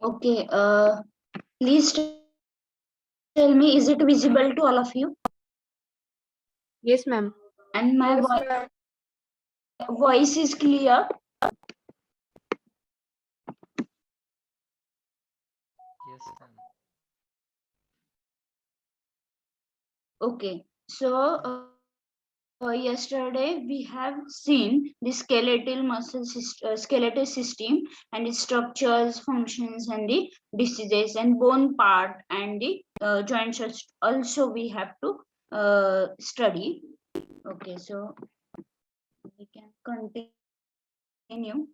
Okay, please tell me, is it visible to all of you? Yes, ma'am. And my voice is clear? Yes, ma'am. Okay, so yesterday we have seen the skeletal system and its structures, functions, and the diseases, and bone part and the joints also we have to study. Okay, so we can continue.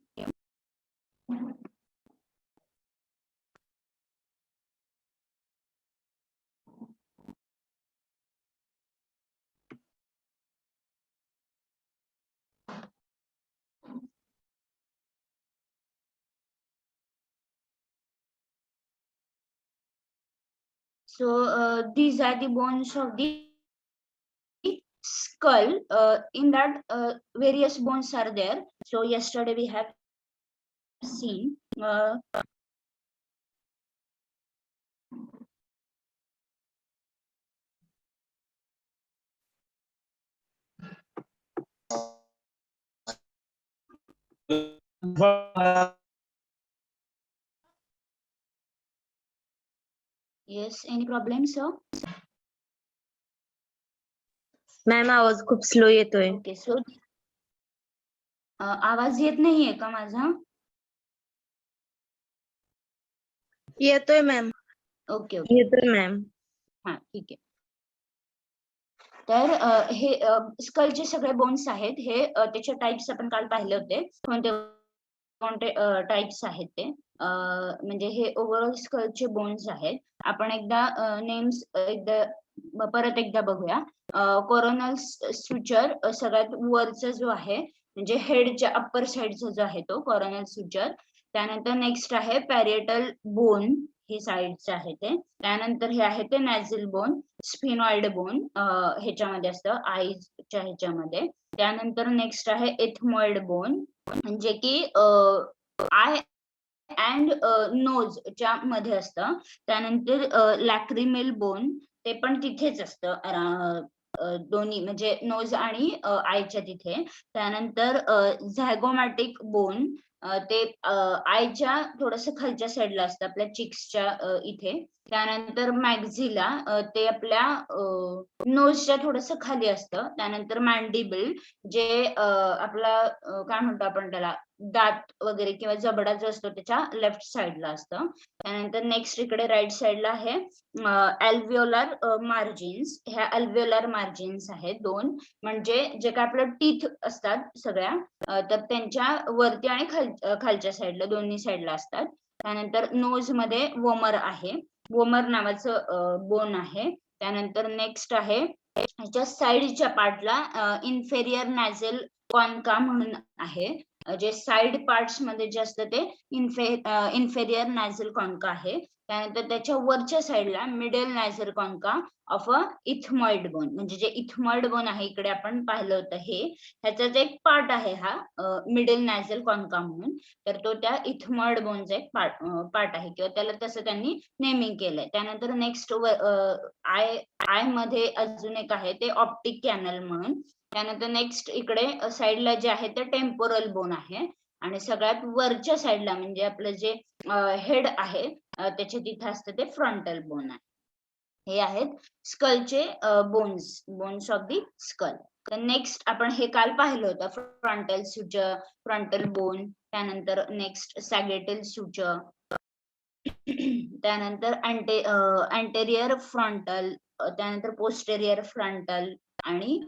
So these are the bones of the skull. In that various bones are there. So yesterday we have seen yes, any problem, sir? Ma'am आवाज खूप slow येतोय. Okay, so आवाज येत नाहीये का माझा? येतोय ma'am. Okay okay, येतोय मॅम. हा ठीक आहे. तर हे स्कलचे सगळे बोन्स आहेत. हे त्याचे टाइप्स आपण काल पाहिले होते. कोणते कोणते टाइप्स आहेत ते, म्हणजे हे ओव्हरऑल स्कलचे बोन्स आहेत. आपण एकदा नेम्स एकदा परत एकदा बघूया. कोरोनल सुचर सगळ्यात वरचा जो आहे, म्हणजे हेडच्या अप्पर साइडचा जो आहे तो कोरोनल सुचर. त्यानंतर नेक्स्ट आहे पॅरिएटल बोन, हे साइडचं आहे ते. त्यानंतर हे आहे ते नॅझल बोन, स्फिनॉइड बोन ह्याच्यामध्ये असतं आईच्या ह्याच्यामध्ये. त्यानंतर नेक्स्ट आहे एथमॉइड बोन, म्हणजे की आय अँड नोज च्या मध्ये असतं. त्यानंतर लॅक्रिमेल बोन, ते पण तिथेच असतं, दोन्ही म्हणजे नोज आणि आयच्या तिथे. त्यानंतर झॅगोमॅटिक बोन, ते आयच्या थोडस खालच्या साईडला असतं, आपल्या चिक्सच्या इथे. त्यानंतर मॅक्झिला, ते आपल्या नोजच्या थोडस खाली असतं. त्यानंतर मॅन्डिबल, जे आपला काय म्हणतो आपण त्याला, दात वगैरे किंवा जबडा जो असतो त्याच्या लेफ्ट साइडला असतं. त्यानंतर नेक्स्ट इकडे राईट साइडला आहे अल्व्हिओलर मार्जिन्स. ह्या अल्व्हिओलर मार्जिन्स आहेत दोन, म्हणजे जे काय आपलं टीथ असतात सगळ्या, तर त्यांच्या वरती आणि खालच्या साइडला, दोन्ही साइडला असतात. त्यानंतर नोज मध्ये वोमर आहे, वोमर नावाचं बोन आहे. त्यानंतर नेक्स्ट आहे ह्याच्या साइडच्या पार्टला इन्फेरियर नॅझल कॉन्का म्हणून आहे. जे साइड पार्ट्स मध्ये जे असतं ते इन्फेरियर नॅझल कॉन्का आहे. त्यानंतर त्याच्या वरच्या साइडला middle nasal concha of a ethmoid bone, म्हणजे जे इथमॉइड बोन आहे इकडे आपण पाहिलं होतं हे, ह्याचाच एक पार्ट आहे हा मिडल नॅझल कॉन्का म्हणून. तर तो त्या इथमॉइड बोनचा एक पार्ट आहे, किंवा त्याला तसं त्यांनी नेमिंग केलंय. त्यानंतर नेक्स्ट आय मध्ये अजून एक आहे ते ऑप्टिक कॅनल म्हणून. त्यानंतर नेक्स्ट इकडे साइडला जे आहे ते टेम्पोरल बोन आहे. आणि सगळ्यात वरच्या साइडला म्हणजे आपलं जे हेड आहे त्याच्या तिथे असतं ते फ्रंटल बोन आहे. हे आहेत स्कलचे बोन्स ऑफ दी स्कल. तर नेक्स्ट आपण हे काल पाहिलं होतं, फ्रंटल सुचर, फ्रंटल बोन. त्यानंतर नेक्स्ट सॅगेटल सुचर, त्यानंतर अँटेरियर फ्रंटल, त्यानंतर पोस्टेरियर फ्रंटल. आणि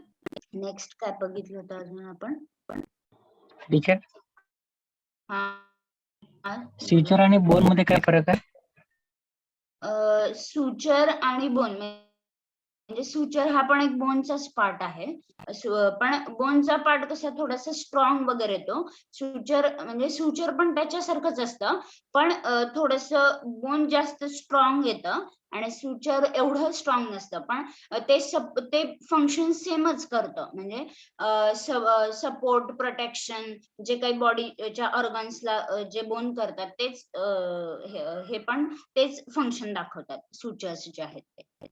नेक्स्ट काय बघितलं होतं अजून आपण? टीचर, हा, सुचर आणि बोन मध्ये काय फरक आहे? सुचर आणि बोन म्हणजे सुचर हा पण एक बोनचाच पार्ट आहे. पण बोनचा पार्ट कसा थोडासा स्ट्रॉंग वगैरे येतो. सुचर म्हणजे सुचर पण त्याच्यासारखंच असतं, पण थोडस बोन जास्त स्ट्रॉंग येतं आणि सुचर एवढं स्ट्रॉंग नसतं. पण ते फंक्शन सेमच करतं. म्हणजे सपोर्ट, प्रोटेक्शन जे काही बॉडीच्या ऑर्गन्सला जे बोन करतात तेच हे पण तेच फंक्शन दाखवतात सुचर्स जे आहेत ते.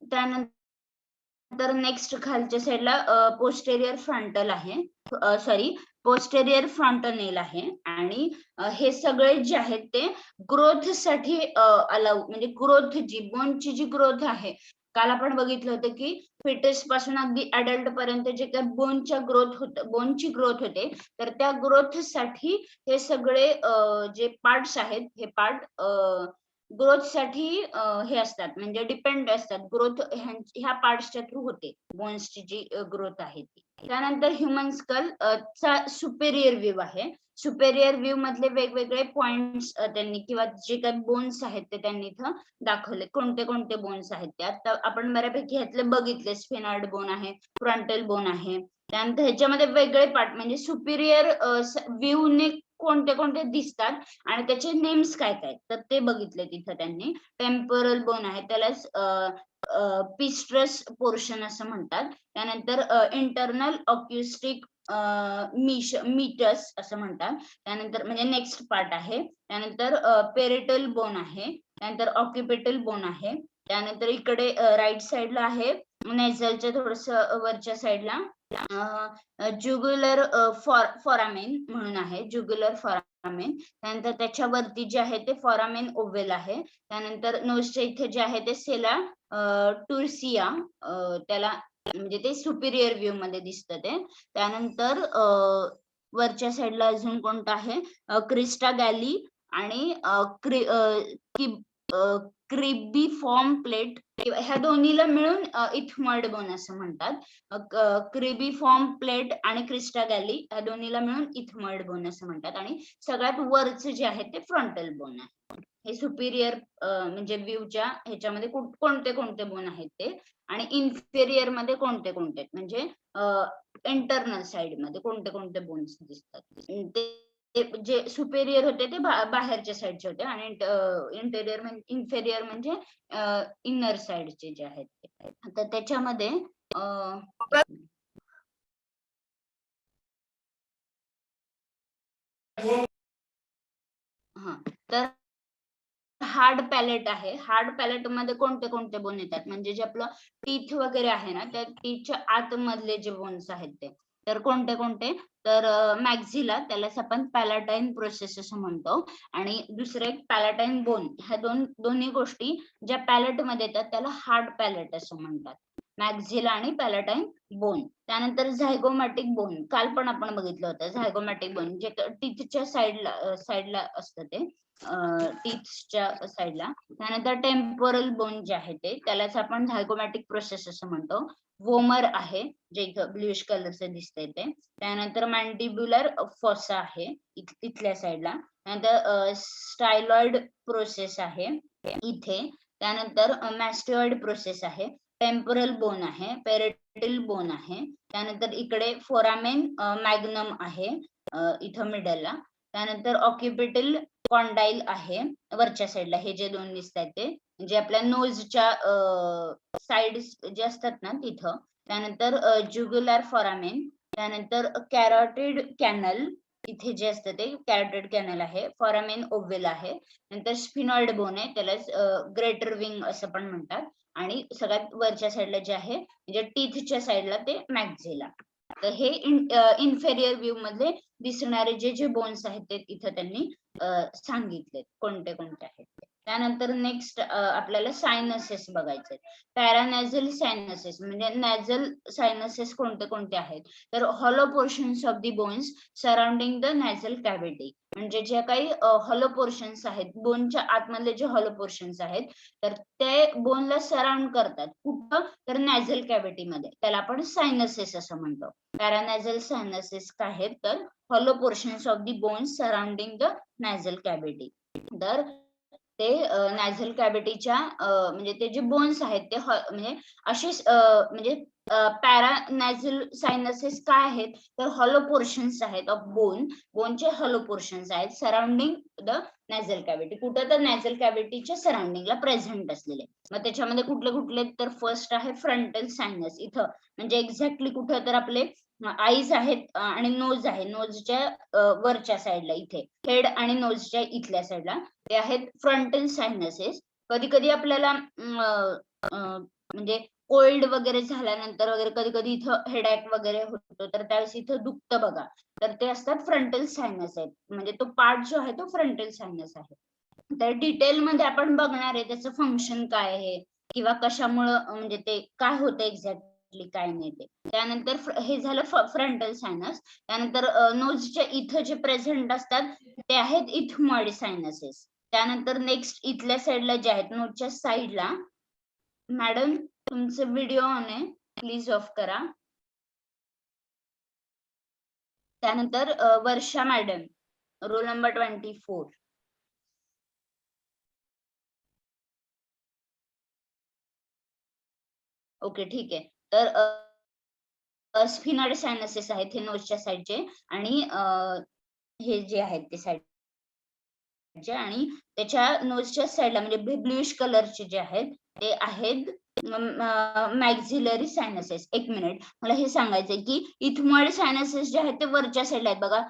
त्यानंतर नेक्स्ट खालच्या साईडला पोस्टेरियर फ्रंटल आहे, पोस्टेरियर फ्रंटनेल आहे आणि हे सगळे जे आहेत ते ग्रोथ साठी अलाउ, म्हणजे ग्रोथ जी बोनची जी ग्रोथ आहे, काल आपण बघितलं होतं की फिटस पासून अगदी अडल्ट पर्यंत जे काही बोनची ग्रोथ होते, तर त्या ग्रोथ साठी हे सगळे जे पार्ट्स आहेत हे पार्ट ग्रोथ साठी हे असतात, म्हणजे डिपेंड असतात. ग्रोथ ह्या पार्ट्सच्या थ्रू होते बोन्सची जी ग्रोथ आहे ती. त्यानंतर ह्युमन स्कल चा सुपेरियर व्ह्यू आहे. सुपेरियर व्ह्यू मधले वेगवेगळे पॉइंट्स त्यांनी किंवा जे काही बोन्स आहेत ते त्यांनी इथं दाखवले. कोणते कोणते बोन्स आहेत ते आता आपण बऱ्यापैकी ह्यातले बघितले. स्फिनॉइड बोन आहे, फ्रंटल बोन आहे. त्यानंतर ह्याच्यामध्ये वेगळे पार्ट म्हणजे सुपिरियर व्ह्यूने कोणते कोणते दिसतात आणि त्याचे नेम्स काय काय, तर ते बघितले तिथं त्यांनी. टेम्पोरल बोन आहे, त्यालाच पिस्ट्रस पोर्शन असं म्हणतात. त्यानंतर इंटरनल ऑक्युस्टिक मीटस असं म्हणतात. त्यानंतर म्हणजे नेक्स्ट पार्ट आहे. त्यानंतर पेरिटल बोन आहे. त्यानंतर ऑक्युपेटल बोन आहे. त्यानंतर इकडे राईट साइडला आहे नेझलच्या थोडस वरच्या साइडला ज्युग्युलर फॉरामेन म्हणून आहे, ज्युग्युलर फॉरामेन. त्यानंतर त्याच्यावरती जे आहे ते फॉरामेन ओव्हेल आहे. त्यानंतर नोजच्या इथे जे आहे ते सेला टुर्सिया, त्याला म्हणजे ते सुपिरियर व्ह्यू मध्ये दिसतं ते. त्यानंतर वरच्या साईडला अजून कोणतं आहे, क्रिस्टा गॅली आणि क्रिबिफॉर्म प्लेट, ह्या दोन्हीला मिळून इथमॉइड बोन असं म्हणतात. क्रिबिफॉर्म प्लेट आणि क्रिस्टा गॅली ह्या दोन्हीला मिळून इथमॉइड बोन असं म्हणतात. आणि सगळ्यात वरचं जे आहे ते फ्रंटल बोन आहे. हे सुपिरियर म्हणजे व्ह्यूच्या ह्याच्यामध्ये कोणते कोणते बोन आहेत ते, आणि इन्फेरियर मध्ये कोणते कोणते, म्हणजे इंटरनल साइड मध्ये कोणते कोणते बोन्स दिसतात. ते जे सुपेरियर होते ते बाहेरच्या साईडचे होते आणि इन्फेरियर म्हणजे इनर साइडचे जे आहेत ते. तर त्याच्यामध्ये तर हार्ड पॅलेट आहे. हार्ड पॅलेट मध्ये कोणते कोणते बोन येतात, म्हणजे जे आपलं टीथ वगैरे आहे ना, त्या टीथच्या आतमधले जे बोन्स आहेत ते, तर कोणते कोणते, तर मॅक्झिला, त्यालाच आपण पॅलाटाईन प्रोसेस असं म्हणतो. आणि दुसरं एक पॅलाटाईन बोन. ह्या दोन्ही गोष्टी ज्या पॅलेट मध्ये येतात त्याला हार्ड पॅलेट असं म्हणतात, मॅक्झिला आणि पॅलाटाईन बोन. त्यानंतर झायगोमॅटिक बोन, काल पण आपण बघितलं होतं. झायगोमॅटिक बोन जे टीथच्या साईडला असतं ते, टीथच्या साईडला. त्यानंतर टेम्पोरल बोन जे आहे ते, त्यालाच आपण झायगोमॅटिक प्रोसेस असं म्हणतो. वोमर आहे जे इथं ब्ल्यूश कलरचं दिसतंय ते. त्यानंतर मॅन्डिब्युलर फॉसा आहे इथल्या साईडला. त्यानंतर स्टायलॉइड प्रोसेस आहे इथे. त्यानंतर मॅस्टिओइड प्रोसेस आहे. टेम्पोरल बोन आहे, पेरिटल बोन आहे. त्यानंतर इकडे फोरामेन मॅग्नम आहे इथं मिडलला. त्यानंतर ऑक्युपेटल कॉन्डाईल आहे वरच्या साईडला. हे जे दोन दिसत आहेत ते म्हणजे आपल्या नोजच्या साइड जे असतात ना तिथं. त्यानंतर ज्युग्युलर फॉरामेन. त्यानंतर कॅरोटिड कॅनल, इथे जे असतं ते कॅरोटिड कॅनल आहे. फॉरामेन ओव्हेल आहे. नंतर स्फिनॉइड बोन आहे, त्यालाच ग्रेटर विंग असं पण म्हणतात. आणि सगळ्यात वरच्या साईडला जे आहे म्हणजे टीथच्या साईडला ते मॅक्झिला. तर हे इन्फेरियर व्ह्यू मध्ये दिसणारे जे बोन्स आहेत ते इथं त्यांनी सांगितले कोणते कोणते आहेत ते. त्यानंतर नेक्स्ट आपल्याला सायनसेस बघायचे. पॅरानॅझल सायनसेस म्हणजे नॅझल सायनसेस कोणते कोणते आहेत, तर hollow portions of the bones surrounding the nasal cavity, म्हणजे जे काही हॉलो पोर्शन्स आहेत, बोनच्या आतमधले जे हॉलो पोर्शन्स आहेत, तर ते बोनला सराउंड करतात. कुठं, तर नॅझल कॅव्हिटी मध्ये. त्याला आपण सायनसेस असं म्हणतो. पॅरानॅझल सायनसेस काय आहेत, तर hollow portions of the bones surrounding the nasal cavity. तर ते नॅझल कॅव्हिटीच्या म्हणजे ते जे बोन्स आहेत ते म्हणजे अशीच म्हणजे पॅरानॅझल सायनसेस काय आहेत तर हॉलो पोर्शन्स आहेत ऑफ बोनचे हॉलो पोर्शन्स आहेत सराउंडिंग द नॅझल कॅव्हिटी कुठं तर नॅझल कॅव्हिटीच्या सराउंडिंगला प्रेझेंट असलेले. मग त्याच्यामध्ये कुठले कुठले तर फर्स्ट आहे फ्रंटल सायनस इथं म्हणजे एक्झॅक्टली कुठं तर आपले आईज आहेत आणि नोज आहे नोजच्या वरच्या साईडला इथे हेड आणि नोजच्या इथल्या साईडला ते आहेत फ्रंटल सायनसेस. कधी कधी आपल्याला म्हणजे कोल्ड वगैरे झाल्यानंतर वगैरे कधी कधी इथं हेडॅक वगैरे होतो तर त्यावेळेस इथं दुखतं बघा तर ते असतात फ्रंटल सायनस आहेत म्हणजे तो पार्ट जो आहे तो फ्रंटल सायनस आहे. तर डिटेल मध्ये आपण बघणार आहे त्याचं फंक्शन काय आहे किंवा कशामुळं म्हणजे ते काय होतं एक्झॅक्टली काय नाही ते. त्यानंतर हे झालं फ्रंटल सायनस. त्यानंतर नोजच्या इथं जे प्रेझेंट असतात ते आहेत इथमॉइड सायनसेस. त्यानंतर नेक्स्ट इथल्या साईडला जे आहेत नोजच्या साईडला मॅडम तुमचं व्हिडिओ ऑन आहे प्लीज ऑफ करा. त्यानंतर वर्षा मॅडम रोल नंबर 24. ओके ठीक आहे. तर स्फिनॉइड सायनसेस आहेत हे नोजच्या साईडचे आणि हे जे आहेत ते साईडचे आणि त्याच्या नोजच्या साईडला म्हणजे ब्लूइश कलरचे जे आहेत ते आहेत मॅक्झिलरी सायनसेस. एक मिनिट मला हे सांगायचंय की इथमॉइड सायनसेस जे आहेत ते वरच्या साईडला आहेत बघा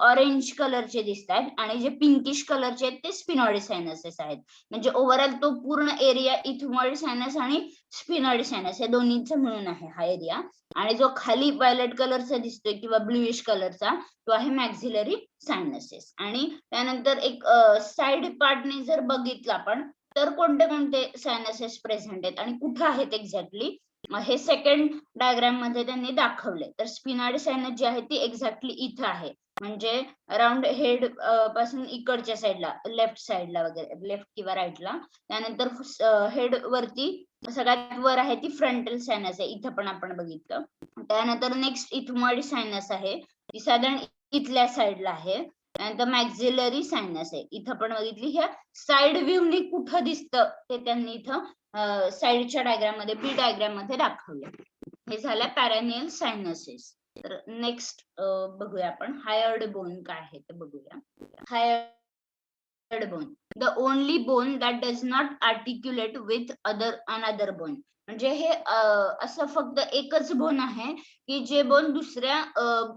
ऑरेंज कलरचे दिसत आहेत आणि जे पिंकिश कलरचे आहेत ते स्पिनॉइड सायनसेस आहेत. म्हणजे ओव्हरऑल तो पूर्ण एरिया इथमॉइड सायनस आणि स्पिनॉइड सायनस या दोन्हीचा मिळून आहे हा एरिया. आणि जो खाली व्हायलेट कलरचा दिसतोय किंवा ब्लूइश कलरचा तो आहे मॅक्झिलरी सायनसेस. आणि त्यानंतर एक साइड पार्टने जर बघितलं आपण तर कोणते कोणते सायनसेस प्रेझेंट आहेत आणि कुठे आहेत एक्झॅक्टली हे सेकंड डायग्राम मध्ये त्यांनी दाखवले. तर स्पिनॉइड सायनस जी आहे ती एक्झॅक्टली इथं आहे म्हणजे अराउंड हेड पासून इकडच्या साईडला लेफ्ट साईडला वगैरे लेफ्ट किंवा राईटला. त्यानंतर हेड वरती सगळ्यात वर आहे ती फ्रंटल सायनस आहे इथं पण आपण बघितलं. त्यानंतर नेक्स्ट इथमॉइड सायनस आहे ती साधारण इथल्या साईडला आहे. त्यानंतर मॅक्झिलरी सायनस आहे इथं पण बघितली. ह्या साइड व्ह्यू ने कुठं दिसतं ते त्यांनी इथं साइडच्या डायग्राम मध्ये बी डायग्राम मध्ये दाखवलं. हे झालं पॅरानियल सायनसेस. तर नेक्स्ट बघूया आपण हायर्ड बोन काय आहे ते बघूया. Hyoid bone the only bone that does not articulate with another bone. म्हणजे हे असं फक्त एकच बोन आहे की जे बोन दुसऱ्या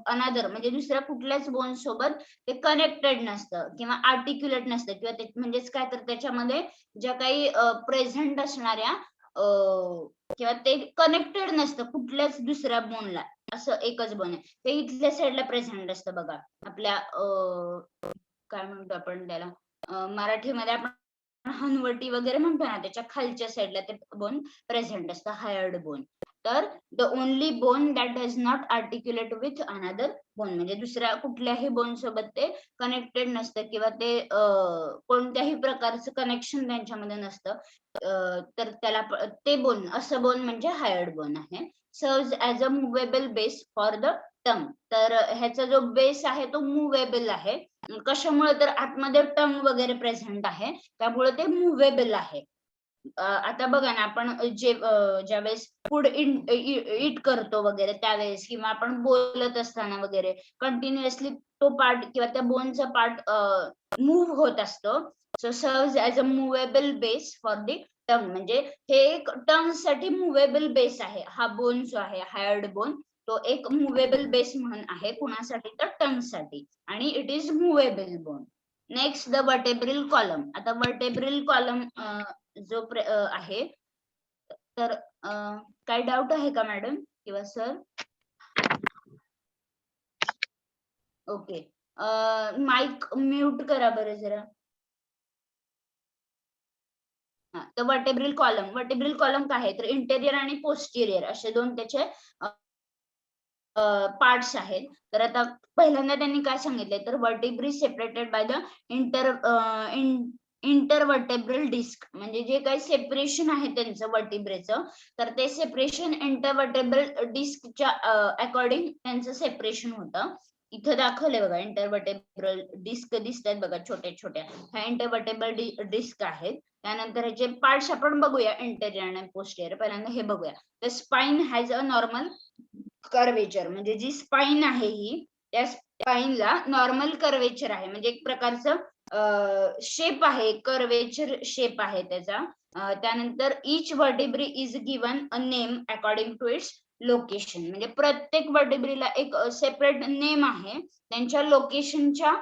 अनदर म्हणजे दुसऱ्या कुठल्याच बोन सोबत ते कनेक्टेड नसतं किंवा आर्टिक्युलेट नसतं किंवा म्हणजेच काय तर त्याच्यामध्ये ज्या काही प्रेझेंट असणाऱ्या किंवा ते कनेक्टेड नसतं कुठल्याच दुसऱ्या बोनला असं एकच बोन आहे ते इथल्या साईडला प्रेझेंट असतं बघा. आपल्या काय म्हणतो आपण त्याला मराठीमध्ये आपण हनवटी वगैरे म्हणतो ना त्याच्या खालच्या साईडला ते बोन प्रेझेंट असतं हायर्ड बोन. तर the only bone that does not articulate with another bone म्हणजे दुसऱ्या कुठल्याही बोन सोबत ते कनेक्टेड नसतं किंवा ते कोणत्याही प्रकारचं कनेक्शन त्यांच्यामध्ये नसतं. तर त्याला ते बोन असं बोन म्हणजे हायर्ड बोन आहे. Serves as a movable base for the tongue. तर ह्याचा जो बेस आहे तो मुव्हेबल आहे. कशामुळे तर आतमध्ये टंग वगैरे प्रेझेंट आहे त्यामुळे ते मुव्हेबल आहे. आता बघा ना आपण ज्यावेळेस फूड इट करतो वगैरे त्यावेळेस किंवा आपण बोलत असताना वगैरे कंटिन्युअसली तो पार्ट किंवा त्या बोनचा पार्ट मूव्ह होत असतो. So serves as a movable base for the tongue. म्हणजे हे एक टंग साठी मुव्हेबल बेस आहे. हा बोन जो आहे हायर्ड बोन तो एक मुव्हेबल बेस म्हणून आहे कुणासाठी तर टंग साठी आणि it is movable bone. Next the vertebral column. आता वर्टेब्रल कॉलम जो आहे तर काय डाऊट आहे का मॅडम किंवा सर? ओके माईक म्यूट करा बरं जरा. तर वर्टेब्रल कॉलम काय आहे तर इंटेरियर आणि पोस्टेरियर असे दोन त्याचे पार्ट्स आहेत. तर आता पहिल्यांदा त्यांनी काय सांगितलंय तर vertebrae separated by the intervertebral disc. म्हणजे जे काही सेपरेशन आहे त्यांचं वर्टिब्रेचं तर ते सेपरेशन इंटरवर्टेब्रल डिस्कच्या अकॉर्डिंग त्यांचं सेपरेशन होतं. इथं दाखवलंय बघा इंटरव्हर्टेब्रल डिस्क दिसतात बघा छोट्या छोट्या, ह्या इंटरव्हर्टेबल डिस्क आहेत. त्यानंतर ह्याचे पार्ट्स आपण बघूया इंटेरियर आणि पोस्टेरियर. पहिल्यांदा हे बघूया. The spine has a normal curvature, म्हणजे जी स्पाइन आहे ही, त्या स्पाइनला नॉर्मल कर्वेचर आहे, म्हणजे एक प्रकारचं शेप आहे, कर्वेचर शेप आहे त्याचा. त्यानंतर each vertebra is given a name according to its location, म्हणजे प्रत्येक वर्टिब्रीला एक सेपरेट नेम आहे, त्यांच्या लोकेशनच्या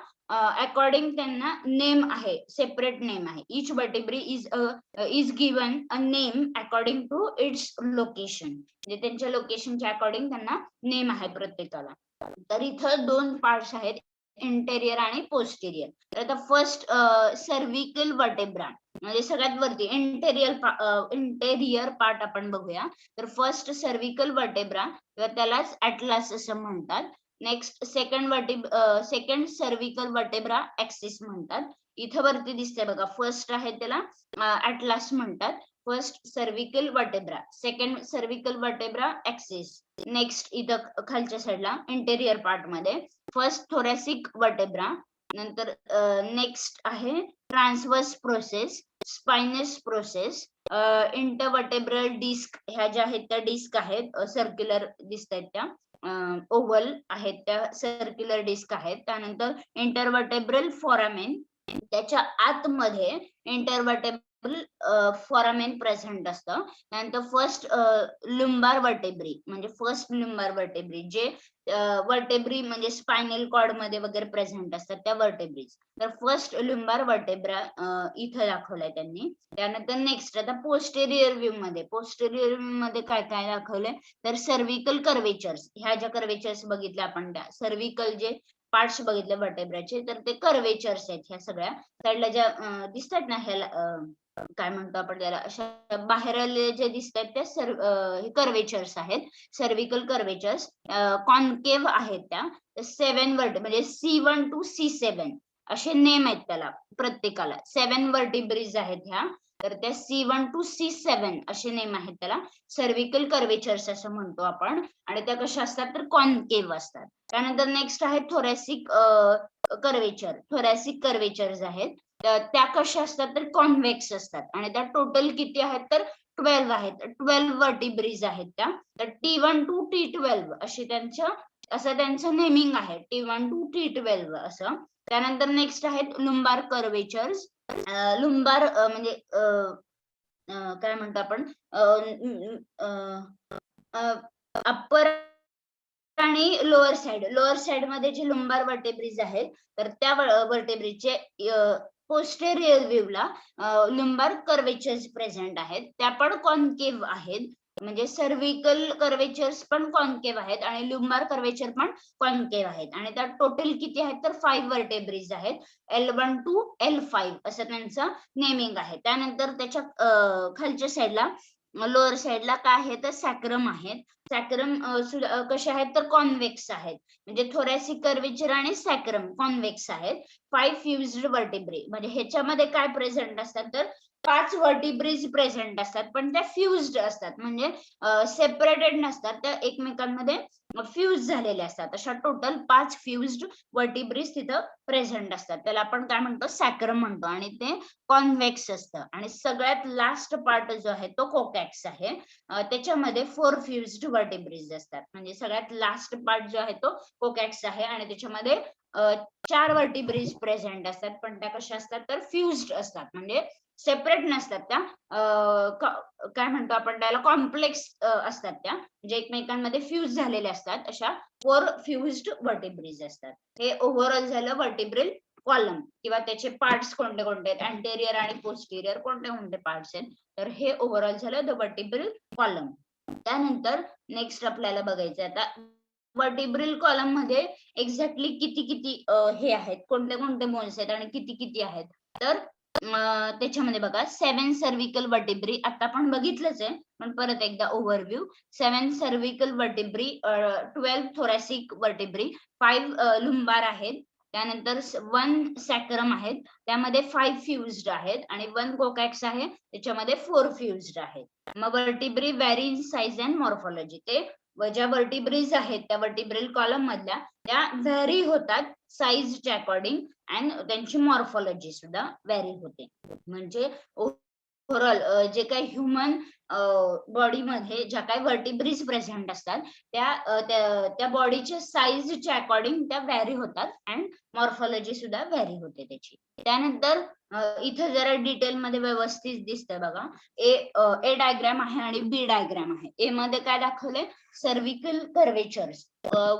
अकॉर्डिंग त्यांना नेम आहे, सेपरेट नेम आहे. Each vertebra is given a name according to its location, म्हणजे त्यांच्या लोकेशनच्या अकॉर्डिंग त्यांना नेम आहे प्रत्येकाला. तर इथं दोन पार्ट्स आहेत, इंटेरियर आणि पोस्टेरियर. तर आता फर्स्ट सर्व्हिकल वर्टेब्रा, म्हणजे सगळ्यात वरती इंटेरियर पार्ट आपण बघूया. तर फर्स्ट सर्व्हिकल वर्टेब्रा किंवा त्यालाच ऍटलास असं म्हणतात. Next second cervical vertebra axis म्हणतात. इथं वरती दिसतंय बघा, फर्स्ट आहे त्याला ऍटलास म्हणतात. First cervical vertebra, second cervical vertebra axis. Next इथं खालच्या साईडला इंटेरियर पार्ट मध्ये फर्स्ट थोरॅसिक वर्टेब्रा, नंतर नेक्स्ट आहे transverse process, spinous process, intervertebral disc, ह्या ज्या आहेत त्या डिस्क आहेत, सर्क्युलर दिसत आहेत त्या, ओव्हल आहेत त्या, सर्क्युलर डिस्क आहेत. त्यानंतर इंटरवर्टेब्रल फॉरामेन, त्याच्या आतमध्ये इंटरवर्टेब्रल फॉरामेन प्रेझेंट असतं. त्यानंतर फर्स्ट लुंबार वर्टेब्री, म्हणजे फर्स्ट लुंबार वर्टेब्री, जे वर्टेब्री म्हणजे स्पायनल कॉर्ड मध्ये वगैरे प्रेझेंट असतात त्या वर्टेब्रीज. तर फर्स्ट लुंबार वर्टेब्रा इथं दाखवलाय त्यांनी. त्यानंतर नेक्स्ट आता पोस्टेरियर व्ह्यू मध्ये काय काय दाखवलंय, तर सर्व्हिकल कर्वेचर्स, ह्या ज्या कर्वेचर्स बघितल्या आपण, त्या सर्व्हिकल जे पार्ट्स बघितले वर्टेब्राचे, तर ते कर्वेचर्स आहेत. ह्या सगळ्या साईडला ज्या दिसतात ना, ह्याला काय म्हणतो आपण त्याला, अशा बाहेर जे दिसतात त्या कर्वेचर्स आहेत, सर्व्हिकल कर्वेचर्स. कॉन्केव्ह आहेत त्या 7 म्हणजे C1 to C7 असे नेम आहेत त्याला प्रत्येकाला. 7 वर्टिब्रीज आहेत ह्या, तर त्या C1 to C7 असे नेम आहेत त्याला. सर्व्हिकल कर्वेचर्स असं म्हणतो आपण, आणि त्या कशा असतात तर कॉन्केव्ह असतात. त्यानंतर नेक्स्ट आहे थोरॅसिक कर्वेचर्स आहेत. त्या कशा असतात तर कॉन्व्हेक्स असतात, आणि त्या टोटल किती आहेत तर 12 आहेत. 12 वर्टिब्रीज आहेत त्या. तर T1 to T12 अशी असं त्यांचं नेमिंग आहे, T1 to T12 असं. त्यानंतर नेक्स्ट आहेत लुंबार कर्वेचर्स. लुंबार म्हणजे काय म्हणतो आपण, अप्पर आणि लोअर साइड मध्ये जे लुंबार वर्टेब्रीज आहेत, तर त्या वर्टेब्रीजचे पोस्टेरियर व्ह्यूला लुंबार कर्वेचर्स प्रेझेंट आहेत. त्या पण कॉन्केव्ह आहेत, म्हणजे सर्व्हिकल कर्वेचर्स पण कॉन्केव्ह आहेत आणि लुंबार कर्वेचर पण कॉन्केव्ह आहेत. आणि त्या टोटल किती आहेत तर 5 वर्टेब्रीज आहेत, L1 to L5 असं त्यांचं नेमिंग आहे. त्यानंतर त्याच्या खालच्या साईडला, लोअर साईडला काय आहे तर सॅक्रम आहेत. सॅक्रम कसे आहेत तर कॉन्व्हेक्स आहेत, म्हणजे थोरॅसिक कर्वेचर आणि सॅक्रम कॉन्व्हेक्स आहेत. 5 फ्युज्ड वर्टिब्रे, म्हणजे ह्याच्यामध्ये काय प्रेझेंट असतात तर 5 वर्टिब्रीज प्रेझेंट असतात, पण त्या फ्युज्ड असतात, म्हणजे सेपरेटेड नसतात, त्या एकमेकांमध्ये फ्यूज झालेले असतात. अशा टोटल 5 फ्युज्ड वर्टिब्रीज तिथं प्रेझेंट असतात. त्याला आपण काय म्हणतो सॅक्रम म्हणतो, आणि ते कॉन्व्हेक्स असतं. आणि सगळ्यात लास्ट पार्ट जो आहे तो कोकॅक्स आहे, त्याच्यामध्ये 4 फ्युज्ड वर्टिब्रीज असतात, म्हणजे सगळ्यात लास्ट पार्ट जो आहे तो कोकॅक्स आहे, आणि त्याच्यामध्ये 4 वर्टिब्रीज प्रेझेंट असतात, पण त्या कशा असतात तर फ्युज्ड असतात, म्हणजे सेपरेट नसतात त्या. काय म्हणतो आपण त्याला कॉम्प्लेक्स असतात त्या, म्हणजे एकमेकांमध्ये फ्यूज झालेले असतात. अशा 4 फ्युज्ड वर्टिब्रीज असतात. हे ओव्हरऑल झालं वर्टिब्रल कॉलम, किंवा त्याचे पार्ट्स कोणते कोणते आहेत, अँटेरियर आणि पोस्टेरियर कोणते कोणते पार्ट्स आहेत. तर हे ओव्हरऑल झालं द वर्टिब्रल कॉलम. त्यानंतर नेक्स्ट आपल्याला बघायचं आता वर्टिब्रल कॉलम मध्ये एक्झॅक्टली किती किती हे आहेत, कोणते कोणते बोन्स आहेत आणि किती किती आहेत. तर त्याच्यामध्ये बघा 7 सर्व्हिकल वर्टिब्री आता आपण बघितलंच आहे, पण परत एकदा ओव्हरव्ह्यू. 7 सर्व्हिकल वर्टिब्री, 12 थोरॅसिक वर्टिब्री, 5 लुंबार आहेत. त्यानंतर 1 सॅक्रम आहेत, त्यामध्ये 5 फ्युज्ड आहेत, आणि 1 कोकॅक्स आहे, त्याच्यामध्ये 4 फ्युज्ड आहेत. मग vertebrae vary in size and morphology, ते ज्या वर्टिब्रेज आहेत त्या वर्टिब्रल कॉलम मधल्या त्या व्हॅरी होतात साईजच्या अकॉर्डिंग अँड त्यांची मॉर्फॉलॉजी सुद्धा व्हॅरी होते. म्हणजे ओव्हरऑल जे काही ह्युमन बॉडीमध्ये ज्या काही वर्टिब्रेज प्रेझेंट असतात त्या बॉडीच्या साईजच्या अकॉर्डिंग त्या व्हॅरी होतात अँड मॉर्फॉलॉजी सुद्धा व्हॅरी होते त्याची. त्यानंतर इथं जरा डिटेल मध्ये व्यवस्थित दिसतंय बघा. ए डायग्राम आहे आणि बी डायग्राम आहे. ए मध्ये काय दाखवलंय सर्व्हिकल कर्वेचर्स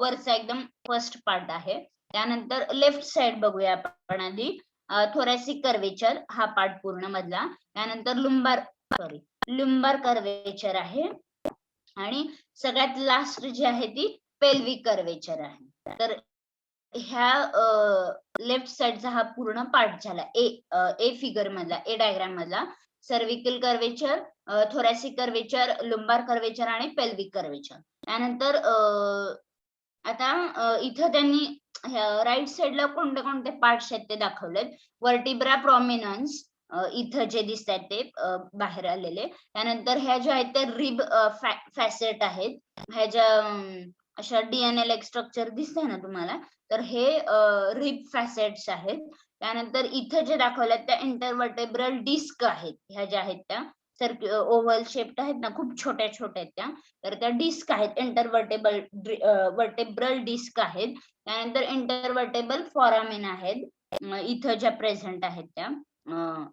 वरचा एकदम फर्स्ट पार्ट आहे. त्यानंतर लेफ्ट साइड बघूया आपण आधी. थोरॅसिक कर्वेचर हा पार्ट पूर्ण मधला. त्यानंतर लुंबार कर्वेचर आहे आणि सगळ्यात लास्ट जी आहे ती पेल्विक कर्वेचर आहे. तर ह्या लेफ्ट साइडचा हा पूर्ण पार्ट झाला ए फिगर मधला, ए डायग्राम मधला. सर्व्हिकल कर्वेचर, थोरॅसिक कर्वेचर, लुंबार कर्वेचर आणि पेल्विक कर्वेचर. त्यानंतर आता इथं त्यांनी राईट साइडला कोणते कोणते पार्ट्स आहेत ते दाखवलेत. वर्टिब्रा प्रॉमिनन्स इथं जे दिसत आहेत ते बाहेर आलेले. त्यानंतर ह्या ज्या आहेत त्या रिब फॅसेट आहेत. ह्या ज्या अशा डीएनए स्ट्रक्चर दिसतंय ना तुम्हाला, तर हे रिब फॅसेट्स आहेत. त्यानंतर इथं जे दाखवल्यात त्या इंटरवर्टेब्रल डिस्क आहेत. ह्या ज्या आहेत त्या ओव्हल शेप्ड आहेत ना, खूप छोट्या छोट्या आहेत त्या. तर त्या डिस्क आहेत, वर्टेब्रल डिस्क आहेत. त्यानंतर इंटरवर्टेबल फॉरामेन आहेत. इथं ज्या प्रेझेंट आहेत त्या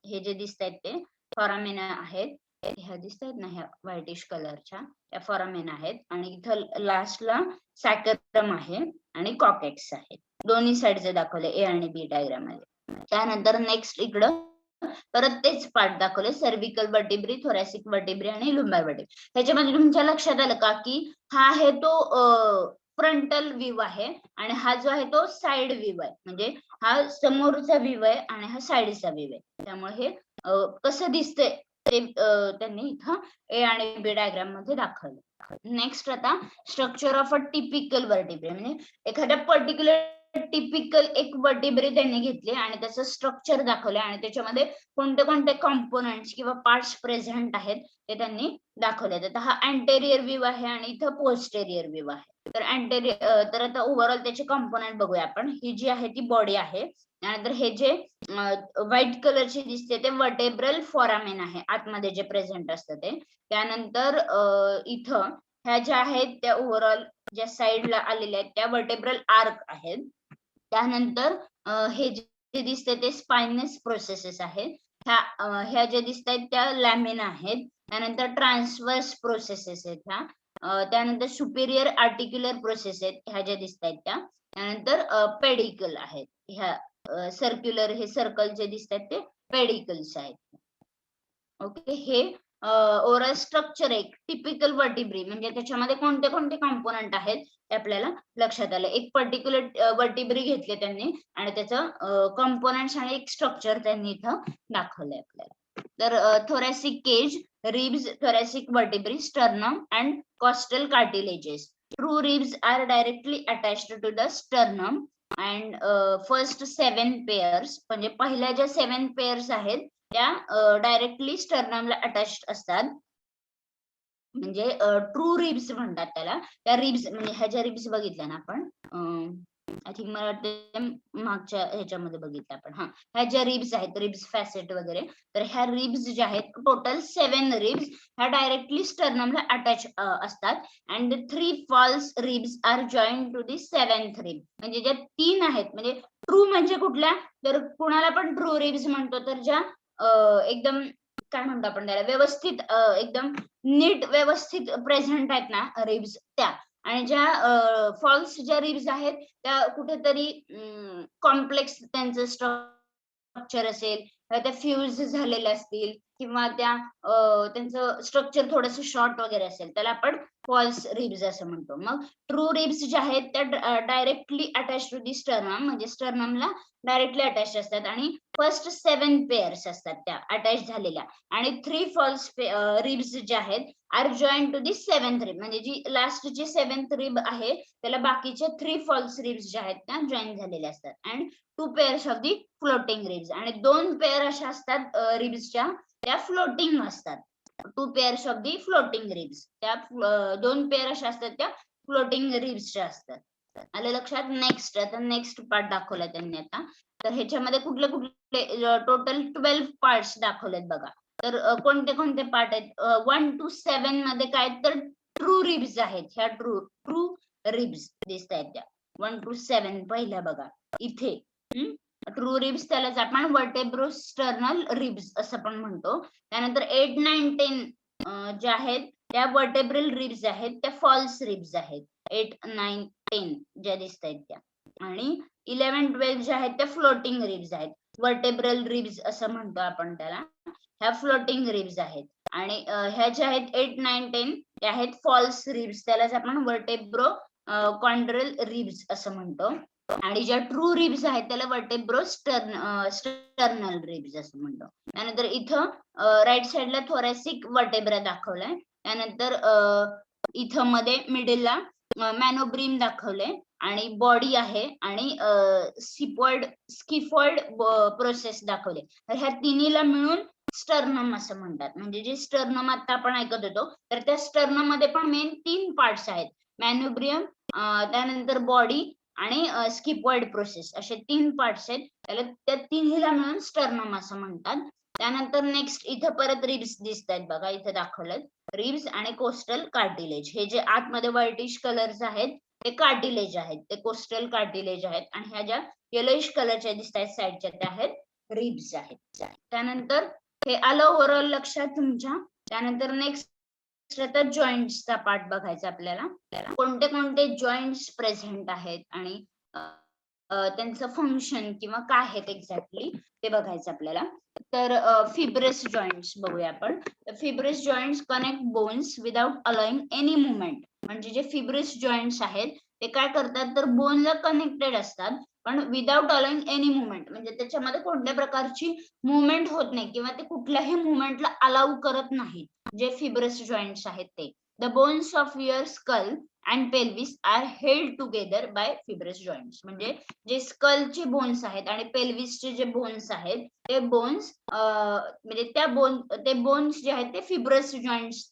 हे जे दिसत आहेत ते फॉरामेन आहेत. ह्या दिसत आहेत ना, ह्या व्हाईटिश कलरच्या त्या फॉरामेन आहेत. आणि इथं लास्टला सॅकरम आहे आणि कॉकेट्स आहेत. दोन्ही साइडचे दाखवले ए आणि बी डायग्राम मध्ये. त्यानंतर नेक्स्ट इकडं परत तेच पार्ट दाखवले. सर्व्हिकल वर्टिब्री, थोरॅसिक वर्टिब्री आणि लुंबार वर्टिब्री. ह्याच्यामध्ये तुमच्या लक्षात आलं का की हा आहे तो फ्रंटल व्ह्यू आहे आणि हा जो आहे तो साइड व्ह्यू आहे. म्हणजे हा समोरचा व्ह्यू आहे आणि हा साइडचा व्ह्यू आहे. त्यामुळे हे कसं दिसतंय ते त्यांनी इथं ए आणि बी डायग्राम मध्ये दाखवलं. नेक्स्ट आता structure of a typical vertebrae, म्हणजे एखाद्या पर्टिक्युलर टिपिकल एक वर्टिब्रे त्यांनी घेतले आणि त्याचं स्ट्रक्चर दाखवले आणि त्याच्यामध्ये कोणते कोणते कॉम्पोनंट्स किंवा पार्ट्स प्रेझेंट आहेत ते त्यांनी दाखवले. तर हा अँटेरियर व्ह्यू आहे आणि इथं पोस्टेरियर व्ह्यू आहे. तर आता ओव्हरऑल त्याचे कॉम्पोनंट बघूया आपण. ही जी आहे ती बॉडी आहे. त्यानंतर हे जे व्हाईट कलरचे दिसते ते वर्टेब्रल फॉरामेन आहे, आतमध्ये जे प्रेझेंट असतं ते. त्यानंतर इथं ह्या ज्या आहेत त्या ओव्हरऑल ज्या साइडला आलेल्या आहेत त्या वर्टेब्रल आर्क आहेत. त्यानंतर हे जे दिसते ते स्पायनस प्रोसेसेस आहेत. ह्या ज्या दिसत आहेत त्या लॅमिना आहेत. त्यानंतर ट्रान्सवर्स प्रोसेसेस आहेत ह्या. त्यानंतर सुपेरियर आर्टिक्युलर प्रोसेस आहेत ह्या ज्या दिसत आहेत त्या. त्यानंतर पेडिकल आहेत. ह्या सर्क्युलर हे सर्कल जे दिसत आहेत ते पेडिकल्स आहेत. ओके, हे ओरल स्ट्रक्चर एक टिपिकल वर्टिब्री म्हणजे त्याच्यामध्ये कोणते कोणते कॉम्पोनंट आहेत ते आपल्याला लक्षात आलं. एक पर्टिक्युलर वर्टिब्री घेतले त्यांनी आणि त्याचं कॉम्पोनंट्स आणि एक स्ट्रक्चर त्यांनी इथं दाखवलंय आपल्याला. तर thoracic cage, ribs, thoracic vertebrae, sternum and costal cartilages. True ribs are directly attached to the sternum and first 7 pairs म्हणजे पहिल्या ज्या 7 pairs आहेत त्या डायरेक्टली स्टर्नमला अटॅच्ड असतात. म्हणजे ट्रू रिब्स म्हणतात त्याला. त्या रिब्स म्हणजे ह्या ज्या रिब्स बघितल्या ना आपण, आय थिंक मला वाटतं मागच्या ह्याच्यामध्ये बघितलं आपण. ह्या ज्या रिब्स आहेत, रिब्स फॅसेट वगैरे, तर ह्या रिब्स ज्या आहेत टोटल 7 रिब्स ह्या डायरेक्टली स्टर्नमला अटॅच असतात. And 3 false ribs are join to the 7th rib. म्हणजे ज्या 3 आहेत, म्हणजे ट्रू म्हणजे कुठल्या, तर कुणाला पण ट्रू रिब्स म्हणतो तर ज्या एकदम काय म्हणतो आपण त्याला व्यवस्थित एकदम नीट व्यवस्थित प्रेझेंट आहेत ना रिब्स त्या. आणि ज्या फॉल्स ज्या रिब्स आहेत त्या कुठेतरी कॉम्प्लेक्स त्यांचं स्ट्रक्चर असेल, त्या फ्यूज झालेल्या असतील किंवा त्या त्यांचं स्ट्रक्चर थोडंसं शॉर्ट वगैरे असेल, त्याला आपण फॉल्स रिब्स असं म्हणतो. मग ट्रू रिब्स ज्या आहेत त्या directly attach to the sternum, म्हणजे स्टर्नमला डायरेक्टली अटॅच असतात आणि फर्स्ट 7 पेअर्स असतात त्या अटॅच झालेल्या. आणि 3 फॉल्स रिब्स ज्या आहेत are join to the 7th rib, म्हणजे जी लास्ट जी 7th रिब आहे त्याला बाकीचे 3 फॉल्स रिब्स ज्या आहेत त्या जॉईन झालेल्या असतात. And 2 pairs of the floating ribs, आणि 2 पेअर अशा असतात रिब्सच्या त्या फ्लोटिंग असतात. 2 pairs of the floating ribs. त्या 2 पेअर अशा असतात त्या फ्लोटिंग रिब्सच्या असतात. आलं लक्षात. नेक्स्ट आता नेक्स्ट पार्ट दाखवला त्यांनी आता. तर ह्याच्यामध्ये कुठले कुठले टोटल 12 पार्ट्स दाखवलेत बघा. तर कोणते कोणते पार्ट आहेत 1 to 7 मध्ये काय तर ट्रू रिब्स आहेत. ह्या ट्रू रिब्स दिसत आहेत त्या 1 to 7 पहिल्या बघा इथे. ट्रू रिब्स त्यालाच आपण वर्टेब्रोस्टर्नल रिब्स असं पण म्हणतो. त्यानंतर 8, 9, 10 ज्या आहेत त्या वर्टेब्रल रिब्स आहेत त्या फॉल्स रिब्स आहेत. 8, 9, 10 ज्या दिसत आहेत त्या. आणि 11, 12 ज्या आहेत त्या फ्लोटिंग रिब्स आहेत. वर्टेब्रल रिब्स असं म्हणतो आपण त्याला. ह्या फ्लोटिंग रिब्स आहेत. आणि ह्या ज्या आहेत 8, 9, 10 त्या आहेत फॉल्स रिब्स. त्यालाच आपण वर्टेब्रो कॉन्ड्रल रिब्स असं म्हणतो. आणि ज्या ट्रू रिब्स आहेत त्याला वर्टेब्रो स्टर्नल रिब्स असं म्हणतो. त्यानंतर इथं राईट साइडला थोरॅसिक वर्टेब्रा दाखवलाय. त्यानंतर इथं मध्ये मिडलला मॅनोब्रीम दाखवले आणि बॉडी आहे आणि स्किफॉइड प्रोसेस दाखवले. तर ह्या तिन्हीला मिळून स्टर्नम असं म्हणतात. म्हणजे जे स्टर्नम आता आपण ऐकत होतो तर त्या स्टर्नम मध्ये पण मेन 3 पार्ट्स आहेत. मॅनोब्रियम, त्यानंतर बॉडी आणि स्किफॉइड प्रोसेस असे 3 पार्ट्स आहेत. त्याला त्या तिन्हीला मिळून स्टर्नम असं म्हणतात. त्यानंतर नेक्स्ट इथं परत रिब्स दिसत आहेत बघा. इथं दाखवलं रिब्स आणि कोस्टल कार्टिलेज. हे जे आतमध्ये व्हाईटिश कलर्स आहेत ते कार्टिलेज आहेत. ते कोस्टल कार्टिलेज आहेत. आणि ह्या ज्या येलोइश कलरच्या दिसत आहेत साईडच्या त्या आहेत रिब्स आहेत. त्यानंतर हे आलं ओव्हरऑल लक्षात तुमच्या. त्यानंतर नेक्स्ट आता जॉईंट्सचा पार्ट बघायचा आपल्याला. कोणते कोणते जॉईंट्स प्रेझेंट आहेत आणि त्यांचं फंक्शन किंवा काय आहेत एक्झॅक्टली ते बघायचं आपल्याला. तर फिब्रस जॉईंट्स बघूया आपण. Fibrous joints connect bones without allowing any movement. म्हणजे जे फिब्रस जॉईंट्स आहेत ते काय करतात तर बोनला कनेक्टेड असतात पण विदाउट अलाउइंग एनी मुवमेंट. म्हणजे त्याच्यामध्ये कोणत्या प्रकारची मुवमेंट होत नाही किंवा ते कुठल्याही मुवमेंटला अलाउ करत नाहीत. जे फिब्रस जॉईंट्स आहेत ते. The bones of your skull and pelvis are held together by fibrous joints. म्हणजे जे स्कलचे बोन्स आहेत आणि पेल्विसचे जे बोन्स आहेत ते बोन्स म्हणजे ते बोन्स जे आहेत ते फिब्रस जॉईंट्स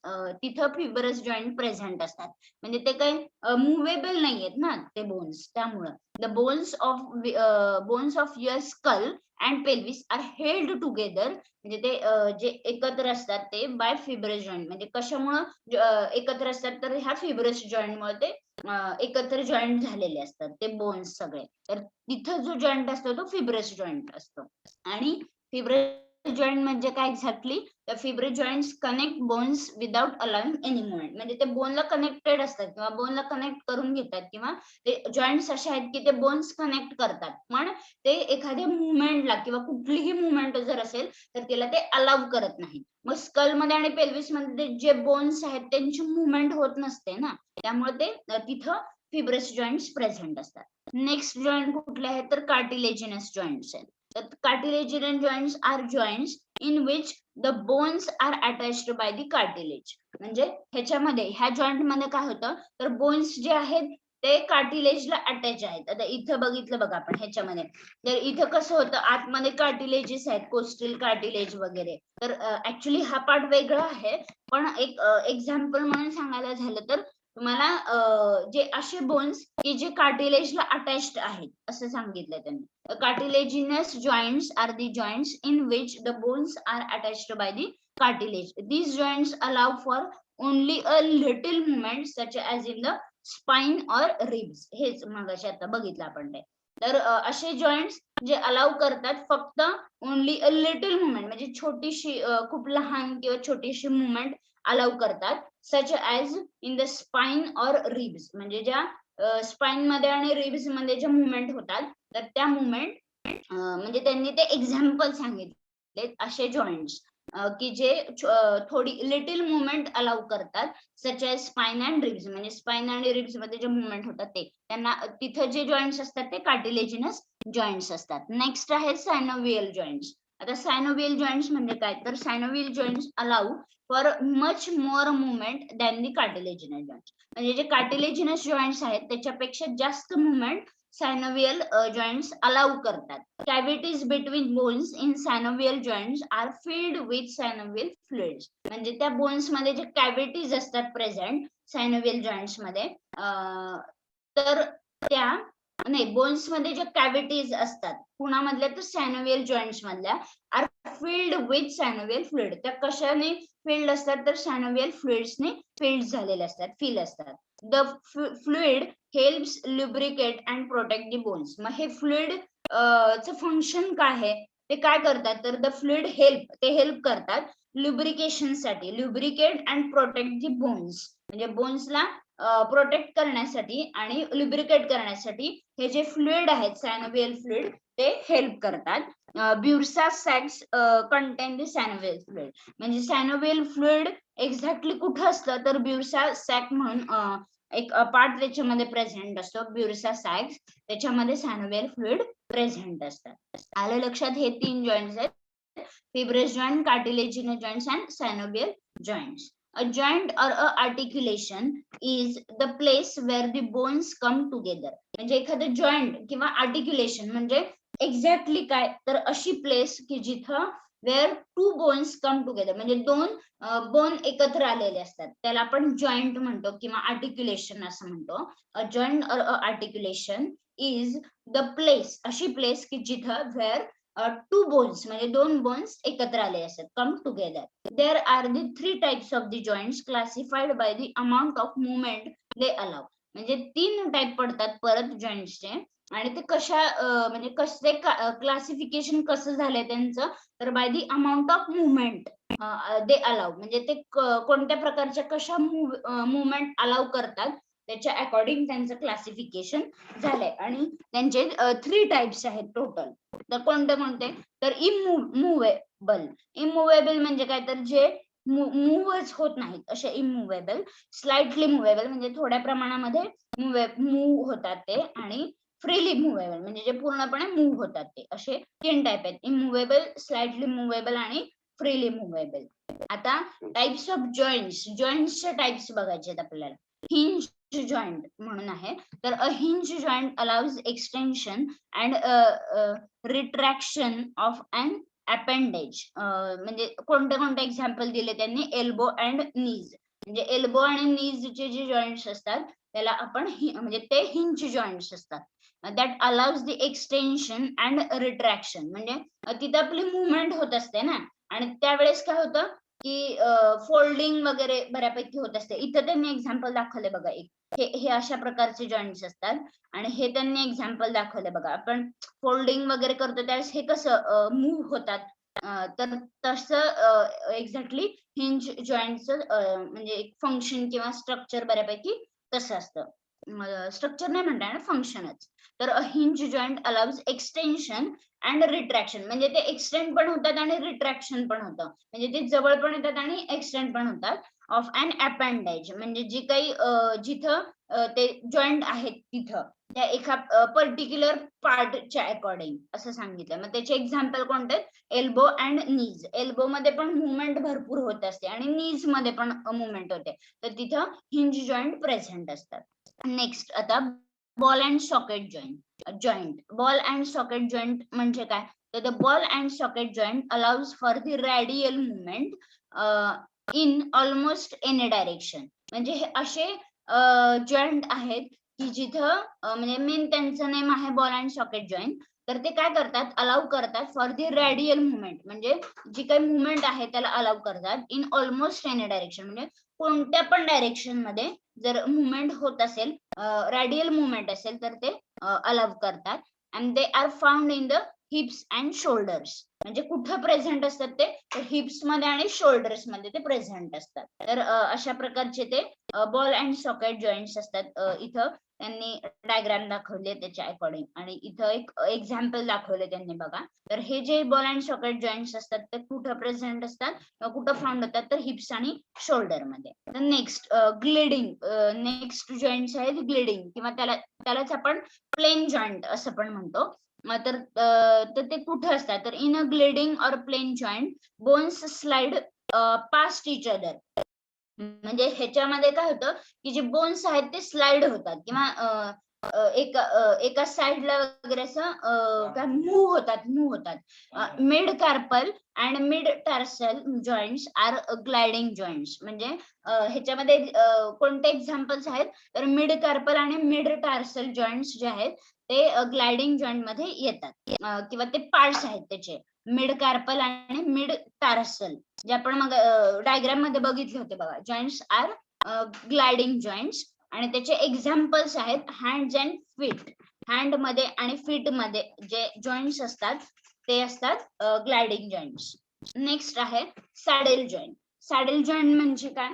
तिथं फिब्रस जॉईंट प्रेझेंट असतात. म्हणजे ते काही मुव्हेबल नाहीयेत ना ते बोन्स. त्यामुळं the bones of your skull and pelvis are held together. म्हणजे ते जे एकत्र असतात ते बाय फिब्रस जॉईंट. म्हणजे कशामुळं एकत्र असतात तर ह्या फिब्रस जॉईंट मुळे ते एकत्र जॉईंट झालेले असतात ते बोन्स सगळे. तर तिथं जो जॉईंट असतो तो फिब्रस जॉईंट असतो. आणि फिब्रस जॉईंट म्हणजे काय एक्झॅक्टली तर fibrous joints connect bones without allowing any movement. म्हणजे ते बोनला कनेक्टेड असतात किंवा बोनला कनेक्ट करून घेतात किंवा ते जॉईंट्स असे आहेत की ते बोन्स कनेक्ट करतात पण ते एखाद्या मुवमेंटला किंवा कुठलीही मुवमेंट जर असेल तर त्याला ते अलाउ करत नाही. मग स्कल मध्ये आणि पेल्विस मध्ये जे बोन्स आहेत त्यांची मुवमेंट होत नसते ना त्यामुळे ते तिथं फिब्रस जॉईंट्स प्रेझेंट असतात. नेक्स्ट जॉईंट कुठले आहेत तर कार्टिलेजिनस जॉईंट्स आहेत. तर cartilaginous joints are joints in which the bones are attached by the cartilage. म्हणजे ह्याच्यामध्ये ह्या जॉईंट मध्ये काय होतं तर बोन्स जे आहेत ते कार्टिलेजला अटॅच आहेत. आता इथं बघितलं बघा आपण ह्याच्यामध्ये तर इथं कसं होतं आतमध्ये कार्टिलेजेस आहेत कोस्टल कार्टिलेज वगैरे. तर ऍक्च्युली हा पार्ट वेगळा आहे पण एक एक्झाम्पल म्हणून सांगायला झालं तर तुम्हाला जे असे बोन्स की जे कार्टिलेजला अटॅच्ड आहेत असं सांगितलं त्यांनी. Cartilaginous joints are the joints in which the bones are attached by the cartilage. These joints allow for only a little movement such as in the spine or ribs. हेच मगाशी आता बघितलं आपण ते. तर असे जॉईंट्स जे अलाउ करतात फक्त ओनली अ लिटल मुवमेंट म्हणजे छोटीशी खूप लहान किंवा छोटीशी मुवमेंट अलाउ करतात सच as in the spine or ribs. म्हणजे ज्या स्पाइन मध्ये आणि रिब्स मध्ये ज्या मुवमेंट होतात तर त्या मुवमेंट म्हणजे त्यांनी ते एक्झाम्पल सांगितले असे जॉईंट्स की जे थोडी लिटिल मुवमेंट अलाउ करतात such as spine and ribs. म्हणजे स्पाइन आणि रिब्स मध्ये जे मुवमेंट होतात ते त्यांना तिथं जे जॉईंट्स असतात ते कार्टिलेजिनस जॉईंट्स असतात. नेक्स्ट आहे सायनोव्हियल जॉईंट्स. आता सायनोव्हियल जॉईंट्स म्हणजे काय तर synovial joints allow for much more movement than the cartilaginous joints. म्हणजे जे कार्टिलेजिनस जॉईंट्स आहेत त्याच्यापेक्षा जास्त मुवमेंट सायनोवियल जॉईंट्स अलाउ करतात. Cavities between bones in synovial joints are filled with synovial fluids. म्हणजे त्या बोन्स मध्ये जे कॅव्हिटीज असतात प्रेझेंट सायनोवियल जॉईंट्स मध्ये, तर त्या नाही बोन्स मध्ये ज्या कॅव्हिटीज असतात कुणामधल्या, तर सायनोवियल जॉईंट्स मधल्या, आर फिल्ड विथ सायनोवियल फ्लुइड. त्या कशाने फिल्ड असतात, तर सायनोवियल फ्लुइड्सने फिल्ड झालेले असतात, फिल असतात. The fluid helps lubricate and protect the bones. मग हे फ्लुइड चं फंक्शन काय आहे, ते काय करतात, तर द फ्लुइड हेल्प करतात लुब्रिकेशन साठी, lubricate and protect the bones. म्हणजे बोन्सला प्रोटेक्ट करण्यासाठी आणि लुब्रिकेट करण्यासाठी हे जे फ्लुइड आहेत सायनोवियल फ्लुइड ते हेल्प करतात. ब्युरसा सॅक्स कंटेन द सायनोवियल फ्लुइड. म्हणजे सायनोवियल फ्लुइड एक्झॅक्टली कुठं असतं, तर ब्युरसा सॅक म्हणून एक पार्ट त्याच्यामध्ये प्रेझेंट असतो, ब्युरसा सॅक्स, त्याच्यामध्ये सायनोवियल फ्लुइड प्रेझेंट असतात. आलं लक्षात? हे 3 जॉईंट्स आहेत, fibrous joint, cartilaginous joints and synovial joints. A joint or a articulation is the place where the bones come together. म्हणजे एखादं जॉईंट किंवा आर्टिक्युलेशन म्हणजे एक्झॅक्टली काय, तर अशी प्लेस की जिथं where two bones come together, म्हणजे दोन बोन एकत्र आलेले असतात, त्याला आपण जॉईंट म्हणतो किंवा आर्टिक्युलेशन असं म्हणतो. अ जॉईंट और अ आर्टिक्युलेशन इज द प्लेस, अशी प्लेस की जिथं वेअर टू बोन्स म्हणजे दोन बोन्स एकत्र आले असतात, come together. There are the 3 types of the joints classified by the amount of movement they allow. म्हणजे 3 टाइप पडतात परत जॉईंट्सचे, आणि ते कशा म्हणजे कसे क्लासिफिकेशन कसं झालंय त्यांचं, तर by the amount of movement they allow. म्हणजे ते कोणत्या प्रकारच्या कशा मुवमेंट अलाउ करतात त्याच्या अकॉर्डिंग त्यांचं क्लासिफिकेशन झालंय. आणि त्यांचे 3 टाइप्स आहेत टोटल. तर कोणते, तर इमूव्हेबल. इमूव्हेबल म्हणजे काय, तर जे मूव्हच होत नाहीत असे इमूव्हेबल. स्लाइटली मुव्हेबल म्हणजे थोड्या प्रमाणामध्ये मूव्ह होतात ते, आणि फ्रीली मुव्हेबल म्हणजे जे पूर्णपणे मूव्ह होतात ते. असे 3 टाइप आहेत, इमूव्हेबल, स्लाइटली मुव्हेबल आणि फ्रीली मुव्हेबल. आता टाइप्स ऑफ जॉईंट्स, जॉईंट्सचे टाइप्स बघायचे आहेत आपल्याला. हिंज जॉईंट म्हणून आहे, तर a hinge joint allows extension and retraction of an appendage. म्हणजे कोणते एक्झाम्पल दिले त्यांनी, एल्बो अँड नीज. म्हणजे एल्बो आणि नीजचे जे जॉईंट्स असतात त्याला आपण म्हणजे ते हिंज जॉईंट्स असतात. That allows the extension and retraction. म्हणजे तिथं आपली मुवमेंट होत असते ना, आणि त्यावेळेस काय होतं की फोल्डिंग वगैरे बऱ्यापैकी होत असते. इथं त्यांनी एक्झाम्पल दाखवले बघा, एक हे अशा प्रकारचे जॉईंट्स असतात, आणि हे त्यांनी एक्झाम्पल दाखवले बघा. आपण फोल्डिंग वगैरे करतो त्यावेळेस हे कसं मूव्ह होतात, तर तसं एक्झॅक्टली हिंज जॉईंटचं म्हणजे एक फंक्शन किंवा स्ट्रक्चर बऱ्यापैकी तसं असतं. स्ट्रक्चर नाही म्हणता येणार, फंक्शनच. तर a hinge joint allows extension and retraction. म्हणजे ते एक्सटेंड पण होतात आणि रिट्रॅक्शन पण होतं, म्हणजे ते जवळ पण येतात आणि एक्सटेंड पण होतात. ऑफ अन अपेंडेज म्हणजे जी काही जिथं ते जॉईंट आहेत तिथं त्या एका पर्टिक्युलर पार्टच्या अकॉर्डिंग असं सांगितलं. मग त्याचे एक्झाम्पल कोणते, एल्बो अँड नीज. एल्बो मध्ये पण मुवमेंट भरपूर होत असते आणि नीज मध्ये पण मुवमेंट होते, तर तिथं हिंज जॉईंट प्रेझेंट असतात. नेक्स्ट आता ball and socket joint. Ball and socket joint म्हणजे काय, तर the ball and socket joint allows for the radial movement in almost any direction. म्हणजे हे असे जॉईंट आहेत की जिथं म्हणजे मेन त्यांचं नेम आहे बॉल अँड सॉकेट जॉईंट. तर ते काय करतात, अलाउ करतात फॉर द रेडियल मुवमेंट. म्हणजे जी काही मुवमेंट आहे त्याला अलाउ करतात इन ऑलमोस्ट एनी डायरेक्शन. म्हणजे कोणत्या पण डायरेक्शन मध्ये जर मुवमेंट होत असेल, रेडियल मुवमेंट असेल, तर ते अलाउ करतात. And they are found in the hips and shoulders. म्हणजे कुठं प्रेझेंट असतात ते, तर हिप्स मध्ये आणि शोल्डर्स मध्ये ते प्रेझेंट असतात. तर अशा प्रकारचे ते बॉल अँड सॉकेट जॉईंट्स असतात. इथं त्यांनी डायग्राम दाखवले त्याच्या अकॉर्डिंग, आणि इथं एक एक्झाम्पल दाखवले त्यांनी बघा. तर हे जे बॉल अँड सॉकेट जॉईंट्स असतात ते कुठं प्रेझेंट असतात, कुठं फाउंड होतात, तर हिप्स आणि शोल्डर मध्ये. तर नेक्स्ट ग्लिडिंग. नेक्स्ट जॉईंट्स आहेत ग्लिडिंग, किंवा त्यालाच आपण प्लेन जॉईंट असं पण म्हणतो. तर ते कुठे असतात, तर in a gliding or plane joint bones slide past each other. म्हणजे ह्याच्यामध्ये काय होतं की जे बोन्स आहेत ते स्लाइड होतात किंवा एका साइडला वगैरे असं काय मूव्ह होतात mid carpal and mid tarsal joints are gliding joints. म्हणजे ह्याच्यामध्ये कोणते एक्झाम्पल्स आहेत तर मिड कार्पल आणि मिड टार्सल जॉईंट्स जे आहेत ते ग्लायडिंग जॉईंट मध्ये येतात किंवा ते पार्ट्स आहेत त्याचे मिड कार्पल आणि मिड टार्सल जे आपण मग डायग्राम मध्ये बघितले होते बघा. जॉईंट्स आर ग्लायडिंग जॉईंट्स आणि त्याचे एक्झाम्पल्स आहेत हँड्स अँड फीट. हँड मध्ये आणि फीट मध्ये जे जॉईंट्स असतात ते असतात ग्लायडिंग जॉईंट्स. नेक्स्ट आहे सॅडल जॉईंट. सॅडल जॉईंट म्हणजे काय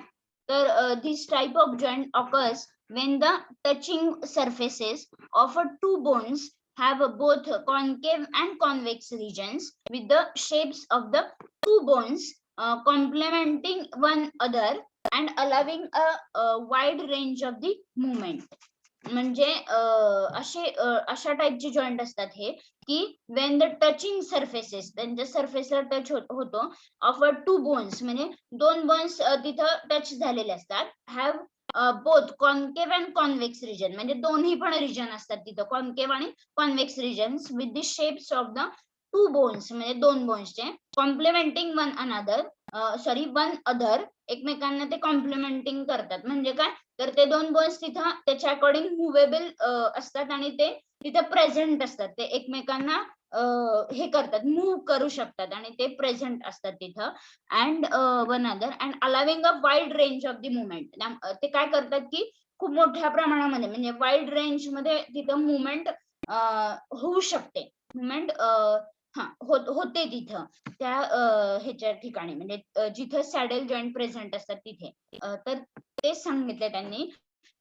तर this type of joint occurs when the touching surfaces of two bones have both concave and convex regions with the shapes of the two bones complementing one another and allowing a wide range of the movement. म्हणजे अशा टाइपचे joint असतात हे की Wien the touching surfaces त्यांच्या सर्फेसला touch होतो of two bones म्हणजे दोन बोन्स तिथं टच झालेले असतात have both concave and convex region म्हणजे दोन्ही पण रिजन असतात तिथं कॉन्केव्ह आणि convex regions with the shapes of the two bones म्हणजे दोन बोन्सचे कॉम्प्लिमेंटिंग वन अदर एकमेकांना ते कॉम्प्लिमेंटिंग करतात. म्हणजे काय तर ते दोन बोन्स तिथं त्याच्या अकॉर्डिंग मुव्हेबल असतात आणि ते तिथं प्रेझेंट असतात. ते एकमेकांना हे करतात मूव्ह करू शकतात आणि ते प्रेझेंट असतात तिथं and one other and allowing a wide range of the movement. ते काय करतात की खूप मोठ्या प्रमाणामध्ये म्हणजे वाईड रेंज मध्ये तिथं मुवमेंट होऊ शकते. मुवमेंट होते तिथं त्या ह्याच्या ठिकाणी म्हणजे जिथं सॅडल जॉईंट प्रेझेंट असतात तिथे. तर ते सांगितलं त्यांनी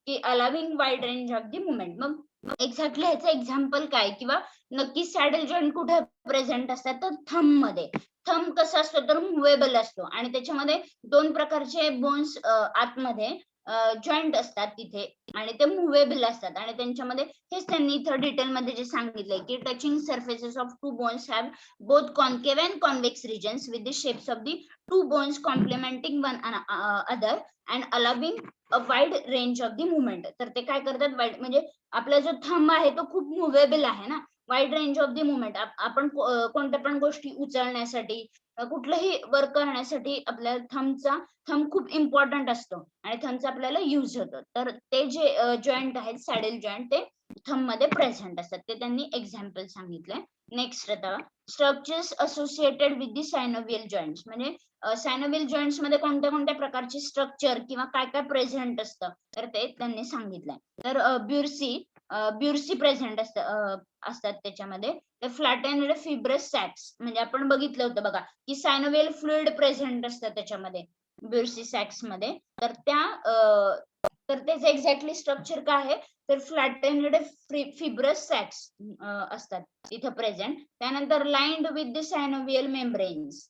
की allowing wide range of the movement. मग एक्झॅक्टली ह्याचं एक्झाम्पल काय किंवा नक्की सॅडल जॉईंट कुठे प्रेझेंट असतात तर थंब मध्ये. थंब कसा असतो तर मुव्हेबल असतो आणि त्याच्यामध्ये दोन प्रकारचे बोन्स आतमध्ये जॉईंट असतात तिथे आणि ते मुव्हेबल असतात आणि त्यांच्यामध्ये हेच त्यांनी इथं डिटेल मध्ये जे सांगितलंय की touching surfaces of two bones have both concave and convex regions with the shapes of the two bones complementing one another and allowing a wide range of the movement. तर ते काय करतात वाईड म्हणजे आपला जो थंब आहे तो खूप मुव्हेबल आहे ना wide range of the movement. आपण कोणत्या पण गोष्टी उचलण्यासाठी कुठलंही वर्क करण्यासाठी आपल्या थंब खूप इम्पॉर्टंट असतो आणि थंबचा आपल्याला युज होतो. तर ते जे जॉईंट आहेत सॅडल जॉईंट ते थंब मध्ये प्रेझेंट असतात ते त्यांनी एक्झाम्पल सांगितलंय. नेक्स्ट आता structures associated with the synovial joints. म्हणजे सायनोव्हियल जॉईंट्स मध्ये कोणत्या कोणत्या प्रकारचे स्ट्रक्चर किंवा काय काय प्रेझेंट असतं तर ते त्यांनी सांगितलंय. तर ब्युरसी प्रेझेंट असतात त्याच्यामध्ये. ते फ्लॅटेन्ड फिब्रस सॅक्स म्हणजे आपण बघितलं होतं बघा की सायनोव्हियल फ्लुइड प्रेझेंट असतं त्याच्यामध्ये ब्युरसी सॅक्स मध्ये. तर तर त्याचं एक्झॅक्टली स्ट्रक्चर काय आहे तर फ्लॅटेन्ड फिब्रस सॅक्स असतात तिथं प्रेझेंट. त्यानंतर lined with the synovial membranes.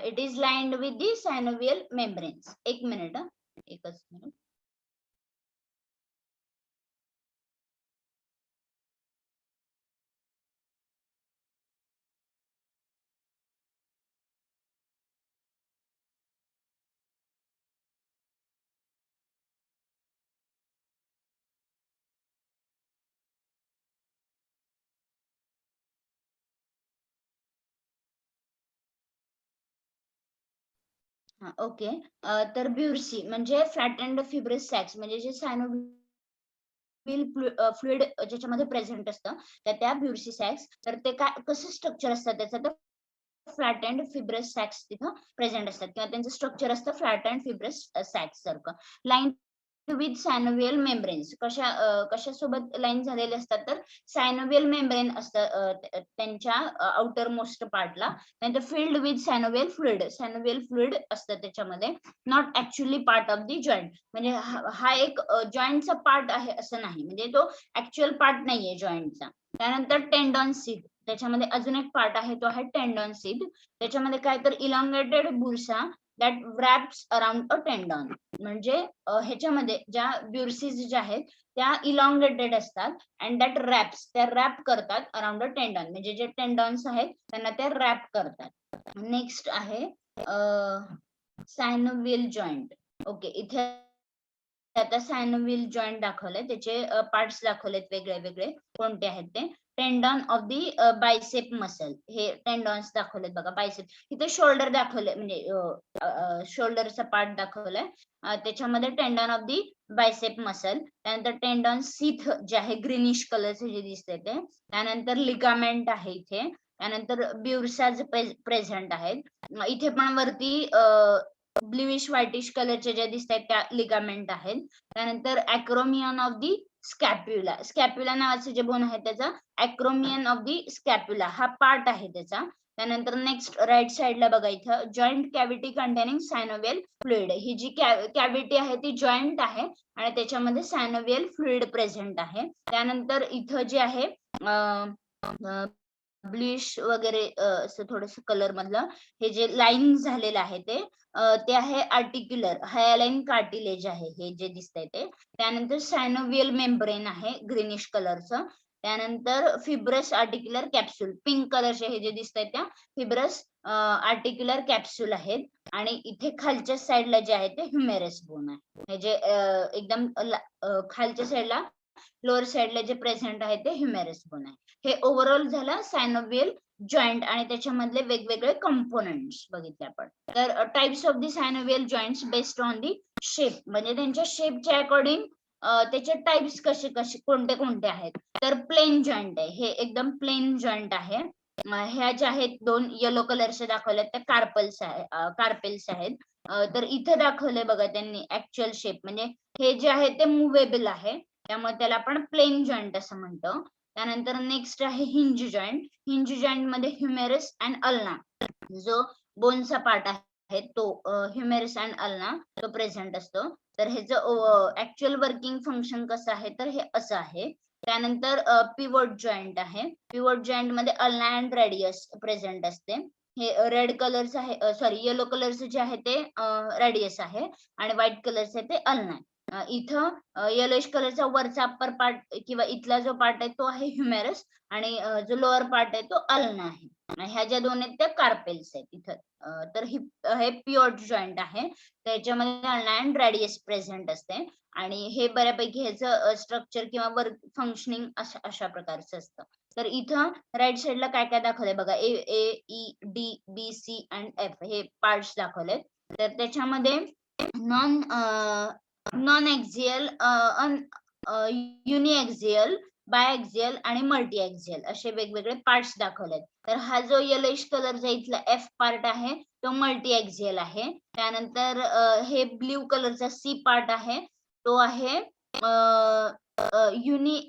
It is lined with the synovial membranes. एकच मिनिट. ओके. तर ब्युरसी म्हणजे फ्लॅटेन्ड फिब्रस सॅक्स म्हणजे जे सायनोव्हियल फ्लुइड ज्याच्यामध्ये प्रेझेंट असतं तर त्या ब्युरसी सॅक्स. तर ते काय कसं स्ट्रक्चर असतं त्याचं तर फ्लॅटेन्ड फिब्रस सॅक्स तिथं प्रेझेंट असतात किंवा त्यांचं स्ट्रक्चर असतं फ्लॅटेन्ड फिब्रस सॅक्स सारखं. लाईन विथ सायनोव्हियल मेम्ब्रेन्स कशासोबत लाईन झालेले असतात तर सायनोव्हियल मेम्ब्रेन असतं त्यांच्या आउटर मोस्ट पार्टला. नंतर फिल्ड विथ सायनोव्हियल फ्लुइड असतं त्याच्यामध्ये. Not actually part of the joint म्हणजे हा एक जॉईंटचा पार्ट आहे असं नाही म्हणजे तो ऍक्च्युअल पार्ट नाहीये जॉईंटचा. त्यानंतर टेंडॉन सीड त्याच्यामध्ये अजून एक पार्ट आहे तो आहे टेंडॉन सीड. त्याच्यामध्ये काय तर elongated bursa that wraps around a tendon. म्हणजे ह्याच्यामध्ये ज्या ब्युरसीज ज्या आहेत त्या इलॉंगेटेड असतात अँड दॅट त्या रॅप करतात अराउंड अ टेंडॉन म्हणजे जे टेंडॉन्स आहेत त्यांना ते रॅप करतात. नेक्स्ट आहे सायनोव्हियल जॉईंट. ओके. इथे आता सायनोव्हियल जॉईंट दाखवले, त्याचे पार्ट्स दाखवलेत वेगळे वेगळे, कोणते आहेत ते. Tendon of the bicep muscle, हे टेंडॉन्स दाखवलेत बघा. बायसेप इथे शोल्डर दाखवले, म्हणजे शोल्डरचा पार्ट दाखवलाय. त्याच्यामध्ये tendon of the bicep muscle, त्यानंतर टेंडॉन सीथ जे आहे ग्रीनिश कलरचे जे दिसते ते, त्यानंतर लिगामेंट आहे इथे, त्यानंतर ब्युरसाज प्रेझेंट आहेत. इथे पण वरती ब्ल्यूइश व्हाईटिश कलरचे जे दिसत आहेत त्या लिगामेंट आहेत. त्यानंतर अॅक्रोमियन ऑफ दी स्कॅप्युला, स्कॅप्युला नावाचे जे बोन आहे त्याचा अॅक्रोमियन ऑफ दी स्कॅप्युला हा पार्ट आहे त्याचा. त्यानंतर नेक्स्ट राईट साइडला बघा, इथं जॉईंट कॅव्हिटी कंटेनिंग सायनोव्हियल फ्लुइड, ही जी कॅव्हिटी आहे ती जॉईंट आहे आणि त्याच्यामध्ये सायनोव्हियल फ्लुइड प्रेझेंट आहे. त्यानंतर इथं जे आहे ब्लूइश वगैरे असं थोडस कलर मधलं हे जे लाईन झालेलं आहे ते आहे आर्टिक्युलर हायलाइन कार्टिलेज आहे हे जे दिसतंय ते. त्यानंतर सायनोव्हियल मेम्ब्रेन आहे ग्रीनिश कलरचं. त्यानंतर फिब्रस आर्टिक्युलर कॅप्सूल, पिंक कलरचे हे जे दिसत आहेत त्या फिब्रस आर्टिक्युलर कॅप्सूल आहेत. आणि इथे खालच्या साईडला जे आहे ते ह्युमेरस बोन आहे, हे जे एकदम खालच्या साईडला लोअर साईडला जे प्रेझेंट आहे ते ह्युमेरस बोन आहे. हे ओव्हरऑल झालं सायनोव्हियल जॉईंट आणि त्याच्यामधले वेगवेगळे कंपोनेंट्स बघितले आपण. तर types of the synovial joints based on the shape, म्हणजे त्यांच्या शेपच्या अकॉर्डिंग त्याचे टाइप्स कसे कसे कोणते कोणते आहेत. तर प्लेन जॉईंट आहे, हे एकदम प्लेन जॉईंट आहे. ह्या ज्या आहेत दोन येलो कलरचे दाखवल्यात त्या कार्पेल्स आहेत. तर इथे दाखवले बघा त्यांनी ऍक्च्युअल शेप, म्हणजे हे जे आहे ते मुव्हेबल आहे, त्यामुळे त्याला आपण प्लेन जॉईंट असं म्हणतो. त्यानंतर नेक्स्ट आहे हिंज जॉईंट. हिंज जॉईंट मध्ये ह्युमेरस अँड अल्ना जो बोनचा पार्ट आहे तो ह्युमेरस अँड अल्ना तो प्रेझेंट असतो. तर ह्याचं ऍक्च्युअल वर्किंग फंक्शन कसं आहे तर हे असं आहे. त्यानंतर पिवोट जॉईंट आहे. पिवोट जॉईंट मध्ये अल्ना अँड रेडियस प्रेझेंट असते. हे रेड कलरचं आहे, सॉरी येलो कलरचं जे आहे ते रेडियस आहे आणि व्हाईट कलरचं ते अल्ना. इथं येलोइश कलरचा वरचा अप्पर पार्ट किंवा इथला जो पार्ट आहे तो आहे ह्युमेरस आणि जो लोअर पार्ट आहे तो अल्ना आहे. ह्या ज्या दोन आहेत त्या कार्पेल्स आहेत इथं. तर हे पिओट जॉईंट आहे, त्याच्यामध्ये अल्ना अँड रेडियस प्रेझेंट असते आणि हे बऱ्यापैकी ह्याचं स्ट्रक्चर किंवा वर्क फंक्शनिंग अशा प्रकारचं असतं. तर इथं राईट साईडला काय काय दाखवलंय बघा, A, E, D, B, C and F हे पार्ट्स दाखवलेत. तर त्याच्यामध्ये नॉन एक्झियल, युनिएक्झियल, बायएक्झियल आणि मल्टी एक्झियल असे वेगवेगळे पार्ट्स दाखवलेत. तर हा जो येलोइश कलरचा इथला F पार्ट आहे तो मल्टी एक्झियल आहे. त्यानंतर हे ब्ल्यू कलरचा C पार्ट आहे तो आहे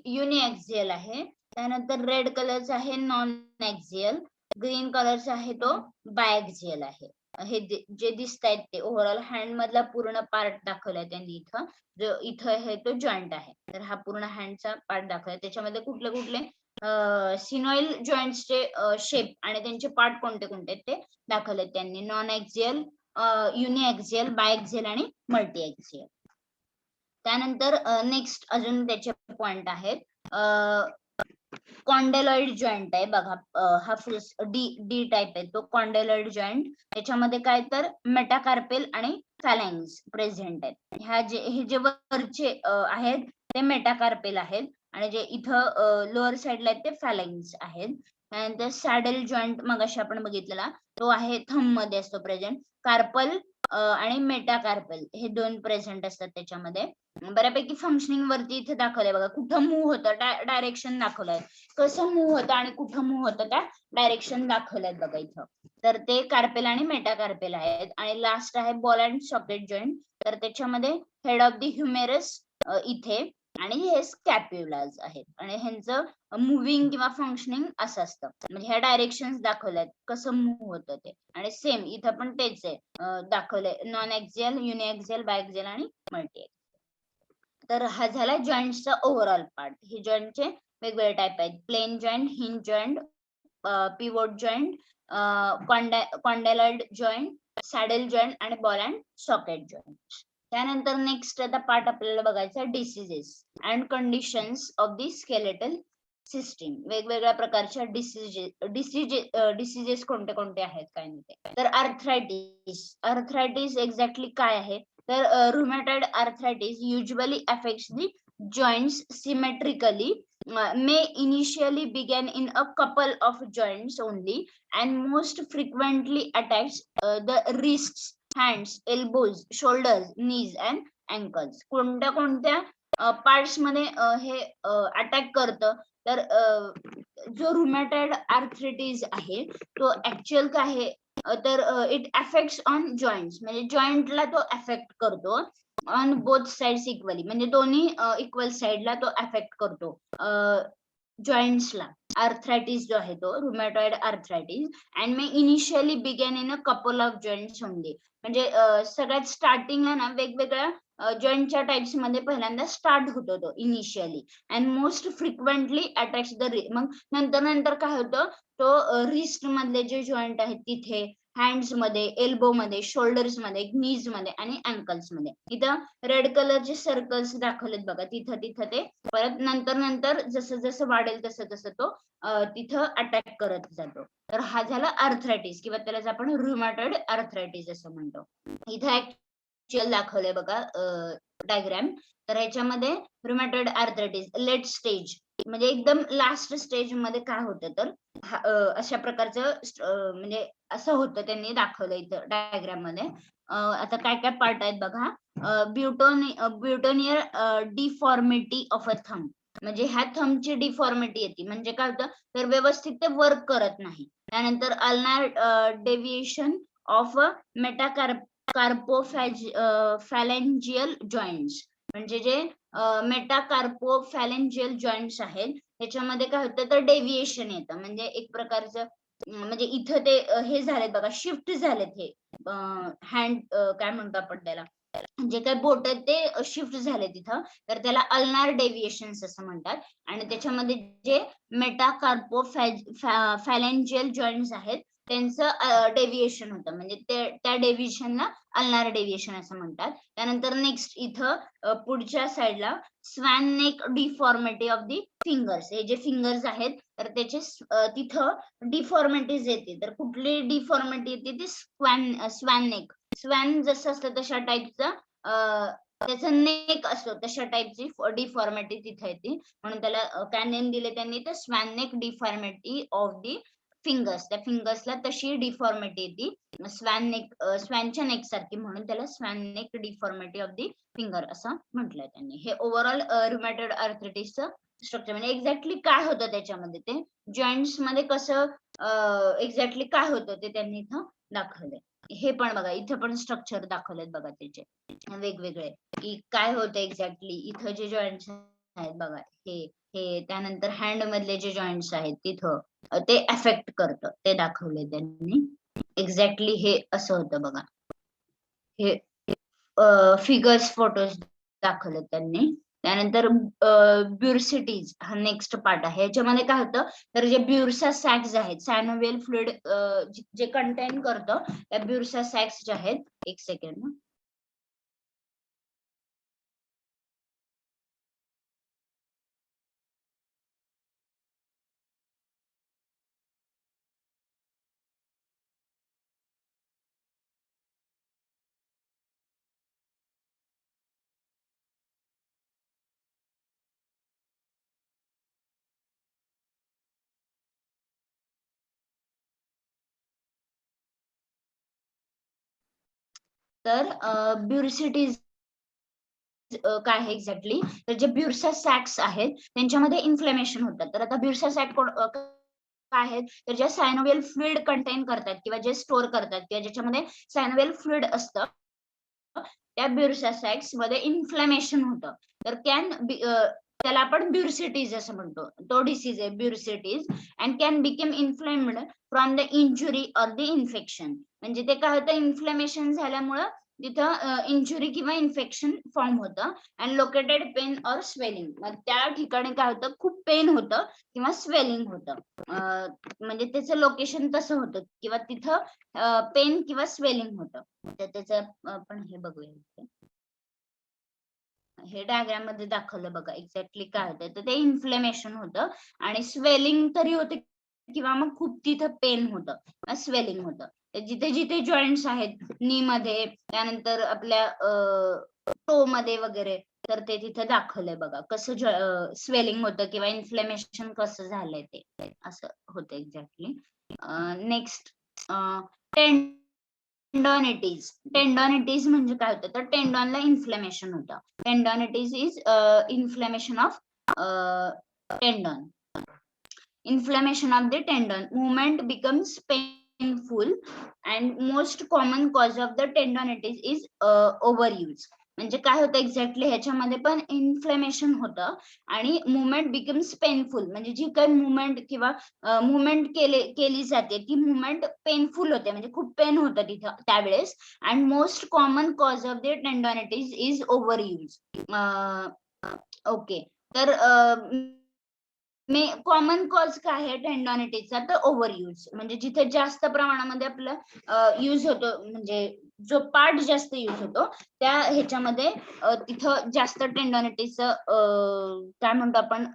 युनिएक्झियल आहे. त्यानंतर रेड कलरचा आहे नॉन एक्झियल, ग्रीन कलरचा आहे तो बायएक्झियल आहे. हे जे दिसत आहेत ते ओव्हरऑल हँड मधला पूर्ण पार्ट दाखवलाय त्यांनी इथं, जो इथं आहे तो जॉईंट आहे. तर हा पूर्ण हँडचा पार्ट दाखवलाय. त्याच्यामध्ये कुठले कुठले सिनॉइल जॉईंट्सचे शेप आणि त्यांचे पार्ट कोणते कोणते ते दाखवलेत त्यांनी. नॉन एक्झियल, युनिएक्झियल, बायएक्झियल आणि मल्टी एक्झियल. त्यानंतर नेक्स्ट अजून त्याचे पॉइंट आहेत. कॉन्डेलॉइड जॉईंट आहे बघा, हा डी टाइप आहे तो कॉन्डेलॉइड जॉईंट. त्याच्यामध्ये काय तर मेटाकार्पेल आणि फॅलॅंग्स प्रेझेंट आहेत. हे जे वरचे आहेत ते मेटाकार्पेल आहेत आणि जे इथं लोअर साइडला आहेत ते फॅलॅंग्स आहेत. त्यानंतर सॅडल जॉईंट मगाशी आपण बघितलेला तो आहे थंब मध्ये असतो प्रेझेंट. कार्पल आणि मेटाकार्पल हे दोन प्रेझेंट असतात त्याच्यामध्ये. बऱ्यापैकी फंक्शनिंग वरती इथे दाखवलंय बघा, कुठं मूव्ह होतं डायरेक्शन दाखवलंय, कसं मूव्ह होतं आणि कुठं मूव्ह होतं त्या डायरेक्शन दाखवल्यात बघा इथं. तर ते कार्पेल आणि मेटाकार्पेल आहेत. आणि लास्ट आहे बॉल अँड सॉकेट जॉईंट. तर त्याच्यामध्ये हेड ऑफ दी ह्युमेरस इथे आणि हे स्कॅप्युलाज आहेत आणि ह्यांचं मुव्हिंग किंवा फंक्शनिंग असं असतं. म्हणजे ह्या डायरेक्शन दाखवल्यात कसं मूव्ह होतं ते. आणि सेम इथं पण तेच आहे दाखवलंय, नॉन एक्झियल, युनिएक्झियल, बायएक्झियल आणि मल्टी एक्झियल. तर हा झाला जॉईंटचा ओव्हरऑल पार्ट. हे जॉईंटचे वेगवेगळे टाइप आहेत, plane joint, hinge joint, pivot joint, condyloid joint, saddle joint आणि बॉल अँड सॉकेट जॉईंट. त्यानंतर नेक्स्ट आता पार्ट आपल्याला बघायचा diseases and conditions of the skeletal system. वेगवेगळ्या प्रकारच्या डिसीजेस कोणते कोणते आहेत काय नाही. तर आर्थरायटिस एक्झॅक्टली काय आहे तर rheumatoid arthritis usually affects the joints symmetrically, may initially begin in a couple of joints only and most frequently attacks the wrists, hands, elbows, shoulders, knees and ankles. कोणत्या पार्ट्स मध्ये हे attack करतं, तर जो rheumatoid arthritis आहे तो actual काय आहे, तर इट अफेक्ट्स ऑन जॉइंट्स, म्हणजे जॉइंटला तो अफेक्ट करतो ऑन बोथ साइड्स इक्वली, म्हणजे दोन्ही इक्वल साइडला तो अफेक्ट करतो जॉइंट्सला. आर्थरायटिस जो आहे तो rheumatoid arthritis and may initially begin in a couple of joints only, म्हणजे सगळ्यात स्टार्टिंगला ना वेगवेगळ्या जॉइंटच्या टाइप्स मध्ये पहिल्यांदा स्टार्ट होतो तो initially and most frequently attacks the, मग नंतर नंतर काय होतं, तो रिस्ट मधले जे जॉइंट आहेत तिथे, हँड्स मध्ये, एल्बो मध्ये, शोल्डर्स मध्ये, नीज मध्ये आणि अँकल्स मध्ये. इथं रेड कलरचे सर्कल्स दाखवलेत बघा, तिथं तिथं ते परत नंतर नंतर जसं जसं वाढेल तसं तसं तो तिथं अटॅक करत जातो. तर हा झाला आर्थरायटिस किंवा त्यालाच आपण रुमॅटॉइड आर्थरायटिस असं म्हणतो. इथं ऍक्च्युअल दाखवलंय बघा डायग्राम. तर ह्याच्यामध्ये रुमॅटॉइड आर्थरायटिस लेट स्टेज, म्हणजे एकदम लास्ट स्टेज मध्ये काय होतं, तर अशा प्रकारचं म्हणजे असं होतं, त्यांनी दाखवलं इथं डायग्राम मध्ये. आता काय काय पार्ट आहेत बघा. ब्युटोनियर डिफॉर्मिटी ऑफ अ थंब, म्हणजे ह्या थंबची डिफॉर्मिटी येते, म्हणजे काय होतं, तर व्यवस्थित ते वर्क करत नाही. त्यानंतर अल्नार डेव्हिएशन ऑफ मेटाकार्पोफॅलेंजियल जॉइंट्स, म्हणजे जे मेटाकार्पोफॅलेंजियल जॉइंट्स आहेत त्याच्यामध्ये काय होतं, तर डेव्हिएशन येतं, म्हणजे एक प्रकारचं म्हणजे इथं ते हे झालेत बघा, शिफ्ट झालेत हे हँड, काय म्हणतो आपण त्याला, जे काय बोट आहेत ते शिफ्ट झाले तिथं, तर त्याला अल्नार डेव्हिएशन्स असं म्हणतात. आणि त्याच्यामध्ये जे मेटाकार्पोफॅलेंजियल जॉइंट्स आहेत त्यांचं डेव्हिएशन होतं, म्हणजे त्या डेव्हिएशनला अल्नार डेव्हिएशन असं म्हणतात. त्यानंतर नेक्स्ट इथं पुढच्या साईडला swan neck deformity of the fingers, हे जे फिंगर्स आहेत तर त्याचे तिथं डिफॉर्मिटीज येते. तर कुठली डिफॉर्मिटी येते, ती स्वान नेक, स्वान जसं असतं तशा टाईपचं त्याचं नेक असतो तशा टाईपची डिफॉर्मिटी तिथे येते, म्हणून त्याला काय नेम दिले त्यांनी, तर swan neck deformity of the fingers. त्या फिंगर्सला तशी डिफॉर्मिटी येते स्वान नेक, स्वानच्या नेक सारखी, म्हणून त्याला swan neck deformity of the finger असं म्हटलंय त्यांनी. हे ओव्हरऑल रुमॅटॉइड आर्थरायटिसचं स्ट्रक्चर, म्हणजे एक्झॅक्टली काय होतं त्याच्यामध्ये, ते जॉइंट्स मध्ये कसं एक्झॅक्टली काय होतं ते त्यांनी इथं दाखवलंय. हे पण बघा, इथं पण स्ट्रक्चर दाखवलेत बघा त्याचे वेगवेगळे, की काय होतं एक्झॅक्टली इथं जे जॉइंट्स आहेत बघा, हे हे त्यानंतर हँड मधले जे जॉइंट्स आहेत तिथं ते अफेक्ट करतं, ते दाखवले त्यांनी. एक्झॅक्टली हे असं होतं बघा, हे फिगर्स फोटोज दाखवले त्यांनी. त्यानंतर ब्युरसिटीज हा नेक्स्ट पार्ट आहे. याच्यामध्ये काय होतं, तर जे ब्युरसा सॅक्स आहेत, सॅनोवियल फ्लुइड जे कंटेन करतं, त्या ब्युरसा सॅक्स जे आहेत, एक सेकंड, तर ब्युरसिटीज काय आहे एक्झॅक्टली, तर जे ब्युरसा सॅक्स आहेत त्यांच्यामध्ये इन्फ्लेमेशन होतं. तर आता ब्युरसा सॅक काय आहेत, तर ज्या सायनोवियल फ्लुइड कंटेन करतात किंवा जे स्टोअर करतात किंवा ज्याच्यामध्ये सायनोवियल फ्लुइड असतं, त्या ब्युरसा सॅक्स मध्ये इन्फ्लेमेशन होतं. तर त्याला आपण ब्युरसिटीज असं म्हणतो, तो डिसीज आहे bursitis, and can become inflamed from the injury or the infection, म्हणजे ते काय होतं, इन्फ्लेमेशन झाल्यामुळं तिथं इंजुरी किंवा इन्फेक्शन फॉर्म होतं. And located pain or swelling, मग त्या ठिकाणी काय होतं, खूप पेन होतं किंवा स्वेलिंग होतं, म्हणजे त्याचं लोकेशन तसं होतं किंवा तिथं पेन किंवा स्वेलिंग होतं. तर त्याचं आपण हे बघूया, हे डायग्राम मध्ये दाखवलं बघा एक्झॅक्टली काय होतं, तर ते इन्फ्लेमेशन होतं आणि स्वेलिंग तरी होते किंवा मग खूप तिथं पेन होतं, स्वेलिंग होतं. जिथे जिथे जॉईंट्स आहेत नी मध्ये, त्यानंतर आपल्या टो मध्ये वगैरे, तर ते तिथे दाखवलंय बघा कसं स्वेलिंग होतं किंवा इन्फ्लेमेशन कसं झालंय ते असं होतं एक्झॅक्टली. नेक्स्ट टेंडॉनिटीज म्हणजे काय होतं, तर टेंडॉनला इन्फ्लेमेशन होतं. Tendinitis is inflammation of tendon. Inflammation of the tendon. Movement becomes painful and most common cause of the tendonitis is overuse. म्हणजे काय होतं एक्झॅक्टली ह्याच्यामध्ये पण इन्फ्लेमेशन होतं आणि मुवमेंट बिकम्स पेनफुल, म्हणजे जी काही मुवमेंट किंवा मुवमेंट केली जाते ती मुवमेंट पेनफुल होते, म्हणजे खूप पेन होतं तिथं त्यावेळेस. And most common cause of the tendinitis is overuse. Okay, तर कॉमन कॉज काय आहे टेंडॉनिटीचा, तर ओव्हरयूज, म्हणजे जिथे जास्त प्रमाणामध्ये आपलं यूज होतो, म्हणजे जो पार्ट जास्त यूज होतो त्या ह्याच्यामध्ये तिथं जास्त टेंडॉनिटीचं काय म्हणतो आपण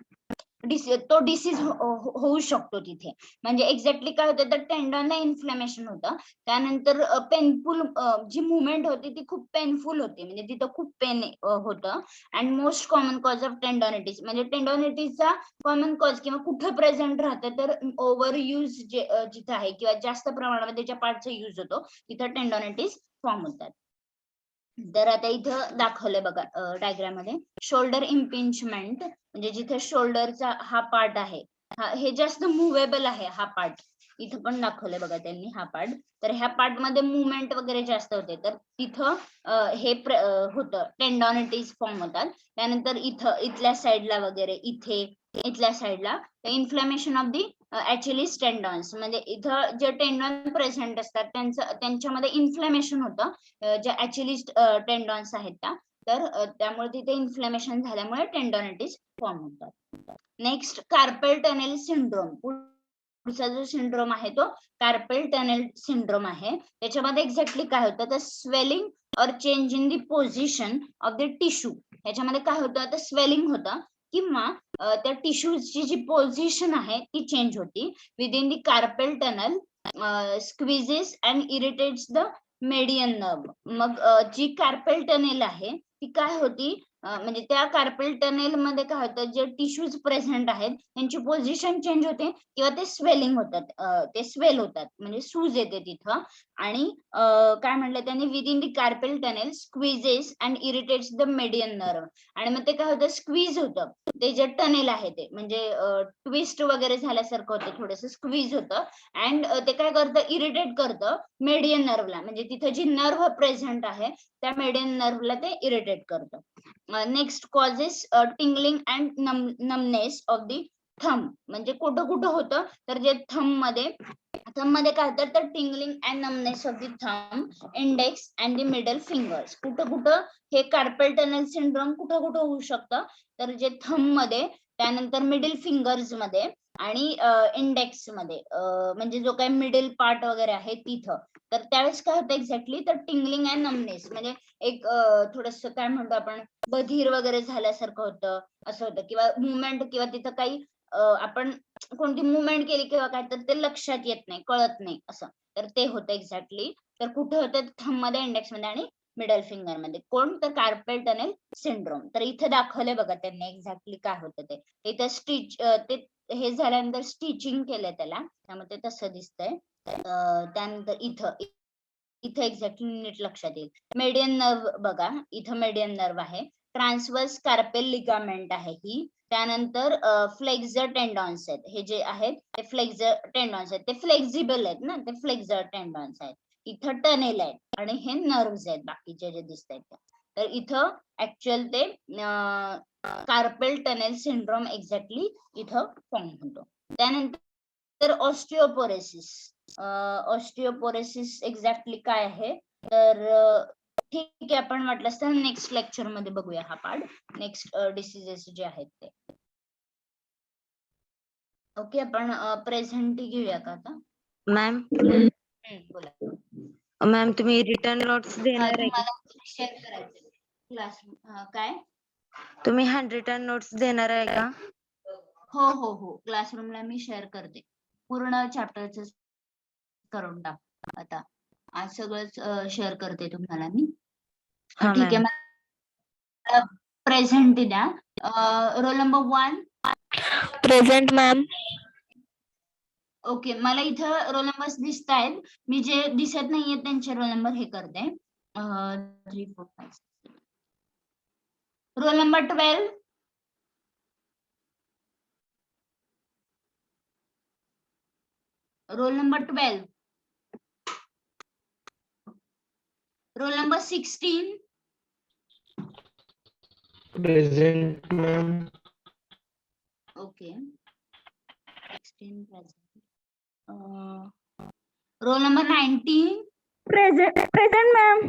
तो डिसीज होऊ शकतो तिथे. म्हणजे एक्झॅक्टली काय होतं, तर टेंडॉनला इन्फ्लेमेशन होतं, त्यानंतर पेनफुल जी मुवमेंट होती ती खूप पेनफुल होती, म्हणजे तिथं खूप पेन होतं. And most common cause of tendinitis, म्हणजे टेंडॉनिटीजचा कॉमन कॉज किंवा कुठं प्रेझेंट राहतं, तर ओव्हर यूज जिथं आहे किंवा जास्त प्रमाणामध्ये त्याच्या पार्टचा यूज होतो तिथं टेंडॉनिटीज फॉर्म होतात. तर आता इथं दाखवलंय बघा डायग्राम मध्ये, शोल्डर इम्पिंचमेंट, म्हणजे जिथे शोल्डरचा हा पार्ट आहे हे जास्त मुव्हेबल आहे. हा पार्ट इथं पण दाखवलंय बघा त्यांनी हा पार्ट, तर ह्या पार्ट मध्ये मुवमेंट वगैरे जास्त होते, तर तिथं हे होतं टेंडॉनिटीज फॉर्म होतात. त्यानंतर इथं इथल्या साईडला वगैरे इथे इथल्या साईडला इन्फ्लेमेशन ऑफ दी ऍक्च्युअली टेंडॉन्स, म्हणजे इथं जे टेंडॉन प्रेझेंट असतात त्यांच्यामध्ये इन्फ्लेमेशन होतं ज्या ऍक्च्युअली टेंडॉन्स आहेत त्या, तर त्यामुळे तिथे इन्फ्लेमेशन झाल्यामुळे टेंडॉनिटीज फॉर्म होतात. Next carpel tunnel syndrome. पुढचा जो सिंड्रोम आहे तो कार्पेल टनेल सिंड्रोम आहे. त्याच्यामध्ये एक्झॅक्टली काय होतं, तर स्वेलिंग और change in the position of the tissue. ह्याच्यामध्ये काय होतं, तर स्वेलिंग होतं किंवा त्या टिश्यूची जी पोझिशन आहे ती चेंज होती within the carpal tunnel, squeezes and irritates the median nerve. मग जी कार्पेल टनेल आहे ती काय होती, म्हणजे त्या कार्पेल टनेल मध्ये काय होतं, जे टिश्यूज प्रेझेंट आहेत त्यांची पोझिशन चेंज होते किंवा ते स्वेलिंग होतात, ते स्वेल होतात, म्हणजे सूज येते तिथं. आणि काय म्हणलं त्यांनी, within the carpal tunnel squeezes and irritates the median nerve. आणि मग ते काय होतं, स्क्वीज होतं ते जे टनेल आहे ते, म्हणजे ट्विस्ट वगैरे झाल्यासारखं होतं, थोडंसं स्क्वीज होतं. अँड ते काय करतं, इरिटेट करतं मेडियन नर्वला, म्हणजे तिथं जी नर्व प्रेझेंट आहे त्या मेडियन नर्वला ते इरिटेट करतं. Next causes tingling and numbness of the thumb, म्हणजे कुठं कुठं होतं, तर जे थंब मध्ये काय होतं, तर tingling and numbness of the thumb, index and the middle fingers. कुठं कुठं हे कार्पेल टनल सिंड्रोम कुठं कुठं होऊ शकतं, तर जे थंब मध्ये, त्यानंतर मिडल फिंगर्स मध्ये आणि इंडेक्स मध्ये, म्हणजे जो काही मिडल पार्ट वगैरे आहे तिथं. तर त्यावेळेस काय होतं एक्झॅक्टली, तर टिंगलिंग अँड नमनेस, म्हणजे एक थोडस काय म्हणतो आपण, बधीर वगैरे झाल्यासारखं होतं, असं होतं, किंवा मुवमेंट किंवा तिथं काही आपण कोणती मुवमेंट केली किंवा काय, तर ते लक्षात येत नाही, कळत नाही असं, तर ते होतं एक्झॅक्टली. तर कुठे होतं, थंब मध्ये, इंडेक्स मध्ये आणि मिडल फिंगर मध्ये. कोण, तर कार्पेल टनेल सिंड्रोम. तर इथे दाखवलंय बघा त्यांनी एक्झॅक्टली काय होतं ते. इथं स्टिच ते हे झाल्यानंतर स्टिचिंग केलंय त्याला, त्यामुळे ते तसं दिसतंय. त्यानंतर इथं एक्झॅक्टली नीट लक्षात येईल. मेडियन नर्व बघा, इथं मेडियन नर्व आहे. ट्रान्सवर्स कार्पेल लिगामेंट आहे ही. त्यानंतर फ्लेक्झर टेंडॉन्स आहेत, हे जे आहेत ते फ्लेक्झर टेंडॉन्स आहेत, ते फ्लेक्झिबल आहेत ना, ते फ्लेक्झर टेंडॉन्स आहेत. इथं टनेल आहेत आणि हे नर्व्स आहेत बाकीचे जे दिसत आहेत. तर इथं ऍक्च्युअल ते कार्पेल टनेल सिंड्रोम एक्झॅक्टली इथं फॉर्म होतो. त्यानंतर ऑस्टिओपोरोसिस. ऑस्टिओपोरोसिस एक्झॅक्टली काय आहे, तर ठीक आहे, आपण वाटलं तर नेक्स्ट लेक्चर मध्ये बघूया हा पार्ट, नेक्स्ट डिसीजेस जे आहेत ते. ओके, आपण प्रेझेंट घेऊया का आता. मॅम बोला. मॅम तुम्ही रिटर्न नोट्स देणार आहे का? तुम्हाला शेअर करायचं क्लास, काय? तुम्ही हँड रिटर्न नोट्स देणार आहे का? हो क्लासरूमला मी शेअर करते, पूर्ण चॅप्टरच करून टाक. आता आज सगळंच शेअर करते तुम्हाला मी. हा ठीक आहे, मॅम. मला प्रेझेंट द्या. Roll number 1. Present ma'am. Okay, मला इथं रोल नंबर्स दिसत आहेत. मी जे दिसत नाहीये त्यांचे रोल नंबर हे करते. 3, 4, 5, 6. Roll number 12. Roll number 12. Roll number 16. Present ma'am. Okay, 16 present. Roll number 19. Present ma'am.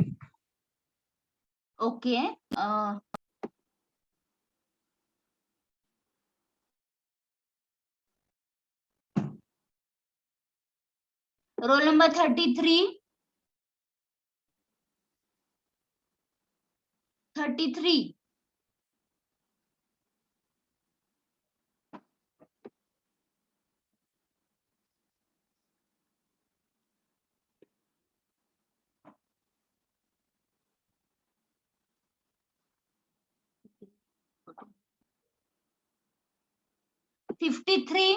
Okay. Roll number 33. 33. $53.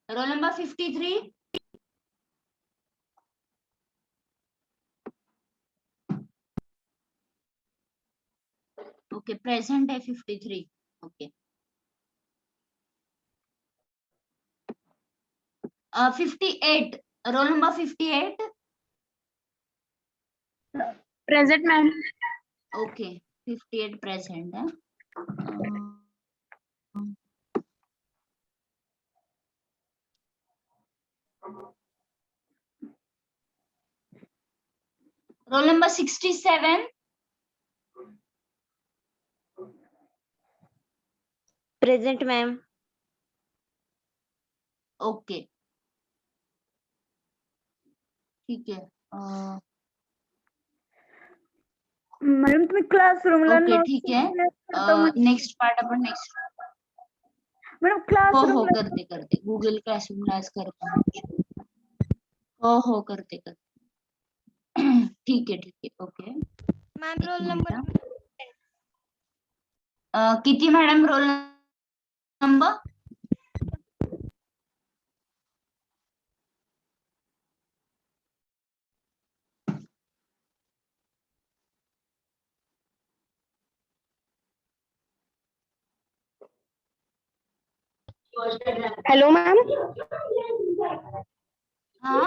Roll number 53. Okay, present आहे 53. Okay. 58. Roll number 58. Present ma'am. Okay, 58 present आहे. Roll number 67. Present ma'am. Okay, ठीक आहे. Madam तुम्ही क्लासरूमला okay, ठीक आहे. Next part आपण next. Madam हो क्लासरूमला करते गुगल क्लासरूमला आज करते. हो करते. ठीक आहे. Okay, ma'am roll number. किती madam roll number? Hello ma'am. हा,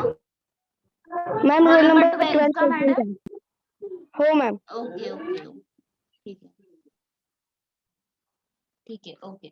ma'am roll roll number number 12 का 12 मॅडम? हो मॅम. ओके, ठीक आहे. ओके.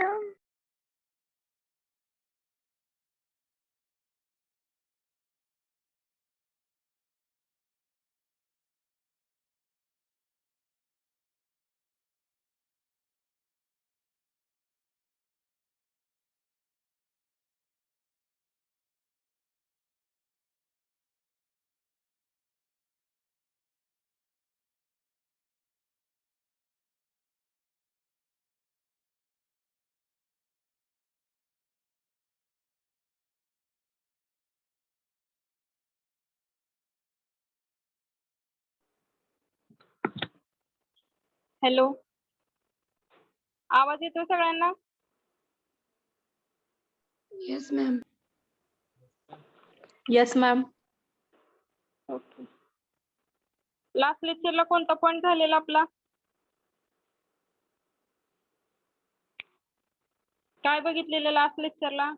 मॅडम. हॅलो, आवाज येतो सगळ्यांना? Yes ma'am. Yes ma'am. Okay. Last लेक्चरला कोणता पॉइंट झालेला आपला? काय बघितलेलं लास्ट लेक्चरला?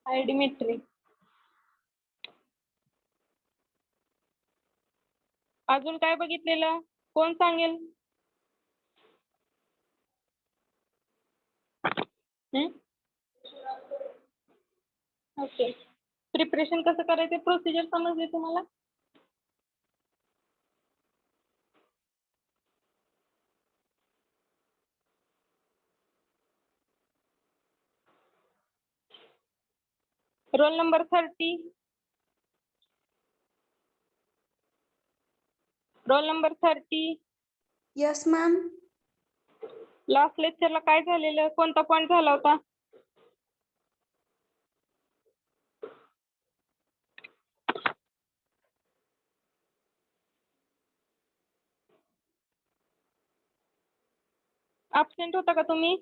आयडीमेट्री. अजून काय बघितलेलं? कोण सांगेल? ओके. प्रिपरेशन कसं करायचं प्रोसिजर समजली तुम्हाला? Roll number 30. Roll number 30. Yes ma'am. Last लेक्चरला काय झालेलं? कोणता पॉइंट झाला होता? ॲब्सेंट होता का तुम्ही?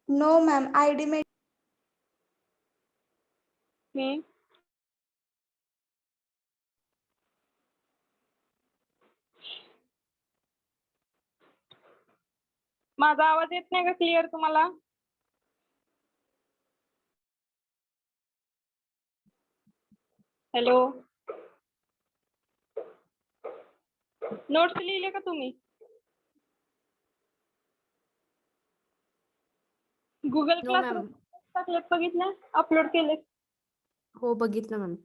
No ma'am. आयडी माझा आवाज येत नाही का क्लिअर तुम्हाला? हॅलो, नोट्स लिहिले का तुम्ही? Google No, classroom ma'am. टाकलेत बघितले? अपलोड केले? हो बघितलं ma'am.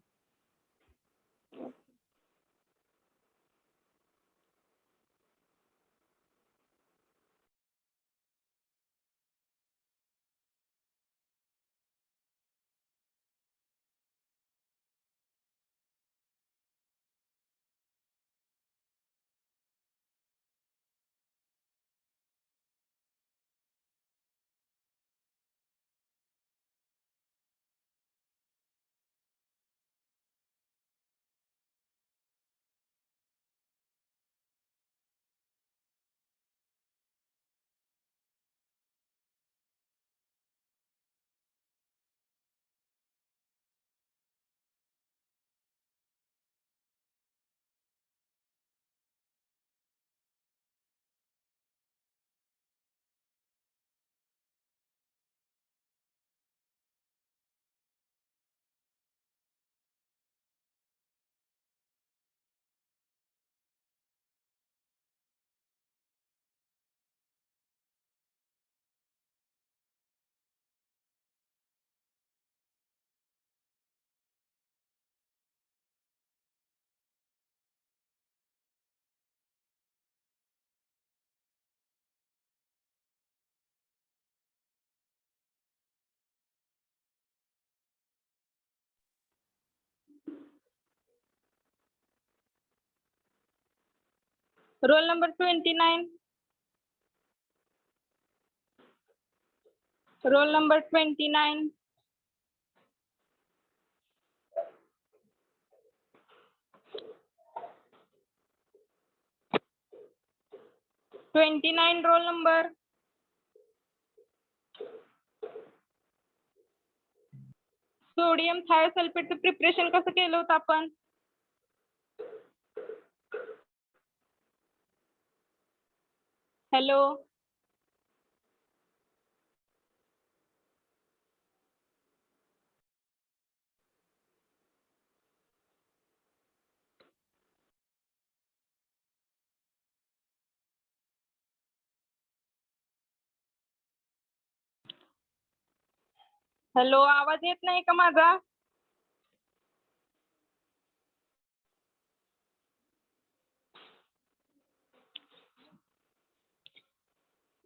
Roll number 29. Roll number 29. Roll number. Sodium थायोसल्फेटचं प्रिपरेशन कसं केलं होतं आपण? हॅलो, हॅलो, आवाज येत नाही का माझा?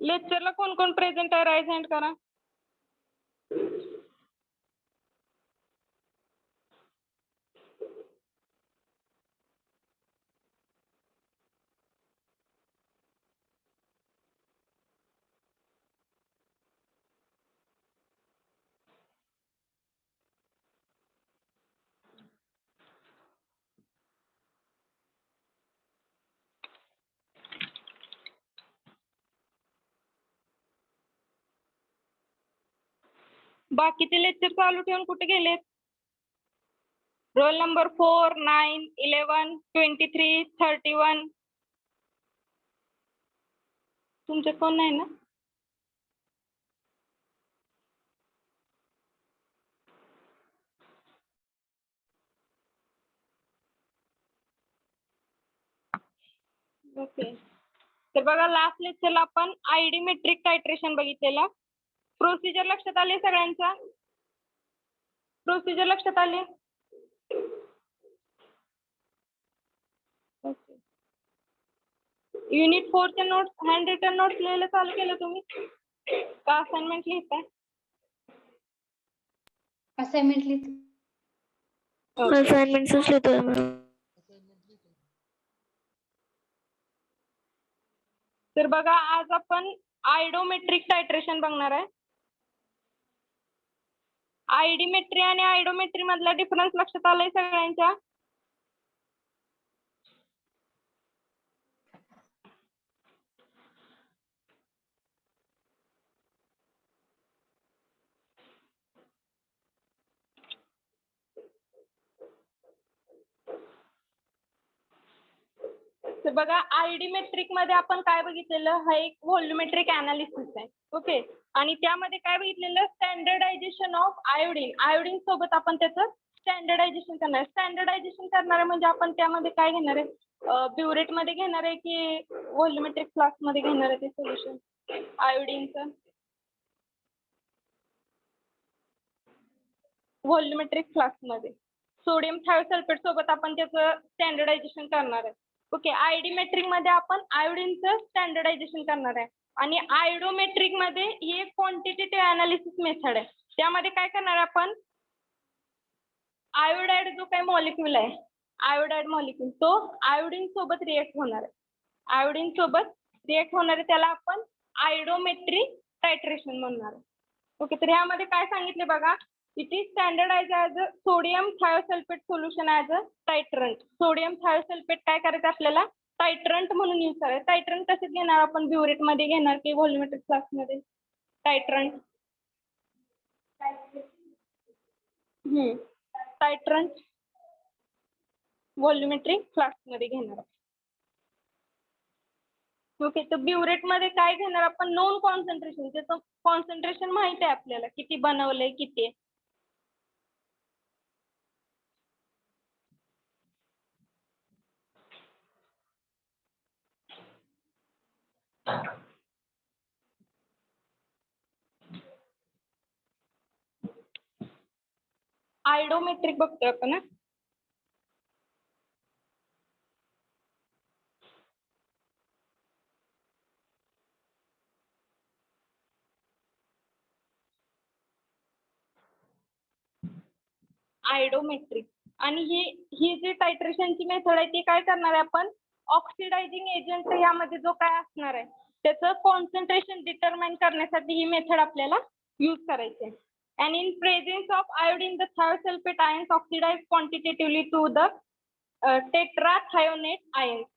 लेक्चरला कोण कोण प्रेझेंट आहे राईज हँड करा. बाकीचे लेक्चर चालू ठेवून कुठे गेलेत? Roll number 4, 9, 11, 23, 31. तुमचे कोण नाही ना? ओके. तर बघा, लास्ट लेक्चरला आपण आयडी मेट्रिक टायट्रेशन बघितलेला. प्रोसिजर लक्षात आले सगळ्यांचा? प्रोसिजर लक्षात आले? ओके. युनिट 4 चे नोट्स, हँड रिटन नोट्स लिहायला चालू केलं तुम्ही का असाइनमेंट लिहिताय? असाइनमेंट लिहितो. असाइनमेंट्स लिहितोय मॅम. तर बघा, आज आपण आयडोमेट्रिक टायट्रेशन बघणार आहे. आयडीमेट्री आणि आयडोमेट्री मधला डिफरन्स लक्षात आलाय सगळ्यांच्या? तर बघा, आयडीमेट्रिक मध्ये आपण काय बघितलेलं, हा एक व्हॉल्युमेट्रिक अनालिसिस आहे. ओके. आणि त्यामध्ये काय बघितलेलं, स्टँडर्डायझेशन ऑफ आयोडीन. आयोडीन सोबत आपण त्याचं स्टँडर्डायझेशन करणार आहे. स्टँडर्डायझेशन करणार आहे म्हणजे आपण त्यामध्ये काय घेणार आहे, ब्युरेट मध्ये घेणार आहे की व्हॉल्युमेट्रिक फ्लास्क मध्ये घेणार आहे ते सोल्युशन आयोडीनचं? व्हॉल्युमेट्रिक फ्लास्क मध्ये सोडियम थायोसल्फेट सोबत आपण त्याचं स्टँडर्डायझेशन करणार आहे. ओके. आयडीमेट्रिक मध्ये आपण आयोडीनचं स्टँडर्डायझेशन करणार आहे. आणि आयडोमेट्रिक मध्ये ही एक क्वांटिटेटिव्ह अनालिसिस मेथड आहे. त्यामध्ये काय करणार आहे आपण, आयोडाइड जो काही मॉलिक्यूल आहे, आयोडाइड मॉलिक्यूल तो आयोडीन सोबत रिएक्ट होणार आहे. आयोडीन सोबत रिएक्ट होणार आहे त्याला आपण आयडोमेट्रिक टायट्रेशन म्हणणार आहे. ओके. तर ह्यामध्ये काय सांगितले बघा, it is standardise as a sodium thiosulphate solution as a titrant. Sodium thiosulphate काय करायचं आपल्याला, टायट्रंट म्हणून यूज करायचं. टायट्रंट कसे घेणार आपण, ब्युरेट मध्ये घेणार की व्हॉल्युमेट्रिक फ्लास्क मध्ये? टायट्रंट. टायट्रंट व्हॉल्युमेट्रिक फ्लास्क मध्ये घेणार. ओके. तर ब्युरेट मध्ये काय घेणार आपण, नोन कॉन्सन्ट्रेशन. त्याचं कॉन्सन्ट्रेशन माहिती आहे आपल्याला, किती बनवलंय किती आहे. आयडोमेट्रिक बघतोय आपण. आयडोमेट्रिक. आणि ही जी टायट्रेशनची मेथड आहे ती काय करणार आहे आपण, ऑक्सिडायझिंग एजंट यामध्ये जो काय असणार आहे त्याचं कॉन्सन्ट्रेशन डिटरमाइन करण्यासाठी ही मेथड आपल्याला यूज करायची आहे. And in presence of iodine, the thiosulfate ions oxidize quantitatively to the tetrathionate ions.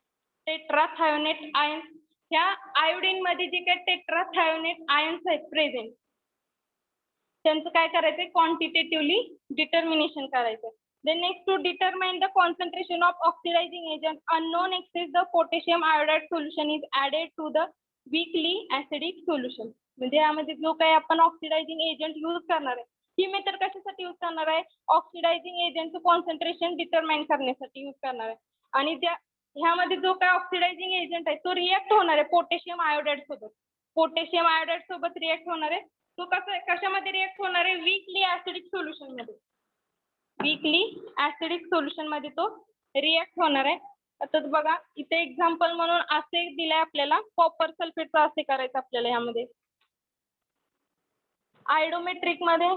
Tetrathionate ions, ह्या आयोडीन मध्ये जे काही टेट्राथायोनेट आयन्स आहेत प्रेझेंट, त्यांचं काय करायचंय, क्वांटिटेटिव्हली डिटर्मिनेशन करायचं. Then next, to determine the concentration of oxidizing agent unknown excess, the potassium iodide solution is added to the weakly acidic solution. म्हणजे यामध्ये जो काही आपण ऑक्सिडायझिंग एजंट यूज करणार आहे, ही मेथड कशासाठी यूज करणार आहे, ऑक्सिडायझिंग एजंटचं कॉन्सन्ट्रेशन डिटरमाइन करण्यासाठी यूज करणार आहे. आणि ह्यामध्ये जो काही ऑक्सिडायझिंग एजंट आहे तो रिएक्ट होणार आहे पोटॅशियम आयोडाइड सोबत. पोटॅशियम आयोडाईड सोबत रिएक्ट होणार आहे. तो कशामध्ये रिएक्ट होणार आहे? वीकली ऍसिडिक सोल्युशन मध्ये. वीकली ऍसिडिक सोल्युशन मध्ये तो रिएक्ट होणार आहे. आता बघा इथे एक्झाम्पल म्हणून असे दिलंय आपल्याला, कॉपर सल्फेटचं असे करायचं आपल्याला यामध्ये. आयोडोमेट्रिक मध्ये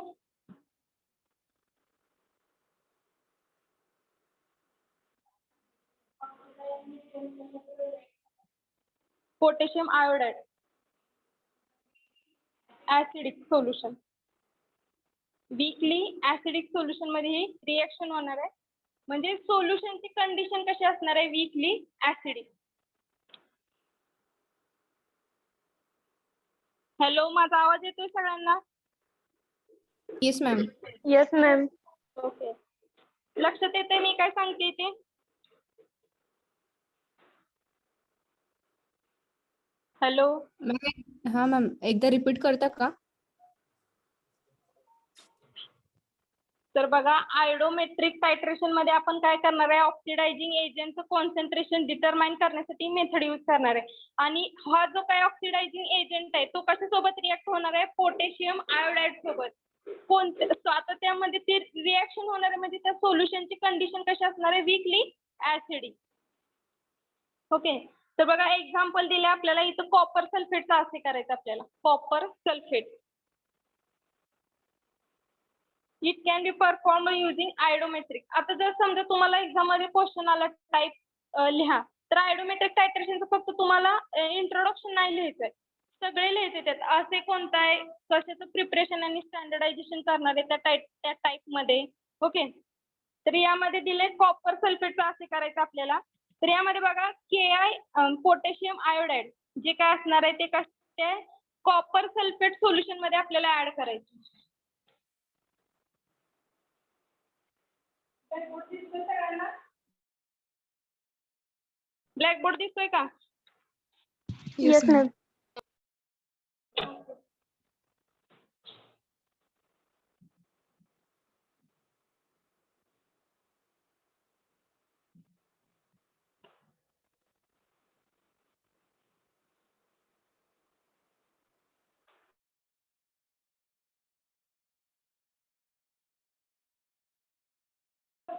potassium iodide acidic solution, weekly acidic solution मध्ये ही रिएक्शन होणार आहे. म्हणजे सोल्युशनची कंडिशन कशी असणार आहे? Weekly acidic. हॅलो, माझा आवाज येतोय सगळ्यांना? Yes ma'am. Yes ma'am. Okay, लक्षात येते मी काय सांगते ते? हॅलो, हा मॅम, एकदा रिपीट करता का? तर बघा आयोडोमेट्रिक टायट्रेशन मध्ये आपण काय करणार आहे? ऑक्सिडायझिंग एजंटचं कॉन्सन्ट्रेशन डिटरमाइन करण्यासाठी मेथड यूज करणार आहे. आणि हा जो काय ऑक्सिडायझिंग एजंट आहे तो कशासोबत रिएक्ट होणार आहे? पोटॅशियम आयोडाईड सोबत. आता त्यामध्ये ती रिएक्शन होणार आहे म्हणजे त्या सोल्युशनची कंडिशन कशी असणार आहे? Weekly acidic. ओके, तर बघा एक्झाम्पल दिले आपल्याला इथं कॉपर सल्फेटचं असे करायचं आपल्याला. Copper sulphate it can be perform using आयोडोमेट्रिक. आता जर समजा तुम्हाला एक्झाम मध्ये क्वेश्चन आला टाईप लिहा, तर आयोडोमेट्रिक टायट्रेशनचं फक्त तुम्हाला इंट्रोडक्शन नाही लिहायचंय, सगळे लिहायचे त्यात. असे कोणतं आहे, कशाचं प्रिपरेशन आणि स्टँडर्डायझेशन करणार आहे त्या टाईप मध्ये. ओके, तर यामध्ये दिले कॉपर सल्फेटचं असे करायचं आपल्याला. तर यामध्ये बघा KI पोटॅशियम आयोडाईड जे काय असणार आहे ते कसे कॉपर सल्फेट सोल्युशन मध्ये आपल्याला ऍड करायचे. ब्लॅकबोर्ड दिसतोय का? Yes ma'am.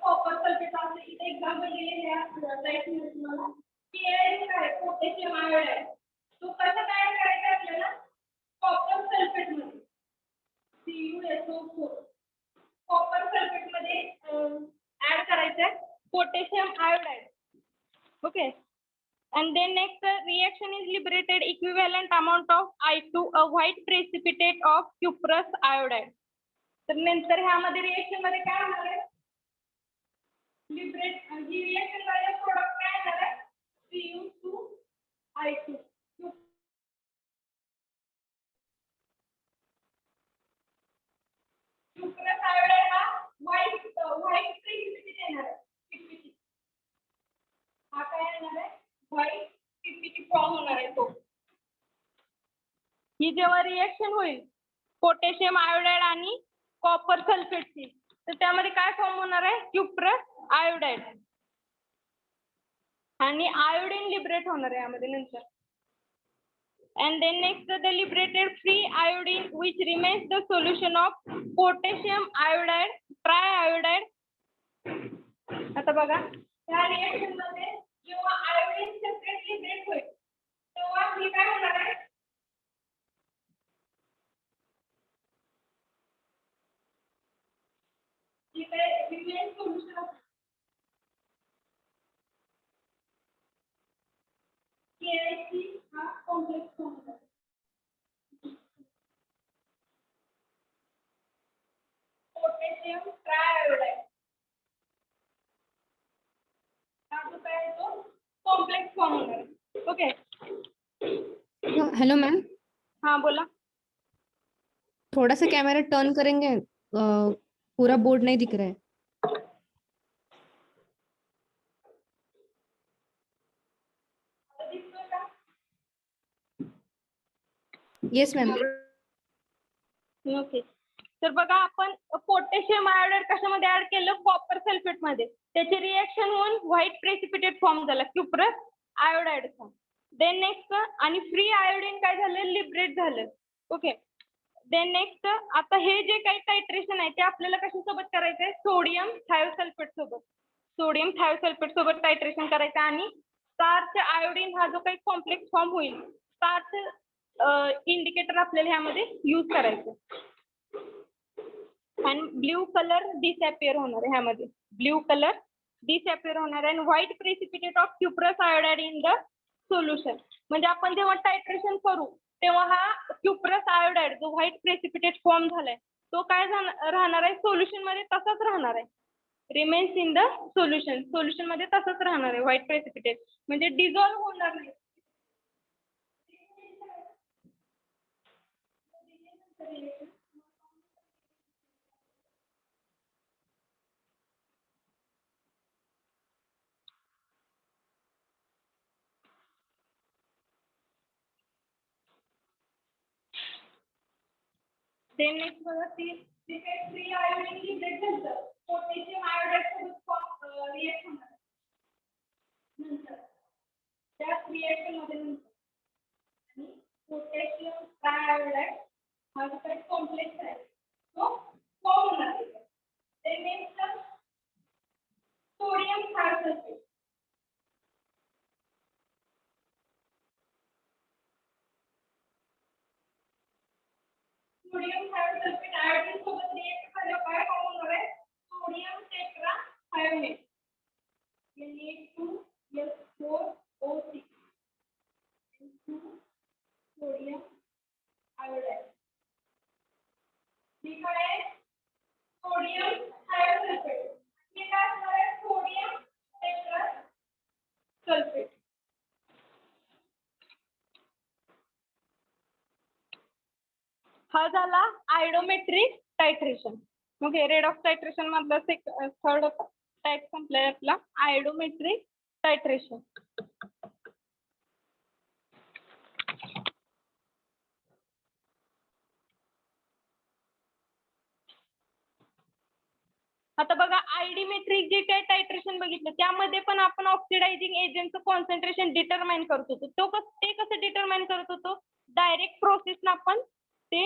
कॉपर सल्फेट असं इथे एक्झाम्पल दिलेले आहे. KI काय पोटॅशियम आयोडाईड, तो कसा तयार करायचा आपल्याला? कॉपर सल्फेट मध्ये CuSO4 कॉपर सल्फेट मध्ये ऍड करायचं potassium iodide. Okay, and then next reaction is liberated equivalent amount of I2 a white precipitate of cuprous iodide. तर नंतर ह्यामध्ये रिएक्शन मध्ये काय होणार आहे? लिबरेट ही रिएक्शन मध्ये प्रोडक्ट काय येणार आहे? Cu2I2. cuprous iodide हा व्हाईट प्रेसिपिटेट येणार आहे. PPT हा काय येणार आहे? व्हाईट PPT फॉर्म होणार आहे तो. ही जेव्हा रिएक्शन होईल पोटॅशियम आयोडाईड आणि कॉपर सल्फेटची, तर त्यामध्ये काय फॉर्म होणार आहे? क्युप्रस आयोडाईड आणि आयोडीन लिबरेट होणार आहे यामध्ये नंतर. And then next the liberated free iodine which remains the solution of potassium iodide triiodide. आता बघा या रिएक्शन मध्ये जेव्हा आयोडीन सेपरेट लिबरेट होईल तेव्हा ही काय होणार आहे? इथे रिमेन सोल्युशन KIC हा कॉम्प्लेक्स फॉर्म होतो. पोटॅशियम ट्रायआयोडाईड हा जो काय आहे तो कॉम्प्लेक्स फॉर्म होणार आहे. ओके, हेलो मैम, हाँ बोला. थोड़ा सा कैमरा टर्न करेंगे, पूरा बोर्ड नहीं दिख रहा है. आता दिसतोय का? Yes ma'am. ओके, तर बघा आपण पोटॅशियम आयोडाईड कशामध्ये ऍड केलं? कॉपर सल्फेट मध्ये. त्याची रिएक्शन होऊन व्हाईट प्रेसिपिटेट फॉर्म झाला क्युप्रस आयोडाईडचा. देन नेक्स्ट आणि फ्री आयोडीन काय झालं, लिबरेट झालं. ओके. देन नेक्स्ट आता हे जे काही टायट्रेशन आहे ते आपल्याला कशासोबत करायचं आहे, सोडियम थायोसल्फेट सोबत. सोडियम थायोसल्फेट सोबत टायट्रेशन करायचं आणि स्टार्च आयोडीन हा जो काही कॉम्प्लेक्स फॉर्म होईल, स्टार्च इंडिकेटर आपल्याला ह्यामध्ये यूज करायचं. आणि ब्ल्यू कलर डिसअपिअर होणार आहे ह्यामध्ये, ब्ल्यू कलर डिसअपिअर होणार आहे. आणि white precipitate of cuprous iodide in the solution. म्हणजे आपण जेव्हा टायट्रेशन करू तेव्हा हा क्युप्रस आयोडाइड जो व्हाईट प्रेसिपिटेट फॉर्म झालाय तो काय राहणार आहे, सोल्युशन मध्ये तसाच राहणार आहे. Remains in the solution, solution मध्ये तसंच राहणार आहे व्हाईट प्रेसिपिटेट, म्हणजे डिझॉल्व्ह होणार नाही. देन नेक्स्ट बघा ती जे काही फ्री आयोडीन लिबरेट झालं, पोटॅशियम आयोडाइड सोबत रिएक्ट होणार नंतर त्या रिएक्शन मध्ये नंतर आणि पोटॅशियम ट्रायआयोडाइड हा जो काही कॉम्प्लेक्स आहे तो फॉर्म होणार आहे. Then next sodium thiosulphate. Sodium thiosulphate iodine सोबत रिएक्ट झाल्यावर काय फॉर्म होणार आहे, sodium tetra thionate. Na2S4O6 sodium iodide. ठीक आहे, सोडियम थायोसल्फेट. हे काय असणार आहे, सोडियम टेट्रा सल्फेट. हा झाला आयोडोमेट्रिक टायट्रेशन. ओके, रेडॉक्स टायट्रेशन मधला थर्ड टाइप संपलाय आपला आयोडोमेट्रिक टायट्रेशन. आता बघा आयडीमेट्रिक जे काही टायट्रेशन बघितलं त्यामध्ये पण आपण ऑक्सिडायझिंग एजंटचं कॉन्सन्ट्रेशन डिटरमाइन करत होतो. ते कसं डिटरमाइन करत होतो, डायरेक्ट प्रोसेसनं आपण ते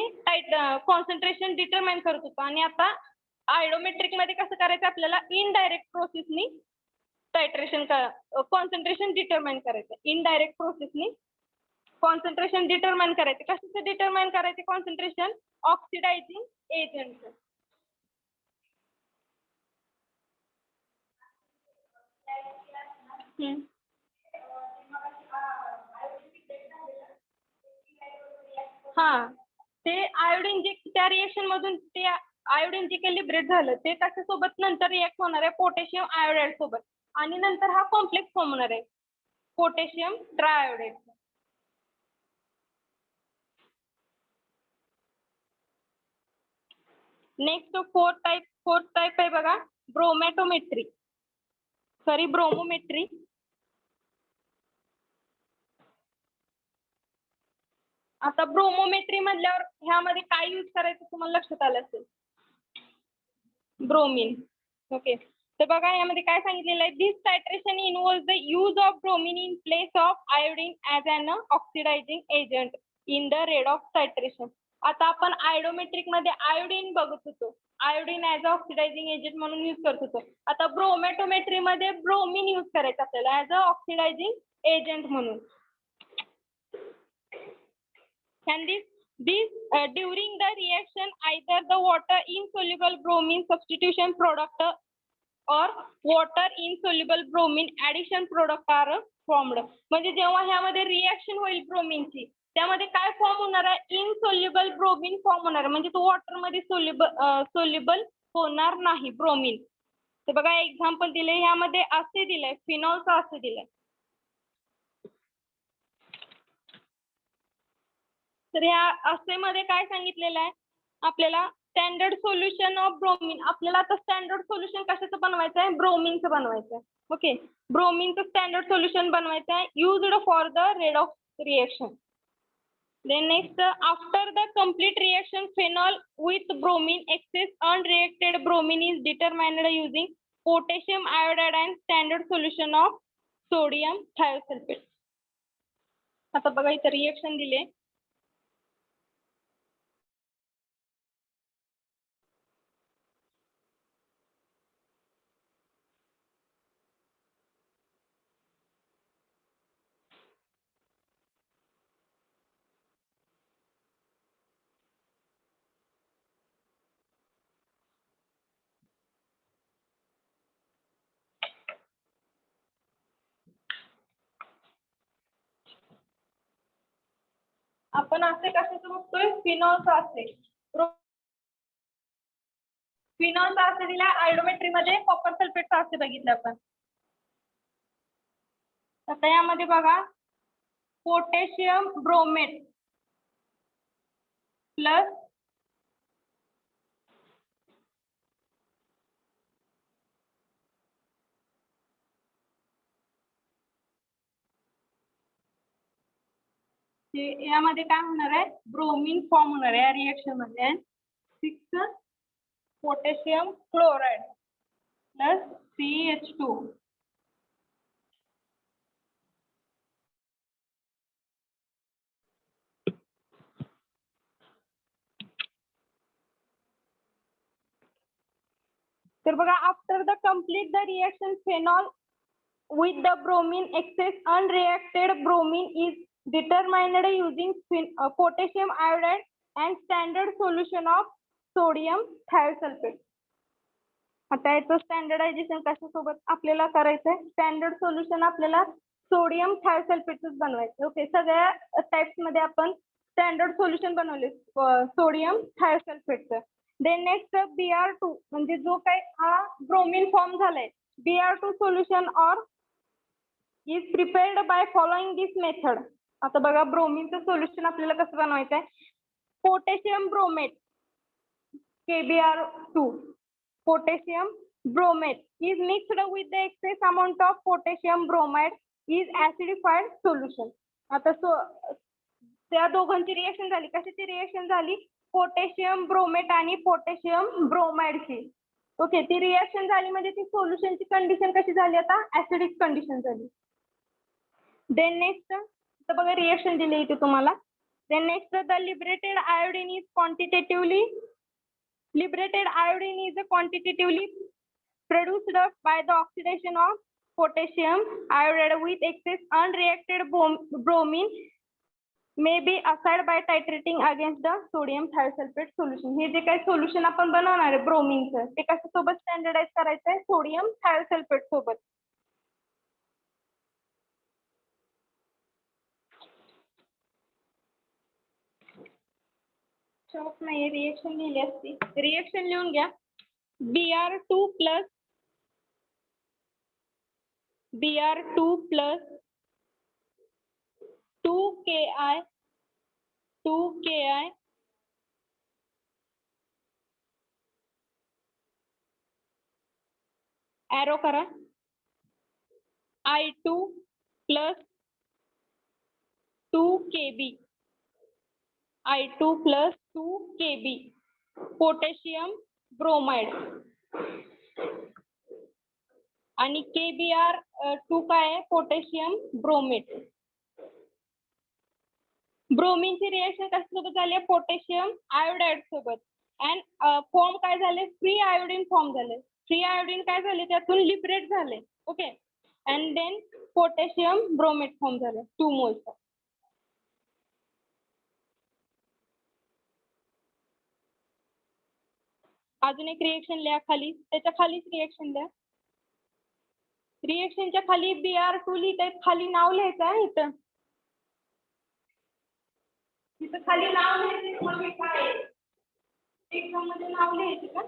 कॉन्सन्ट्रेशन डिटरमाइन करत होतो. आणि आता आयोडोमेट्रिक मध्ये कसं करायचं, आपल्याला इनडायरेक्ट प्रोसेसनी टायट्रेशन कॉन्सन्ट्रेशन डिटरमाइन करायचं. इनडायरेक्ट प्रोसेसनी कॉन्सन्ट्रेशन डिटरमाइन करायचं. कशाचं डिटरमाइन करायचं कॉन्सन्ट्रेशन, ऑक्सिडायझिंग एजंट. हा, ते आयोडीन जे त्या रिएक्शन मधून ते आयोडीन जे काही लिबरेट झालं ते त्याच्यासोबत नंतर रिएक्ट होणार आहे पोटॅशियम आयोडाइड सोबत आणि नंतर हा कॉम्प्लेक्स फॉर्म होणार आहे पोटॅशियम ट्रायआयोडाइड. नेक्स्ट फोर्थ टाइप आहे बघा ब्रोमॅटोमेट्री, सॉरी ब्रोमोमेट्री. आता ब्रोमोमेट्री म्हटल्यावर ह्यामध्ये काय यूज करायचं तुम्हाला लक्षात आलं असेल, ब्रोमीन. ओके, तर बघा यामध्ये काय सांगितलेलं आहे, this titration involves the use of bromine in place of iodine as an oxidising agent in the redox titration. आता आपण आयोडोमेट्रिक मध्ये आयोडीन बघत होतो, iodine as a oxidising agent म्हणून यूज करत होतो. आता ब्रोमॅटोमेट्री मध्ये ब्रोमीन यूज करायचं आपल्याला ॲज अ ऑक्सिडायझिंग एजंट म्हणून. And this during the reaction either the water insoluble bromine substitution product or water insoluble bromine addition product are formed. म्हणजे जेव्हा ह्यामध्ये रिएक्शन होईल ब्रोमीनची त्यामध्ये काय फॉर्म होणार आहे, इनसोल्युबल ब्रोमीन फॉर्म होणार आहे. म्हणजे तो वॉटर मध्ये सोल्युबल होणार नाही ब्रोमीन. तर बघा एक्झाम्पल दिले ह्यामध्ये असे दिलंय, फिनॉलचं असं दिलंय. तर ह्या असेमध्ये काय सांगितलेलं आहे आपल्याला, स्टँडर्ड सोल्युशन ऑफ ब्रोमीन. आपल्याला आता स्टँडर्ड सोल्युशन कशाचं बनवायचं आहे, ब्रोमीनचं बनवायचं आहे. ओके, ब्रोमीनचं स्टँडर्ड सोल्युशन बनवायचं आहे used for the redox reaction. Then next, after the complete reaction phenol with bromine excess unreacted bromine is determined using potassium iodide and standard solution of sodium thiosulphate. आता बघा इथे reaction दिले. आपण असे कशाचं बघतोय? फिनॉलचं असे. फिनॉलचा असे दिला आयोडोमेट्री मध्ये कॉपर सल्फेटचा असे बघितलं आपण. आता यामध्ये बघा पोटॅशियम ब्रोमेट प्लस यामध्ये काय होणार आहे? ब्रोमीन फॉर्म होणार आहे या रिएक्शन मध्ये. 6 पोटॅशियम क्लोराइड प्लस CH2. तर बघा after the complete the reaction phenol with the bromine excess unreacted bromine is determined using potassium iodide and standard solution of sodium thiosulfate. आता याचं स्टँडर्डायझेशन कशासोबत आपल्याला करायचंय? स्टँडर्ड सोल्युशन आपल्याला sodium थायोसल्फेटच बनवायचं. Okay, सगळ्या टाइप्स मध्ये आपण स्टँडर्ड सोल्युशन बनवले सोडियम थायोसल्फेटचं. देन नेक्स्ट Br2 म्हणजे जो काही हा ब्रोमीन फॉर्म झालाय Br2 solution or is prepared by following this method. आता बघा ब्रोमीनचं सोल्युशन आपल्याला कसं बनवायचं आहे? Potassium bromate KBr2 potassium bromate is mixed with the excess amount of potassium bromide is acidified solution. आता त्या दोघांची रिएक्शन झाली. कशाची रिएक्शन झाली? पोटॅशियम ब्रोमेट आणि पोटॅशियम ब्रोमाइडची. ओके, ती रिएक्शन झाली म्हणजे ती सोल्युशनची कंडिशन कशी झाली? आता ऍसिडिक कंडिशन झाली. देन नेक्स्ट तर बघा रिएक्शन दिली इथे तुम्हाला. Then next the liberated iodine is quantitatively produced by the oxidation of potassium iodide with excess unreacted bromine may be acided by titrating against the sodium thiosulfate solution. हे जे काही solution आपण बनवणार आहे ब्रोमीनचं ते कशासोबत स्टँडर्डाइज करायचं आहे? सोडियम थायोसल्फेट सोबत. शॉप नाही रिएक्शन लिहिली असती. रिएक्शन लिहून घ्या. Br2 plus 2Ki एरो करा. I2 plus 2Kb I2 plus 2Kb potassium bromide आणि KBr2 काय आहे? Potassium bromate. ब्रोमीनची रिएक्शन कशासोबत झाली आहे? पोटॅशियम आयोडाइड सोबत. अँड फॉर्म काय झाले? फ्री आयोडीन फॉर्म झाले. फ्री आयोडीन काय झाले? त्यातून लिबरेट झाले. Okay, and then potassium bromate form झाले 2 मोल्स. अजून एक रिएक्शन लिहा खाली, त्याच्या खालीच रिएक्शन द्या. रिएक्शनच्या खाली Br2 लिहिताय, खाली नाव लिहायचं आहे इथं. इथं खाली नाव लिहायचं. मग हे काय एक्झाम मध्ये नाव लिहायचं का?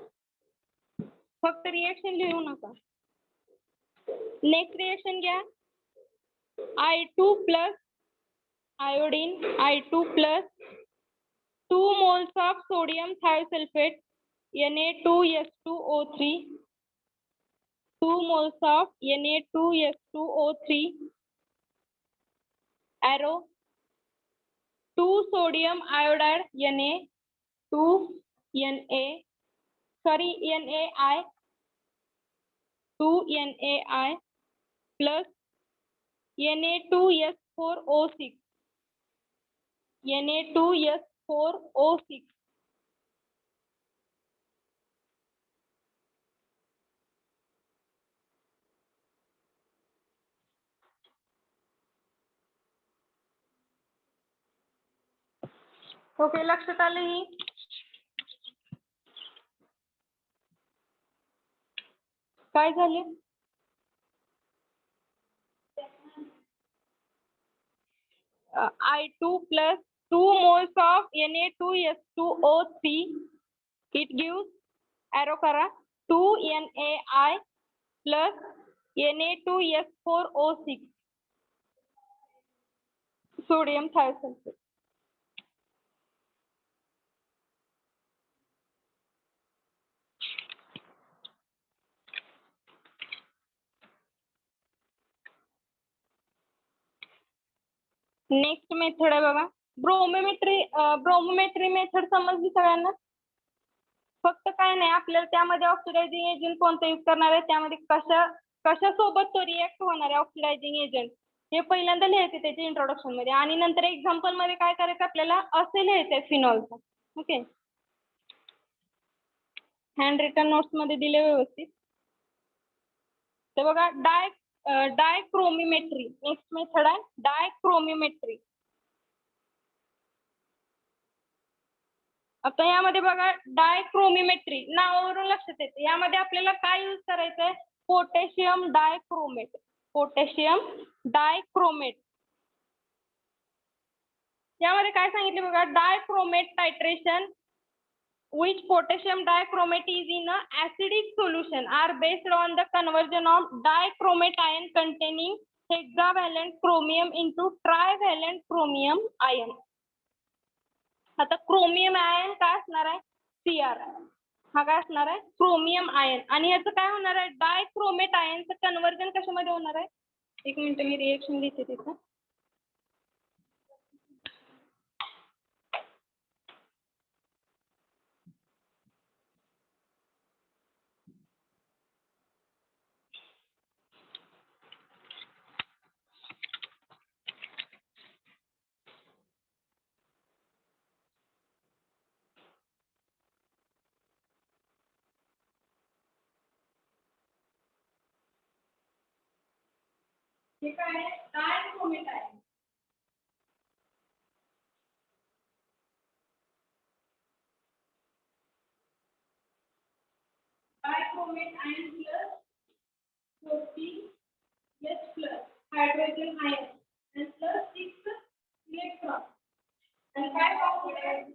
फक्त रिएक्शन लिहू नका. नेक्स्ट रिएक्शन घ्या. I2 plus iodine I2 plus 2 moles of sodium thiosulfate Na2S2O3 2 moles of Na2S2O3 arrow 2 sodium iodide NaI plus Na2S4O6 Na2S4O6. Okay, लक्षात आलं ही? काय झाले? I2 plus 2 moles of Na2S2O3. It gives arrow करा 2 NaI plus Na2S4O6. Sodium thiosulfate. Next method आहे बघा, ब्रोमोमेट्री method समजली सगळ्यांना? फक्त काय नाही, आपल्याला त्यामध्ये ऑक्सिडायझिंग एजंट कोणतं यूज करणार आहे, त्यामध्ये कशासोबत तो रिएक्ट होणार आहे ऑक्सिडायझिंग एजंट, हे पहिल्यांदा लिहायचे त्याच्या इंट्रोडक्शन मध्ये, आणि नंतर एक्झाम्पल मध्ये काय करायचं आपल्याला असे लिहायचंय फिनॉलचं. ओके, हँड रिटन नोट्स मध्ये दिले व्यवस्थित. तर बघा, डायक्रोमीमेट्री नेक्स्ट मेथड आहे, डायक्रोमीमेट्री. आता यामध्ये बघा, डायक्रोमीमेट्री नावावरून लक्षात येते, यामध्ये आपल्याला काय यूज करायचंय, पोटॅशियम डायक्रोमेट. पोटॅशियम डायक्रोमेट यामध्ये काय सांगितले बघा, dichromate टायट्रेशन which potassium dichromate is in a acidic solution are based on the conversion of dichromate ion containing hexavalent chromium into trivalent chromium ion. आता क्रोमियम आयन काय असणार आहे, Cr. हा काय असणार आहे, क्रोमियम आयन, आणि याचं काय होणार आहे, डायक्रोमेट आयनचं कन्वर्जन कशामध्ये होणार आहे, एक मिनिट मी रिएक्शन लिहिते तिथं. हे काय आहे, dichromate ion. Dichromate ion plus 40S plus hydrogen ion and plus 6 electron. And 5 oxidized.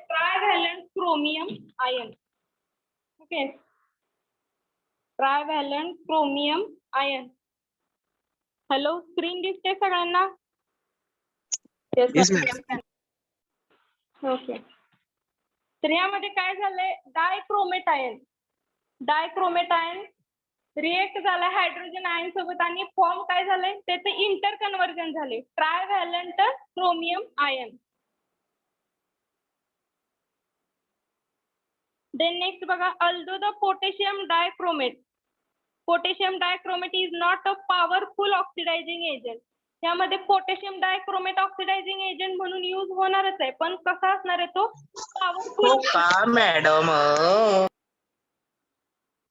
Trivalent chromium ion. Okay, trivalent chromium ion. Hello, screen दिसते सगळ्यांना? ओके, तर यामध्ये काय झालंय, डायक्रोमेट आयन रिएक्ट झाला हायड्रोजन आयन सोबत आणि फॉर्म काय झालंय, त्याचे इंटर कन्वर्जन झाले trivalent chromium ion. Then next बघा, although the potassium dichromate is not a powerful oxidising agent. यामध्ये पोटॅशियम डायक्रोमेट ऑक्सिडायझिंग एजंट म्हणून यूज होणारच आहे, पण कसा असणार आहे तो, पॉवरफुल. का मॅडम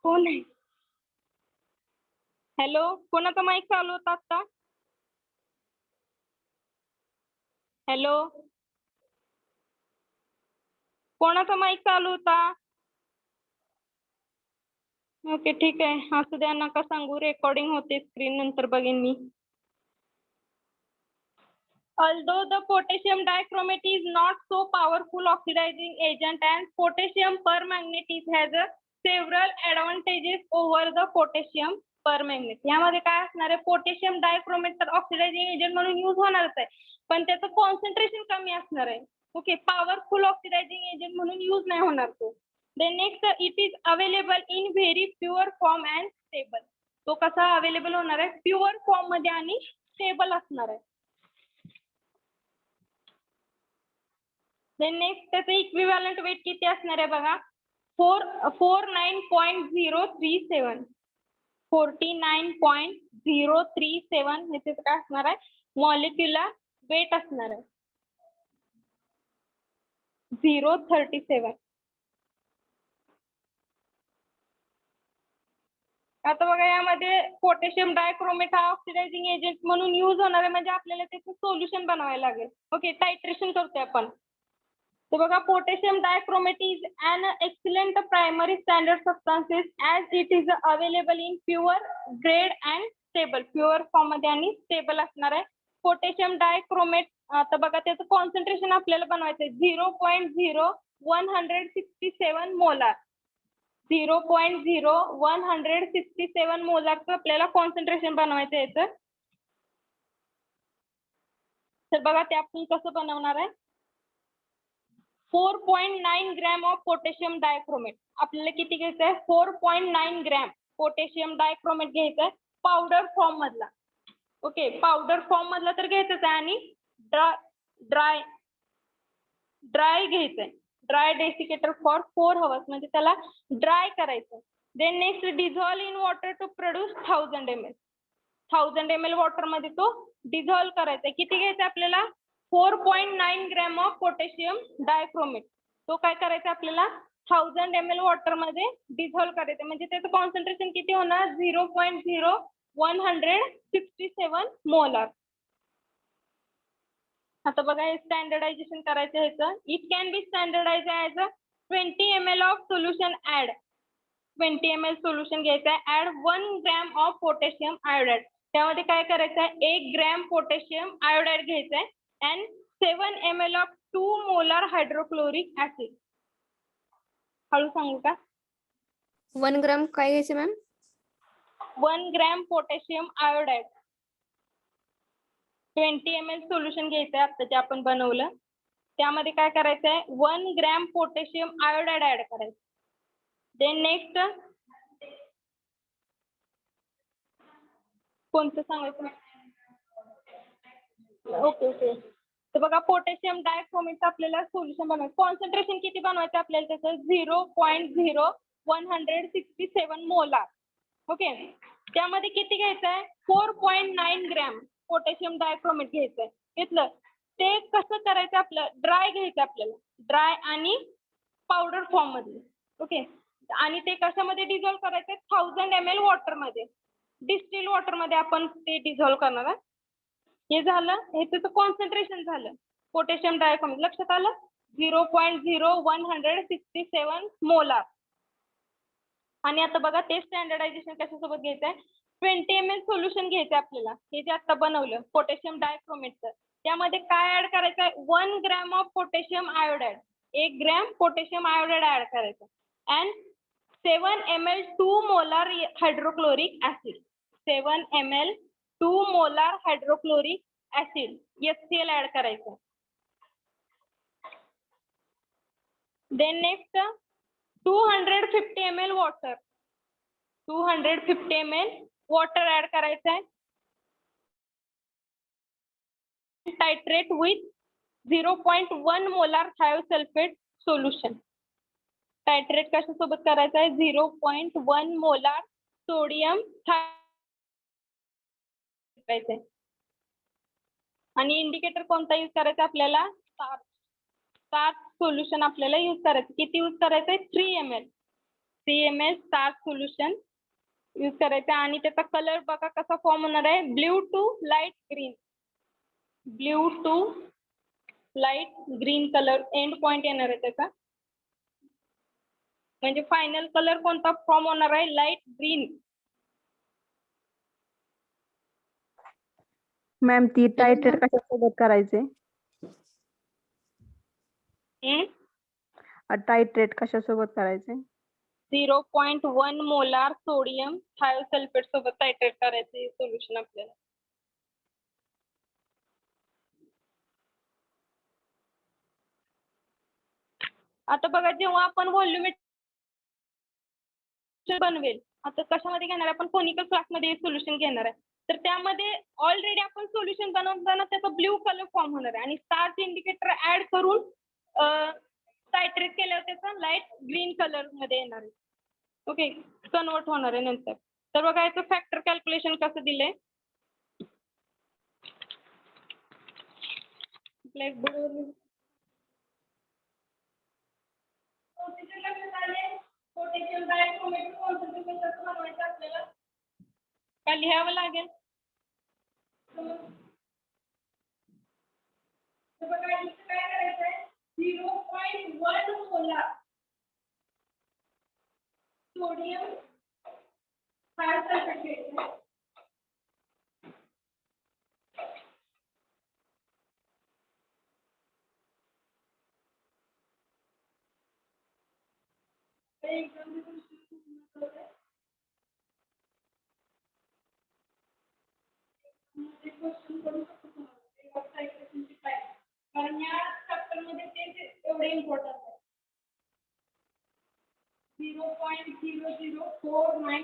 कोण आहे, हॅलो, कोणाचा माईक चालू होता आता, हॅलो, कोणाचा माईक चालू होता? ओके, ठीक आहे, असू द्या, नका सांगू, रेकॉर्डिंग होते, स्क्रीन नंतर बघेन मी. Although the potassium dichromate is not so powerful oxidizing agent and potassium permanganate has several advantages over the potassium permanganate. यामध्ये काय असणार आहे, पोटॅशियम डायक्रोमेट तर ऑक्सिडायझिंग एजंट म्हणून यूज होणारच आहे, पण त्याचं कॉन्सन्ट्रेशन कमी असणार आहे. ओके, पॉवरफुल ऑक्सिडायझिंग एजंट म्हणून यूज नाही होणार तो. Then next, it is available in very pure form and stable. तो कसा अवेलेबल होणार आहे, प्युअर फॉर्म मध्ये आणि स्टेबल असणार आहे. देन नेक्स्ट, त्याचं इक्विव्हॅलंट वेट किती असणार आहे बघा, 49.037. 49.037 हे त्याचं काय असणार आहे, मॉलिक्युलर वेट असणार आहे. 037. आता बघा, यामध्ये पोटॅशियम डायक्रोमेट हा ऑक्सिडायझिंग एजंट म्हणून यूज होणार आहे, म्हणजे आपल्याला त्याचं सोल्युशन बनवायला लागेल. ओके, टायट्रेशन करतोय आपण. तर बघा, potassium dichromate is an excellent primary standard substances as it is available in pure grade and stable. Pure form मध्ये आणि स्टेबल असणार आहे. पोटॅशियम डायक्रोमेट, आता बघा त्याचं कॉन्सन्ट्रेशन आपल्याला बनवायचं आहे 0.0167 मोलार. 0.0167 मोलारचं आपल्याला कॉन्सन्ट्रेशन बनवायचं आहे याचं. तर बघा, ते आपण कसं बनवणार आहे, 4.9 ग्रॅम ऑफ पोटॅशियम डायक्रोमेट. आपल्याला किती घ्यायचं आहे, 4.9 ग्रॅम पोटॅशियम डायक्रोमेट घ्यायचं आहे पावडर फॉर्म मधला. ओके, पावडर फॉर्म मधला तर घ्यायचंच आहे, आणि ड्राय घ्यायचंय. ड्राय डेसिकेटर फॉर 4 hours, म्हणजे त्याला ड्राय करायचं. Then next, dissolve in water to produce 1000 ml. 1000 ml water मध्ये तो डिझॉल्व करायचा आहे. किती घ्यायचं आपल्याला, 4.9 ग्रॅम ऑफ पोटॅशियम डायक्रोमेट. तो काय करायचा आपल्याला, 1000 ml वॉटर मध्ये डिझॉल्व करायचं, म्हणजे त्याचं कॉन्सन्ट्रेशन किती होणार, 0.0167 मोलार. आता बघा, हे स्टँडर्डायझेशन करायचं ह्याचं. It can be standardise as a 20 ml of solution add. 20 ml solution घ्यायचं आहे, add 1 gram of potassium iodide. त्यामध्ये काय करायचं आहे, 1 ग्रॅम पोटॅशियम आयोडाइड घ्यायचं आहे, and 7 ml of 2 molar hydrochloric acid. हळू सांगू का, 1 ग्राम काय घ्यायचे ma'am, 1 gram potassium iodide. 20 ml solution घ्यायचं आहे, आता जे आपण बनवलं त्यामध्ये काय करायचं आहे, 1 ग्रॅम पोटॅशियम आयोडाइड ऍड करायचं. देन नेक्स्ट, कोणतं सांगायचं, ओके. तर बघा, पोटॅशियम डायक्रोमेटचं आपल्याला सोल्युशन बनवायचं. कॉन्सन्ट्रेशन किती बनवायचं आपल्याला त्याचं, 0.0167 मोलार. ओके, त्यामध्ये किती घ्यायचं आहे, 4.9 ग्रॅम पोटॅशियम डायक्रोमेट घ्यायचं आहे. घेतलं, ते कसं करायचं आपलं, ड्राय घ्यायचं आपल्याला, ड्राय आणि पावडर फॉर्म मध्ये. ओके, आणि ते कशामध्ये डिझॉल्व करायचं, 1000 ml वॉटर मध्ये, डिस्टिल वॉटर मध्ये आपण ते डिझॉल्व करणार आहे. हे झालं, हे त्याचं कॉन्सन्ट्रेशन झालं पोटॅशियम डायक्रोमेट. लक्षात आलं, 0.0167 मोलार. आणि आता बघा, ते स्टँडर्डायझेशन कशासोबत घ्यायचं आहे, 20 ml सोल्युशन घ्यायचं आपल्याला, हे जे आता बनवलं पोटॅशियम डायक्रोमेटचं. त्यामध्ये काय ऍड करायचं आहे, 1 gram of potassium iodide. 1 gram potassium iodide add करायचं, and 7 ml 2 molar hydrochloric acid. 7 ml 2 molar hydrochloric acid HCl add करायचं. Then next, 250 ml water. 250 ml water add करायचं आहे. Titrate with 0.1 molar thiosulphate solution. Titrate कशासोबत करायचं आहे, 0.1 molar sodium करायचंय. आणि indicator कोणता यूज करायचा आपल्याला, स्टार्च सोल्युशन आपल्याला यूज करायचं. किती यूज करायचंय, 3 ml. 3 ml starch solution use करायचं. आणि त्याचा कलर बघा कसा फॉर्म होणार आहे, blue to light green. Blue to light green colour end point येणार आहे त्याचा. म्हणजे फायनल कलर कोणता फॉर्म होणार आहे, लाईट ग्रीन. मॅम ती टायट्रेट कशासोबत करायचे, टायट्रेट कशासोबत करायचे, 0.1 मोलार सोडियम थायोसल्फेट सोबत टायट्रेट करायचे सोल्युशन आपल्याला. आता बघा जेव्हा आपण व्हॉल्यूमेट्रिक बनवेल, आता कशामध्ये घेणार आहे आपण कोनिकल फ्लास्कमध्ये सोल्युशन घेणार आहे. तर त्यामध्ये ऑलरेडी आपण सोल्युशन बनवताना त्याचा ब्ल्यू कलर फॉर्म होणार आहे आणि स्टार्च इंडिकेटर ऍड करून टायट्रेट केल्यावर त्याचा लाईट ग्रीन कलर मध्ये येणार आहे. ओके, कन्वर्ट होणार आहे नंतर. तर बघा याचं फॅक्टर कॅल्क्युलेशन कसं दिलंय. ब्लॅकबोर्डवर पोटॅशियम डायक्रोमेट कॉन्सन्ट्रेशन कसं बनवायचं आपल्याला का लिहावं लागेल. तर बघा इथं काय करायचंय 0.1 मोलार सोडियम थायोसल्फेट घ्यायचं. कारण या चॅप्टरमध्ये ते एवढे इम्पॉर्टंट आहे. 0.0049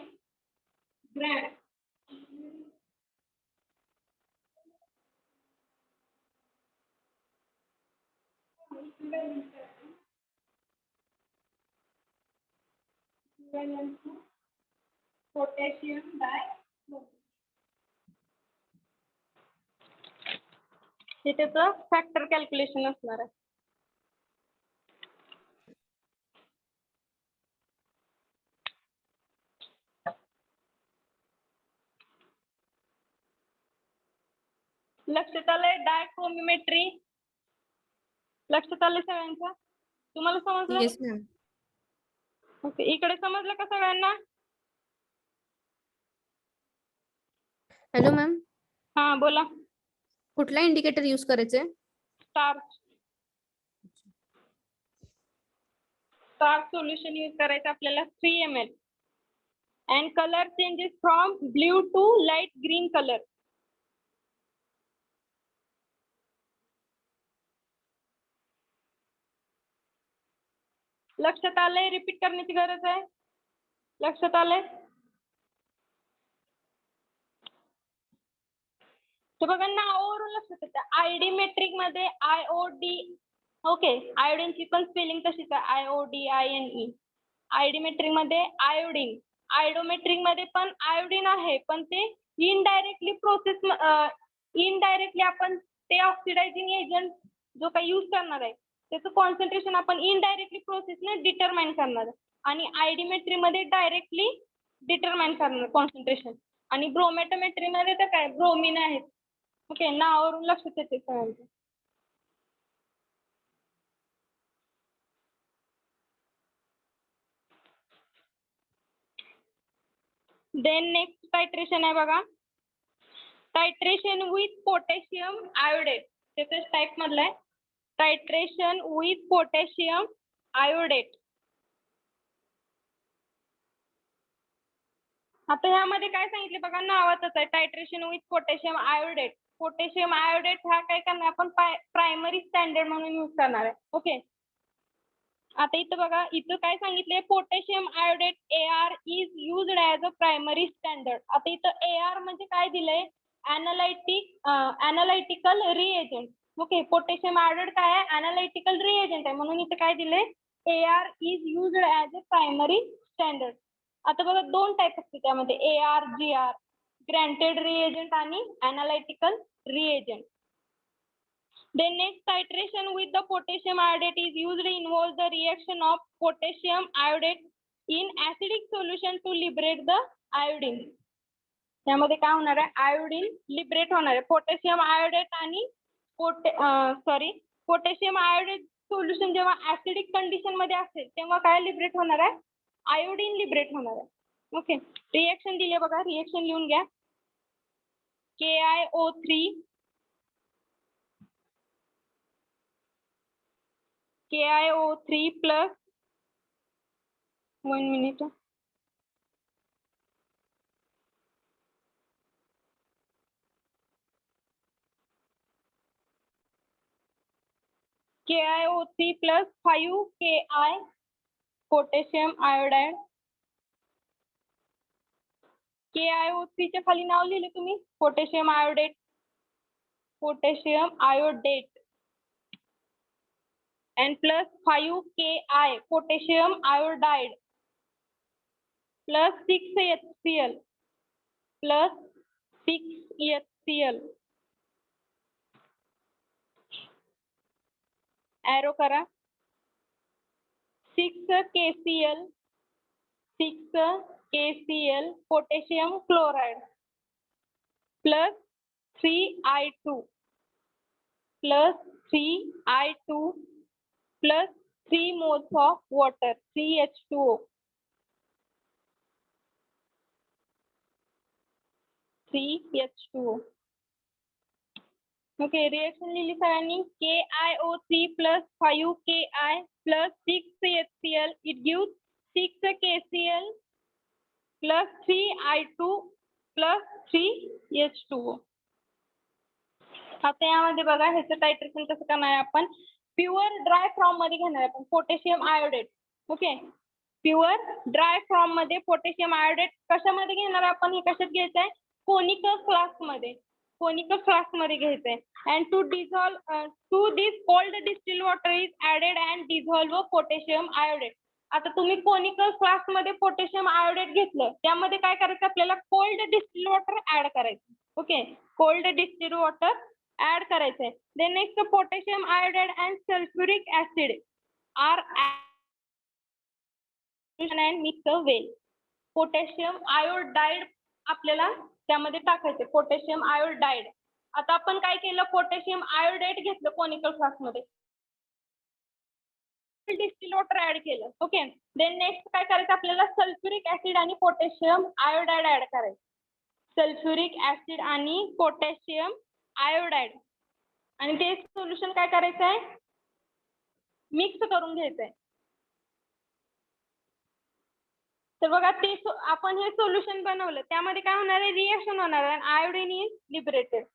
ग्रॅम. पोटॅशियम डायक्रोमेट हे त्याचं फॅक्टर कॅल्क्युलेशन असणार आहे. लक्षात आलंय डायक्रोमेट्री. लक्षात आलंय सगळ्यांच्या. तुम्हाला समजलं. Yes ma'am. ओके, इकडे समजलं का सगळ्यांना. हॅलो मॅम, हा बोला. कुठला इंडिकेटर यूज करायचे? स्टार्च सोल्युशन यूज करायचं आपल्याला 3 ml and color changes from blue to light green color. लक्षात आलंय. रिपीट करण्याची गरज आहे. लक्षात आलंय. तर बघा नावावरून लक्षात येतं. आयडी मेट्रिक मध्ये IOD. ओके, आयोडीनची पण स्पेलिंग तशीच आहे IODINE. आयडी मेट्रिक मध्ये आयोडीन. आयडोमेट्रिक मध्ये पण आयोडीन आहे पण ते इनडायरेक्टली आपण ते ऑक्सिडायझिंग एजंट जो काही यूज करणार आहे त्याचं कॉन्सन्ट्रेशन आपण इनडायरेक्टली प्रोसेसने डिटरमाइन करणार आहे. आणि आयडीमेट्री मध्ये डायरेक्टली डिटरमाइन करणार कॉन्सन्ट्रेशन. आणि ब्रोमॅटोमेट्री मध्ये तर काय ब्रोमीन आहेत. ओके, नावावरून लक्षात येते सगळ्यांचं. देन नेक्स्ट टायट्रेशन आहे बघा. Titration with potassium iodate. त्याच्या टाईप मधलं आहे. Titration with potassium iodate. आता ह्यामध्ये काय सांगितले बघा नावातच आहे titration with potassium iodate. Potassium iodate हा काय करणार आपण प्रायमरी स्टँडर्ड म्हणून यूज करणार आहे. ओके, आता इथं बघा इथं काय सांगितलंय potassium iodate AR is used as a primary standard. आता इथं AR म्हणजे काय दिलंय analytical reagent. Okay, potassium iodate काय आहे ॲनालिटिकल रिएजंट आहे म्हणून इथं काय दिलंय AR is used as a primary standard. आता बघा दोन टाईप असते त्यामध्ये AR GR ग्रँटेड रिएजंट आणि analytical reagent. Then next titration with the potassium iodate is usually involves the reaction of potassium iodate in acidic solution to liberate the iodine. त्यामध्ये काय होणार आहे आयोडीन लिबरेट होणार आहे. Potassium iodate आणि potassium iodate solution जेव्हा acidic condition मध्ये असेल तेव्हा काय लिबरेट होणार आहे आयोडीन लिबरेट होणार आहे. ओके, रिएक्शन दिले बघा. रिएक्शन लिहून घ्या. KiO3 plus 1 minute. KiO3 plus 5 Ki potassium iodide. KiO3 च्या खाली नाव लिहिले तुम्ही potassium iodate. Potassium iodate and plus 5 Ki potassium iodide plus 6 HCl plus 6 HCl. Arrow करा. 6 KCl 6 KCl potassium chloride plus 3I2 plus 3I2 plus 3 moles of water 3H2O. 3H2O. Okay, reaction लिहिली सरांनी. KiO3 plus 5 Ki plus 6 HCl it gives 6 KCl plus 3I2 plus 3H2O. आता यामध्ये बघा ह्याचं टायट्रेशन कसं करणार आहे आपण. प्युअर ड्राय फॉर्म मध्ये घेणार आहे आपण potassium iodate. Okay, pure dry form मध्ये पोटॅशियम आयोडेट कशामध्ये घेणार आहे आपण, हे कशात घ्यायचं आहे, कोनिकल फ्लास्क मध्ये. कोनिकल फ्लास्क मध्ये घ्यायचंय. And to dissolve to this cold distil water is added and dissolve potassium iodate. आता तुम्ही कोनिकल फ्लास्क मध्ये पोटॅशियम आयोडेट घेतलं, त्यामध्ये काय करायचं आपल्याला, कोल्ड डिस्टिल वॉटर ऍड करायचं. Okay, cold distil water add करायचंय. Then next potassium iodide and sulphuric acid are and mix well. Potassium iodide आपल्याला त्यामध्ये टाकायचे, पोटॅशियम आयोडाइड. आता आपण काय केलं, पोटॅशियम आयोडेट घेतलं कोनिकल फ्लास्क मध्ये, डिस्टिल वॉटर ऍड केलं. ओके, देन नेक्स्ट काय करायचं आपल्याला, सल्फ्युरिक ऍसिड आणि पोटॅशियम आयोडाइड ऍड करायचं. सल्फ्युरिक ऍसिड आणि पोटॅशियम आयोडाइड आणि ते सोल्युशन काय करायचं आहे, मिक्स करून घ्यायचंय. तर बघा ते आपण हे सोल्युशन बनवलं, त्यामध्ये काय होणार आहे, रिएक्शन होणार आहे. Iodine is liberated.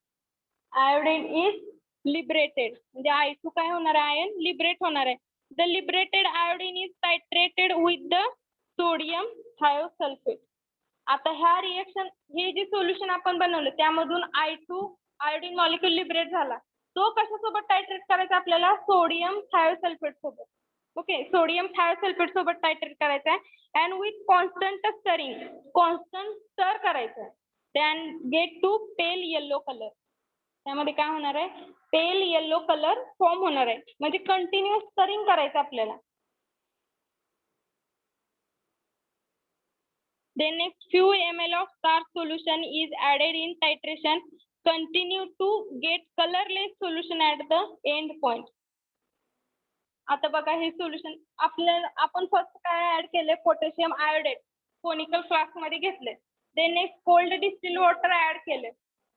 Iodine is liberated म्हणजे I2 काय होणार आहे, आयन लिबरेट होणार आहे. The liberated iodine is titrated with the sodium thiosulphate. आता ह्या रिएक्शन, हे जे सोल्युशन आपण बनवलं त्यामधून I2 आयोडीन मॉलिक्यूल लिबरेट झाला, तो कशासोबत टायट्रेट करायचा आपल्याला, सोडियम थायोसल्फेट सोबत. ओके, सोडियम थायोसल्फेट सोबत टायट्रेट करायचा आहे. And with constant stirring, constant stir करायचं आहे. Then get to pale yellow colour. त्यामध्ये काय होणार आहे, पेल येलो कलर फॉर्म होणार आहे. म्हणजे कंटिन्युअस स्टरिंग करायचं आपल्याला. Then next few ml of starch solution is added in titration. Continue to get colorless solution at the end point. आता बघा हे सोल्युशन आपल्याला, आपण फर्स्ट काय ऍड केले, पोटॅशियम आयोडेट कोनिकल फ्लास्क मध्ये घेतले. Then next cold distil water add केले.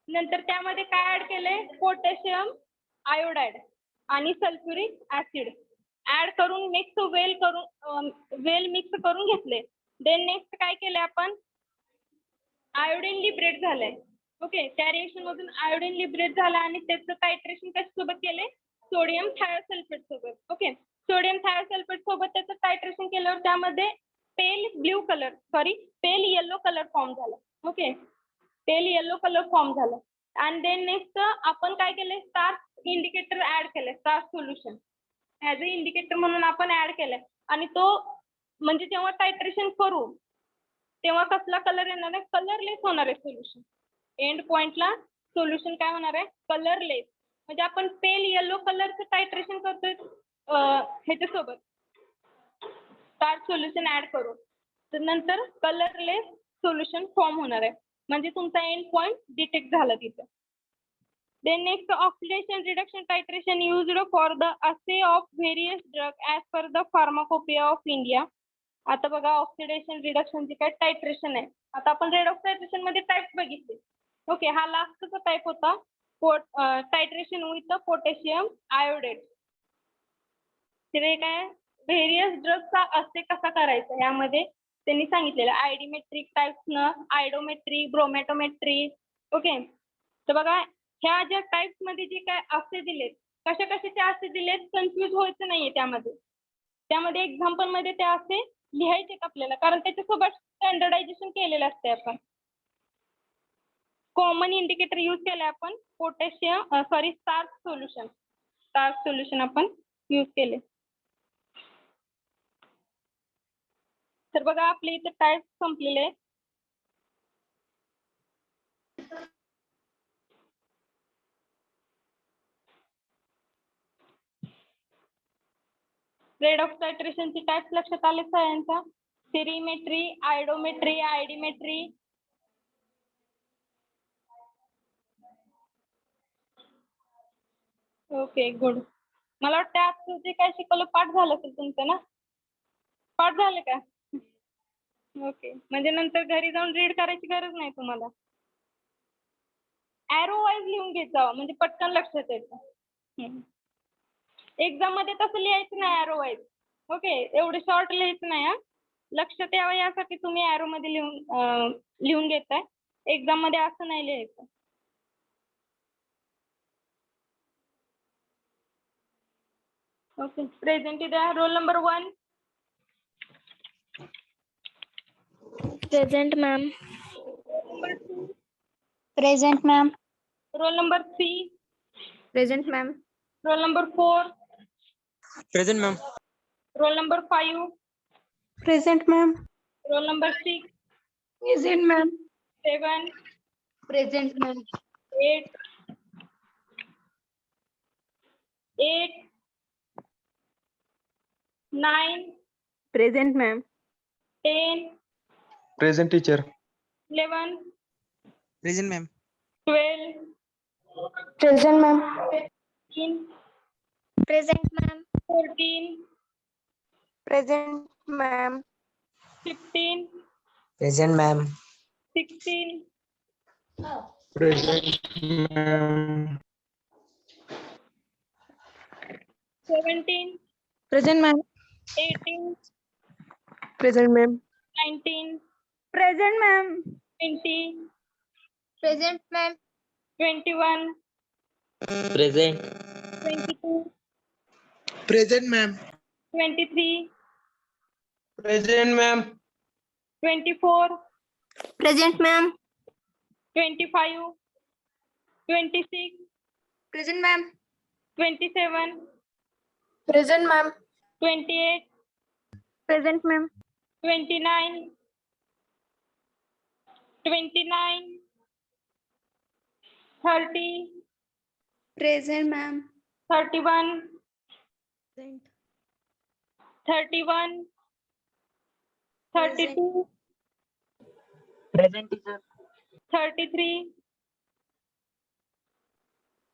नंतर त्यामध्ये काय ऍड केले, पोटॅशियम आयोडाइड आणि सल्फ्युरिक ऍसिड ऍड करून मिक्स वेल मिक्स करून घेतले. देन नेक्स्ट काय केले आपण, आयोडीन लिबरेट झालंय. ओके, त्या रिएक्शन मधून आयोडीन लिबरेट झाला आणि त्याचं टायट्रेशन कशासोबत केले, सोडियम थायोसल्फेट सोबत. ओके, सोडियम थायोसल्फेट सोबत त्याचं टायट्रेशन केल्यावर त्यामध्ये पेल येलो कलर फॉर्म झाला. Okay, pale yellow colour form झाला. आणि देन नेक्स्ट आपण काय केलंय, स्टार्च इंडिकेटर ऍड केलंय, starch solution as a indicator म्हणून आपण ऍड केलंय. आणि तो म्हणजे जेव्हा टायट्रेशन करू तेव्हा कसला कलर येणार आहे, कलरलेस होणार आहे सोल्युशन. एंड पॉइंटला सोल्युशन काय होणार आहे, कलरलेस. म्हणजे आपण पेल येलो कलरचं टायट्रेशन करतोय ह्याच्यासोबत स्टार्च सोल्युशन ऍड करू, तर नंतर कलरलेस सोल्युशन फॉर्म होणार आहे. म्हणजे तुमचा एंड पॉइंट डिटेक्ट झाला तिथं. Then next oxidation reduction titration used for the assay of various drug as per the pharmacopoeia of India. आता बघा ऑक्सिडेशन रिडक्शन जे काय टायट्रेशन आहे, आता आपण रेडॉक्स टायट्रेशन मध्ये टाइप बघितले. ओके, हा लास्टचा टाइप होता टायट्रेशन विथ पोटॅशियम आयोडेट. ते काय व्हेरियस ड्रग्सचा असे कसा करायचा यामध्ये त्यांनी सांगितलेलं आयडीमेट्रिक टाईप्सनं आयडोमेट्री ब्रोमॅटोमेट्री. ओके, तर बघा ह्या ज्या टाईप्स मध्ये जे काय असे दिलेत कशा कशाचे असे दिलेत कन्फ्यूज व्हायचं नाहीये त्यामध्ये एक्झाम्पल मध्ये ते असे लिहायचे आपल्याला कारण त्याच्यासोबत स्टँडर्डायझेशन केलेलं असते आपण. कॉमन इंडिकेटर यूज केलाय आपण स्टार्च सोल्युशन आपण यूज केले. तर बघा आपले इथे टाईप संपलेले आहेत. रेड ऑफ टायट्रेशनची टाईप्स लक्षात आले सगळ्यांचा. Cerimetry, iodometry, iodimetry. Okay good. मला वाटतं आजचं जे काय शिकवलं पाठ झालं असेल तुमचं ना. पाठ झालं का? ओके, म्हणजे नंतर घरी जाऊन रीड करायची गरज नाही तुम्हाला. ॲरो वाईज लिहून घेत जावं म्हणजे पटकन लक्षात येतं. एक्झाम मध्ये तसं लिहायचं नाही ॲरो वाईज. ओके, एवढं शॉर्ट लिहायचं नाही. लक्षात यावं यासाठी तुम्ही ॲरो मध्ये लिहून घेताय. एक्झाम मध्ये असं नाही लिहायचं. ओके, प्रेझेंट द्या. Roll number 1. Present, ma'am. Present, ma'am. Roll number 3. Present ma'am. Roll number 4. Present ma'am. Roll number 5. Present, ma'am. Roll number 6. Present, ma'am. 7. Present, ma'am. 8. 9. Present ma'am. 10. Present teacher. 11. Present ma'am. 12. Present, ma'am. 13. Present, ma'am. 14. Present, ma'am. 15. Present ma'am. 16. Present ma'am. 17. Present, ma'am. 18. Present, ma'am. 19. Present ma'am. 20. Present, ma'am. 21. Present. 22. Present ma'am. 23. Present ma'am. 24. Present, ma'am. 25. 26. Present, ma'am. 27. Present, ma'am. 28. Present ma'am. 29. 29. 30. Present, ma'am. 31. Present. 31. 32. Present teacher. 33.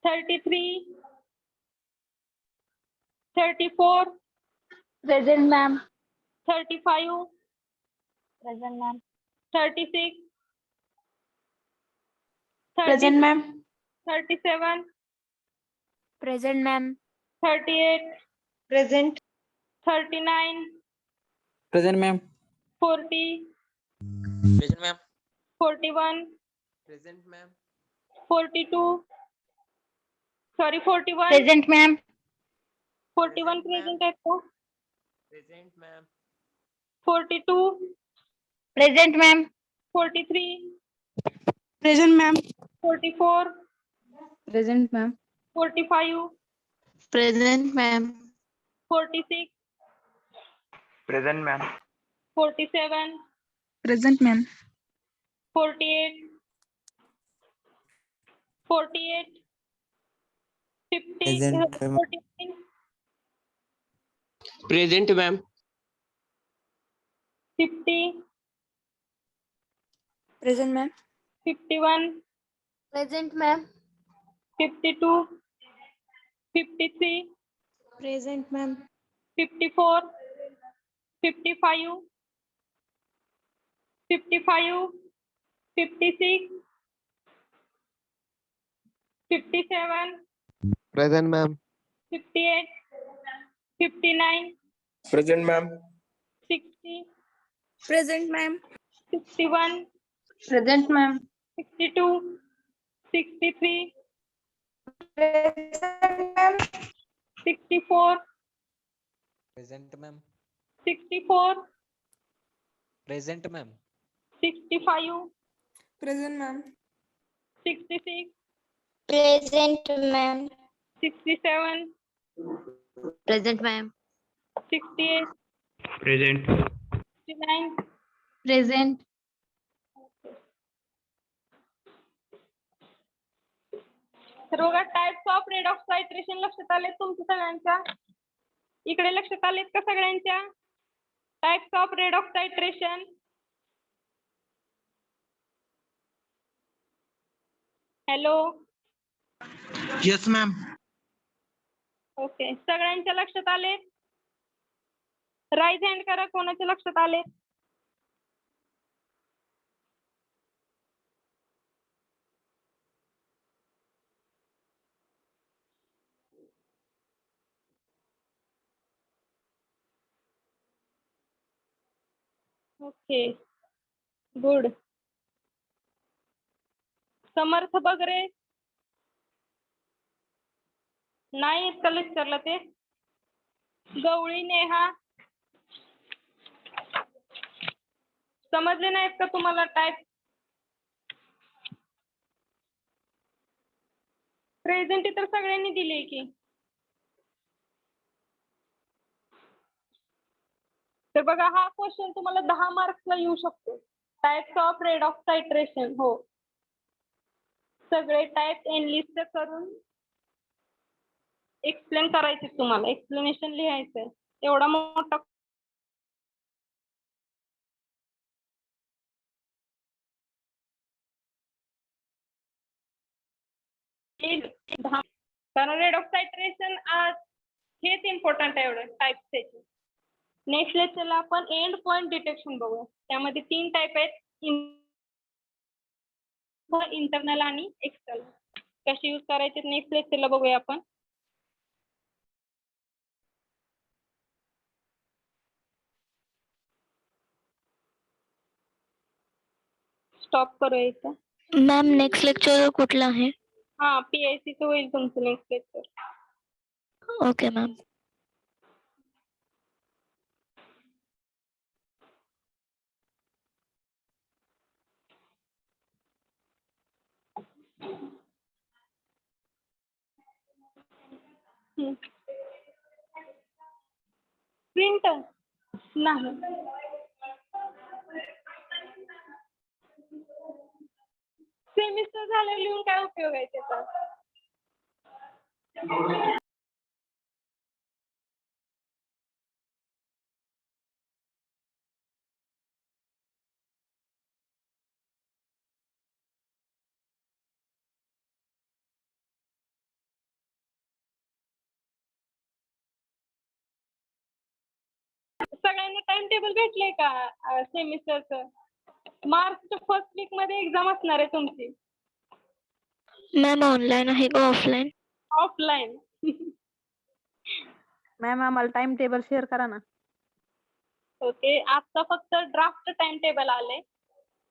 33. 34. Present, ma'am. 35. Present, ma'am. 36. Present, ma'am. 37. Present, ma'am. 38. Present. 39. Present ma'am. 40. Present ma'am. 41. Present ma'am. 42. Sorry, 41. Present, ma'am. 41 present आहेत का? Present ma'am. 42. Present, ma'am. 43. Present, ma'am. 44. Present ma'am. 45. Present, ma'am. 46. Present ma'am. 47. Present ma'am. 48. 48. 50. Present, ma'am. 49. Present ma'am. 50. Present, ma'am. 51. Present, ma'am. 52. 53. Present, ma'am. 54. 55. 55. 56. 57. Present ma'am. 58. 59. Present, ma'am. 60, Present, ma'am. 61, Present, ma'am. 62, 63, Present, ma'am. 64, Present, ma'am. 64, Present, ma'am. 65, Present, ma'am. 66, Present, ma'am. 67, Present, ma'am. 68, Present. 69. Present. तर बघा types of redox टायट्रेशन लक्षात आलेत तुमच्या सगळ्यांच्या? इकडे लक्षात आलेत का सगळ्यांच्या? Types of redox titration. Hello. Yes, ma'am. Okay, सगळ्यांच्या लक्षात आले? राईज हँड करा कोणाच्या लक्षात आले? Okay, good. समर्थ बगरे नाही इतका लेक्चरला ते. गवळी नेहा समजले नाहीत का तुम्हाला टाइप? प्रेझेंट तर सगळ्यांनी दिले की. तर बघा हा क्वेश्चन तुम्हाला 10 मार्क्सला येऊ शकतो. Types of redox titration. हो, सगळे टाइप एनलिस्ट करून एक्सप्लेन करायचे तुम्हाला. एक्सप्लेनेशन लिहायचंय. एवढा मोठा कारण रेडॉक्स टायट्रेशन हेच इम्पॉर्टंट आहे एवढं टाइप्स. नेक्स्ट लेक्चरला आपण एंड पॉइंट डिटेक्शन बघूया. त्यामध्ये 3 टाइप आहेत, इंटरनल आणि एक्सटर्नल. कसे यूज करायचे नेक्स्ट लेक्चरला बघूया आपण. स्टॉप करूया इथं. मॅम नेक्स्ट लेक्चर कुठलं आहे? हा, PIC चं होईल तुमचं next lecture. Okay ma'am. Print नाही. सेमिस्टर झाल्यावर लिहून काय उपयोग आहे त्याचा? सगळ्यांना टाइम टेबल भेटले का सेमिस्टरचं? मार्चच्या फर्स्ट वीक मध्ये एक्झाम असणार आहे तुमची. मॅम ऑनलाईन आहे का ऑफलाईन? ऑफलाईन. मॅम आम्हाला टाइम टेबल शेअर करा ना. ओके, आता फक्त ड्राफ्ट टाइम टेबल आले.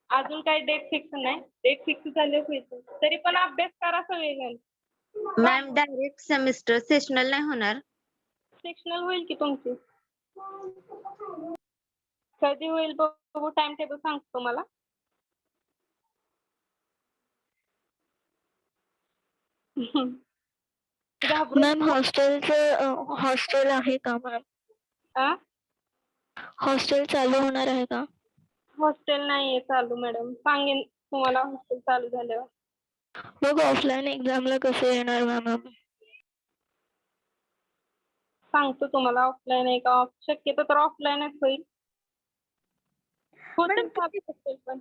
अजून काही डेट फिक्स नाही. डेट फिक्स झाले होईल. तरी पण अभ्यास करा सगळेजण. मॅम डायरेक्ट सेमिस्टर सेशनल नाही होणार? सेक्शनल होईल की तुमची. कधी होईल बघू, टाइम टेबल सांगतो तुम्हाला. मॅम हॉस्टेल आहे का मॅम? हॉस्टेल चालू होणार आहे का? हॉस्टेल नाहीये चालू मॅडम. सांगेन तुम्हाला हॉस्टेल चालू झाल्यावर. मग ऑफलाईन एक्झामला कसं येणार मॅम? सांगतो तुम्हाला ऑफलाईन आहे का. शक्यतो तर ऑफलाईनच होईल. होतं चालू हॉस्टेल पण.